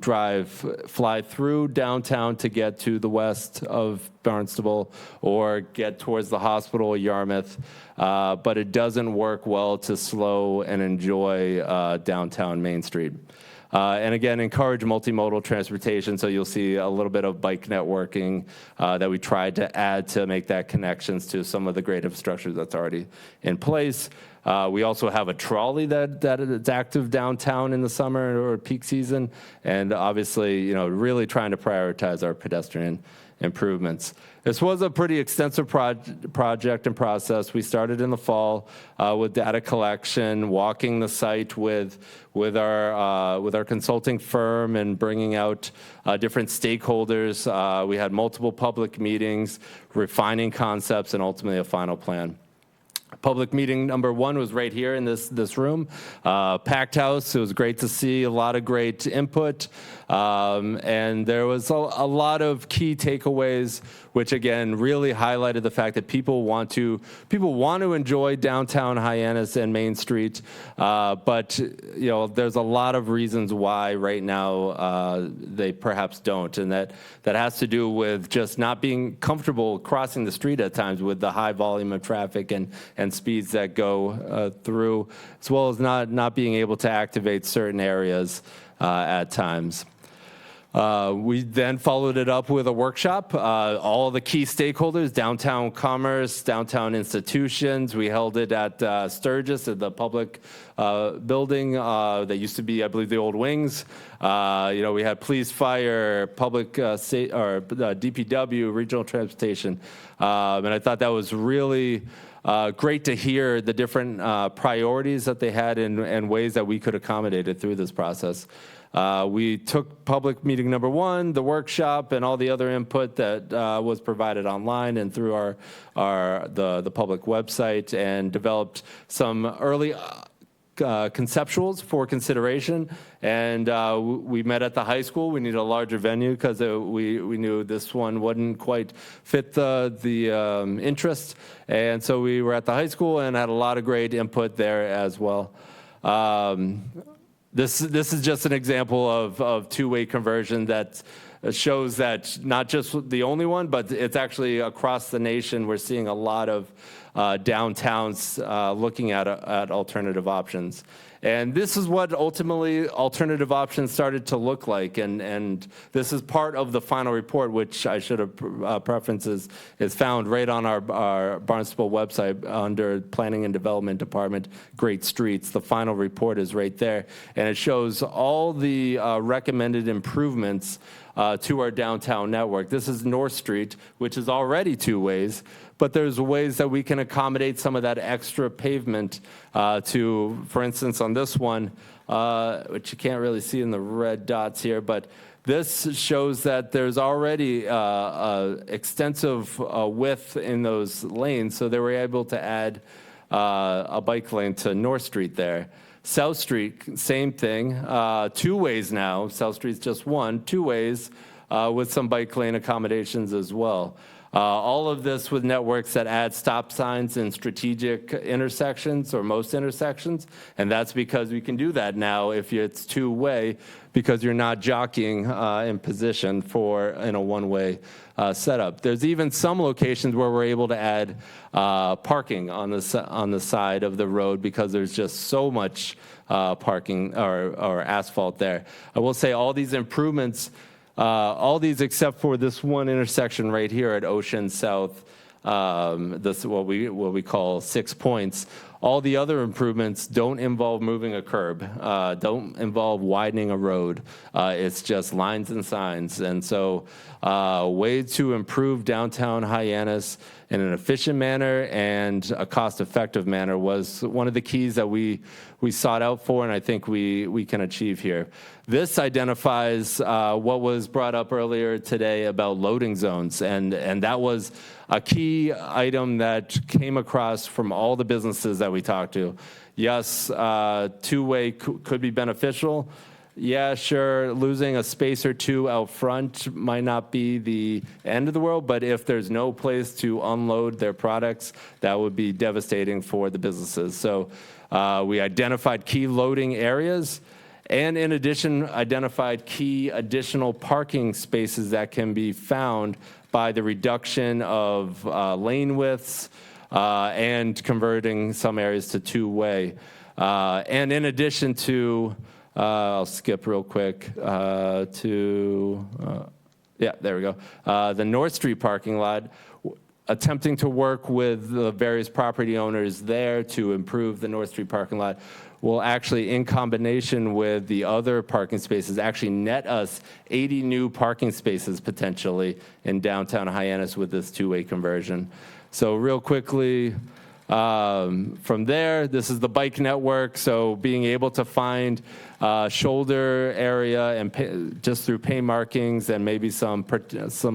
fly through downtown to get to the west of Barnstable or get towards the hospital or Yarmouth, but it doesn't work well to slow and enjoy downtown Main Street. And again, encourage multimodal transportation, so you'll see a little bit of bike networking that we tried to add to make that connections to some of the great infrastructure that's already in place. We also have a trolley that is active downtown in the summer or peak season, and obviously, really trying to prioritize our pedestrian improvements. This was a pretty extensive project and process. We started in the fall with data collection, walking the site with our consulting firm, and bringing out different stakeholders. We had multiple public meetings, refining concepts, and ultimately a final plan. Public meeting number one was right here in this room. Packed house. It was great to see a lot of great input. And there was a lot of key takeaways, which again really highlighted the fact that people want to enjoy downtown Hyannis and Main Street, but there's a lot of reasons why right now they perhaps don't, and that has to do with just not being comfortable crossing the street at times with the high volume of traffic and speeds that go through, as well as not being able to activate certain areas at times. We then followed it up with a workshop. All the key stakeholders, downtown commerce, downtown institutions. We held it at Sturgis at the public building that used to be, I believe, the old Wings. We had police, fire, public DPW, regional transportation, and I thought that was really great to hear the different priorities that they had and ways that we could accommodate it through this process. We took public meeting number one, the workshop, and all the other input that was provided online and through the public website, and developed some early conceptuals for consideration. And we met at the high school. We needed a larger venue because we knew this one wouldn't quite fit the interest. And so we were at the high school and had a lot of great input there as well. This is just an example of two-way conversion that shows that not just the only one, but it's actually across the nation. We're seeing a lot of downtowns looking at alternative options. And this is what ultimately alternative options started to look like. And this is part of the final report, which I should have preferences, is found right on our Barnstable website under Planning and Development Department, Great Streets. The final report is right there. And it shows all the recommended improvements to our downtown network. This is North Street, which is already two ways, but there's ways that we can accommodate some of that extra pavement to, for instance, on this one, which you can't really see in the red dots here, but this shows that there's already extensive width in those lanes, so they were able to add a bike lane to North Street there. South Street, same thing, two ways now. South Street's just one, two ways with some bike lane accommodations as well. All of this with networks that add stop signs in strategic intersections or most intersections, and that's because we can do that now if it's two-way, because you're not jockeying in position in a one-way setup. There's even some locations where we're able to add parking on the side of the road because there's just so much parking or asphalt there. I will say all these improvements, all these except for this one intersection right here at Ocean South, this what we call 6 points. All the other improvements don't involve moving a curb, don't involve widening a road. It's just lines and signs. And so way to improve downtown Hyannis in an efficient manner and a cost-effective manner was one of the keys that we sought out for, and I think we can achieve here. This identifies what was brought up earlier today about loading zones, and that was a key item that came across from all the businesses that we talked to. Yes, two-way could be beneficial. Yeah, sure, losing a space or two out front might not be the end of the world, but if there's no place to unload their products, that would be devastating for the businesses. So we identified key loading areas, and in addition, identified key additional parking spaces that can be found by the reduction of lane widths and converting some areas to two-way. And in addition to, I'll skip real quick yeah, there we go. The North Street parking lot. attempting to work with the various property owners there to improve the North Street parking lot will actually, in combination with the other parking spaces, actually net us 80 new parking spaces potentially in downtown Hyannis with this two-way conversion. So real quickly, from there, this is the bike network. So being able to find shoulder area and just through pay markings and maybe some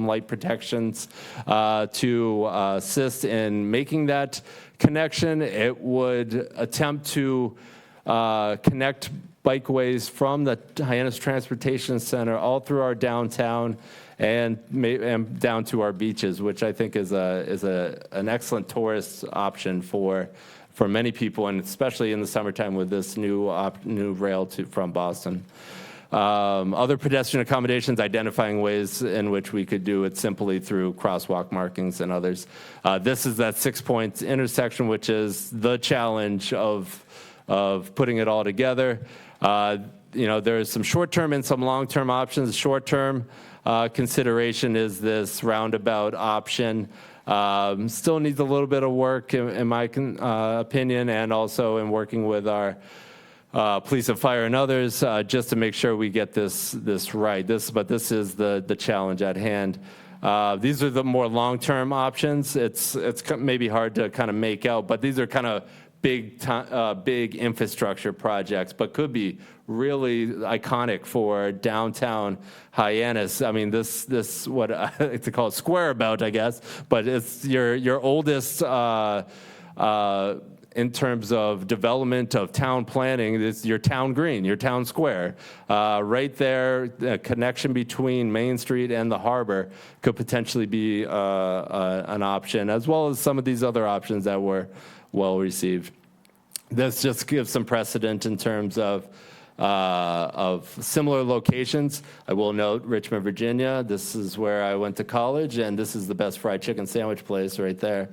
light protections to assist in making that connection. It would attempt to connect bikeways from the Hyannis Transportation Center all through our downtown and down to our beaches, which I think is an excellent tourist option for many people, and especially in the summertime with this new rail from Boston. Other pedestrian accommodations, identifying ways in which we could do it simply through crosswalk markings and others. This is that 6-point intersection, which is the challenge of putting it all together. There's some short-term and some long-term options. Short-term consideration is this roundabout option. Still needs a little bit of work, in my opinion, and also in working with our police and fire and others, just to make sure we get this right. But this is the challenge at hand. These are the more long-term options. It's maybe hard to kind of make out, but these are kind of big infrastructure projects, but could be really iconic for downtown Hyannis. I mean, this what I like to call square about, I guess, but it's your oldest in terms of development of town planning. It's your town green, your town square. Right there, the connection between Main Street and the harbor could potentially be an option, as well as some of these other options that were well received. This just gives some precedent in terms of similar locations. I will note Richmond, Virginia. This is where I went to college, and this is the best fried chicken sandwich place right there.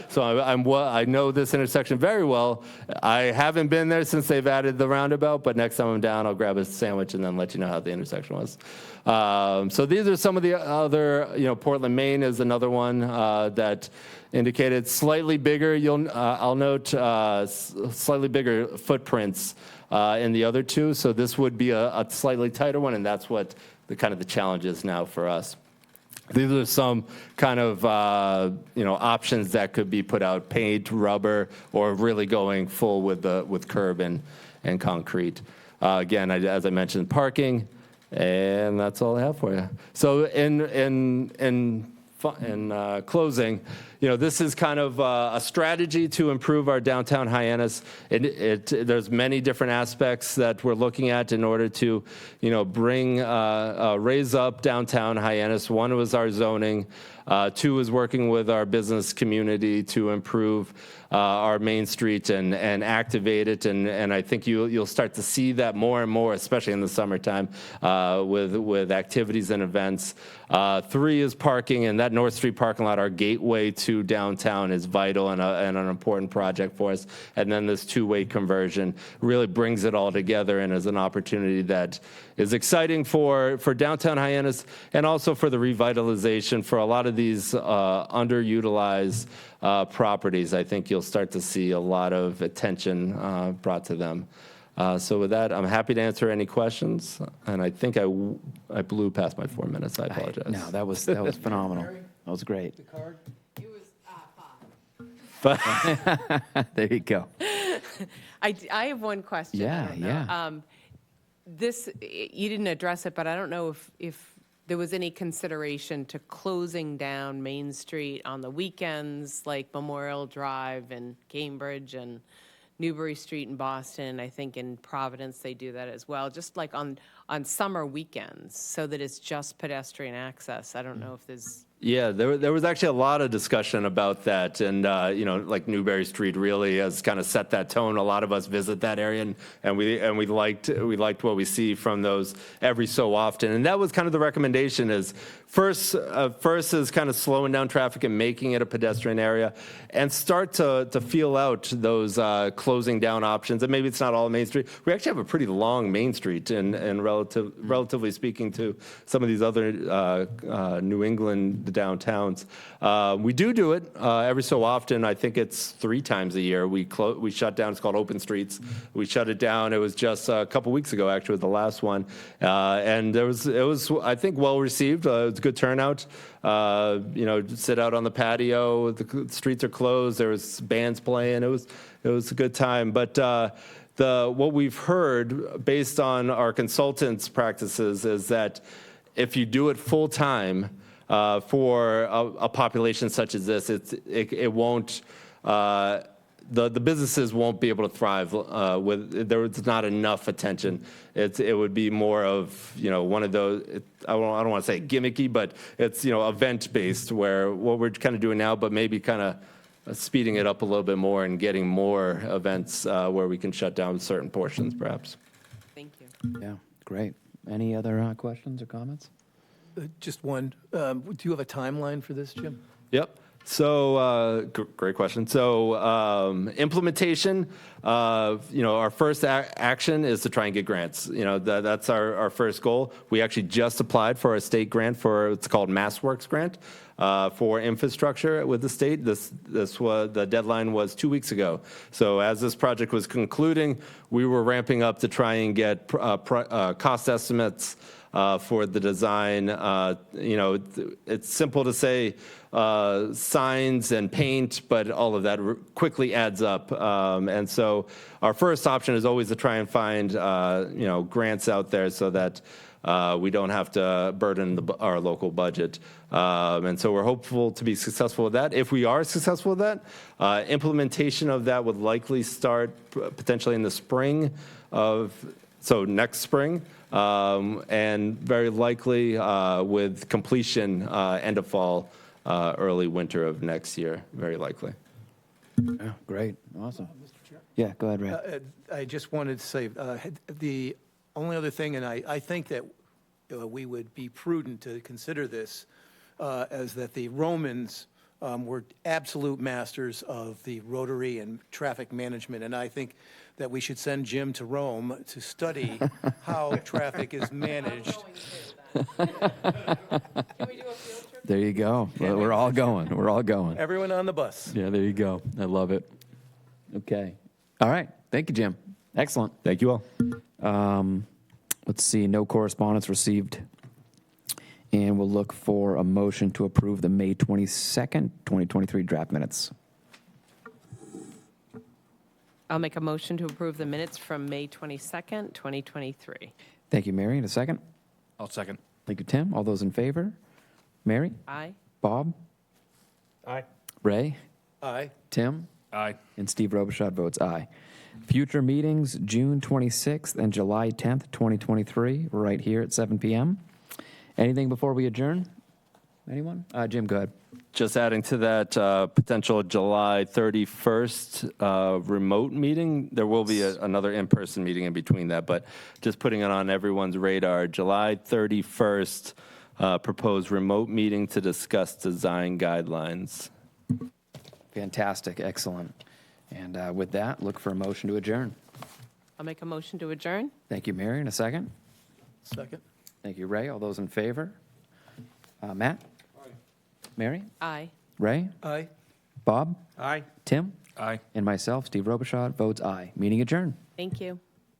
So I know this intersection very well. I haven't been there since they've added the roundabout, but next time I'm down, I'll grab a sandwich and then let you know how the intersection was. So these are some of the other, Portland, Maine is another one that indicated slightly bigger. I'll note slightly bigger footprints in the other two. So this would be a slightly tighter one, and that's what the challenge is now for us. These are some kind of options that could be put out: paint, rubber, or really going full with curb and concrete. Again, as I mentioned, parking, and that's all I have for you. So in closing, this is kind of a strategy to improve our downtown Hyannis. There's many different aspects that we're looking at in order to, raise up downtown Hyannis. One was our zoning. Two is working with our business community to improve our Main Street and activate it. And I think you'll start to see that more and more, especially in the summertime, with activities and events. Three is parking, and that North Street parking lot, our gateway to downtown, is vital and an important project for us. And then this two-way conversion really brings it all together and is an opportunity that is exciting for downtown Hyannis, and also for the revitalization for a lot of these underutilized properties. I think you'll start to see a lot of attention brought to them. So with that, I'm happy to answer any questions, and I think I blew past my 4 minutes. I apologize. No, that was phenomenal. That was great. It was 5. There you go. I have one question. Yeah. This, you didn't address it, but I don't know if there was any consideration to closing down Main Street on the weekends, like Memorial Drive and Cambridge and Newbury Street in Boston. I think in Providence they do that as well, just like on summer weekends, so that it's just pedestrian access. I don't know if there's... Yeah, there was actually a lot of discussion about that, and like Newbury Street really has kind of set that tone. A lot of us visit that area, and we liked what we see from those every so often. And that was kind of the recommendation: is first is kind of slowing down traffic and making it a pedestrian area, and start to feel out those closing down options. And maybe it's not all Main Street. We actually have a pretty long Main Street in relative relatively speaking to some of these other New England downtowns. We do it every so often. I think it's 3 times a year. We shut down. It's called Open Streets. We shut it down. It was just a couple weeks ago, actually, the last one, and it was I think well received. It was a good turnout. Sit out on the patio. The streets are closed. There was bands playing. It was a good time. But what we've heard based on our consultants' practices is that if you do it full time for a population such as this, it won't. The businesses won't be able to thrive there's not enough attention. It would be more of one of those. I don't want to say gimmicky, but it's event based, where what we're kind of doing now, but maybe kind of speeding it up a little bit more and getting more events where we can shut down certain portions, perhaps. Thank you. Yeah, great. Any other questions or comments? Just one. Do you have a timeline for this, Jim? Yep. So, great question. So, implementation, our first action is to try and get grants. That's our first goal. We actually just applied for a state grant for, it's called MassWorks grant, for infrastructure with the state. The deadline was 2 weeks ago. So as this project was concluding, we were ramping up to try and get cost estimates for the design. It's simple to say signs and paint, but all of that quickly adds up. And so our first option is always to try and find grants out there so that we don't have to burden our local budget. And so we're hopeful to be successful with that. If we are successful with that, implementation of that would likely start potentially in the spring next spring, and very likely with completion end of fall, early winter of next year, very likely. Yeah, great. Awesome. Yeah, go ahead, Ray. I just wanted to say, the only other thing, and I think that we would be prudent to consider this, as that the Romans were absolute masters of the rotary and traffic management, and I think that we should send Jim to Rome to study how traffic is managed. There you go. Well, we're all going. We're all going. Everyone on the bus. Yeah, there you go. I love it. Okay. All right. Thank you, Jim. Excellent. Thank you all. Let's see. No correspondence received. And we'll look for a motion to approve the May 22nd, 2023 draft minutes. I'll make a motion to approve the minutes from May 22nd, 2023. Thank you, Mary. In a second. I'll second. Thank you, Tim. All those in favor? Mary? Aye. Bob? Aye. Ray? Aye. Tim? Aye. And Steve Robichaud votes aye. Future meetings, June 26th and July 10th, 2023, right here at 7 p.m. Anything before we adjourn? Anyone? Jim, go ahead. Just adding to that potential July 31st remote meeting. There will be another in-person meeting in between that, but just putting it on everyone's radar. July 31st, proposed remote meeting to discuss design guidelines. Fantastic. Excellent. And with that, look for a motion to adjourn. I'll make a motion to adjourn. Thank you, Mary. In a second. Second. Thank you, Ray. All those in favor? Matt? Aye. Mary? Aye. Ray? Aye. Bob? Aye. Tim? Aye. And myself, Steve Robichaud, votes aye. Meeting adjourned. Thank you.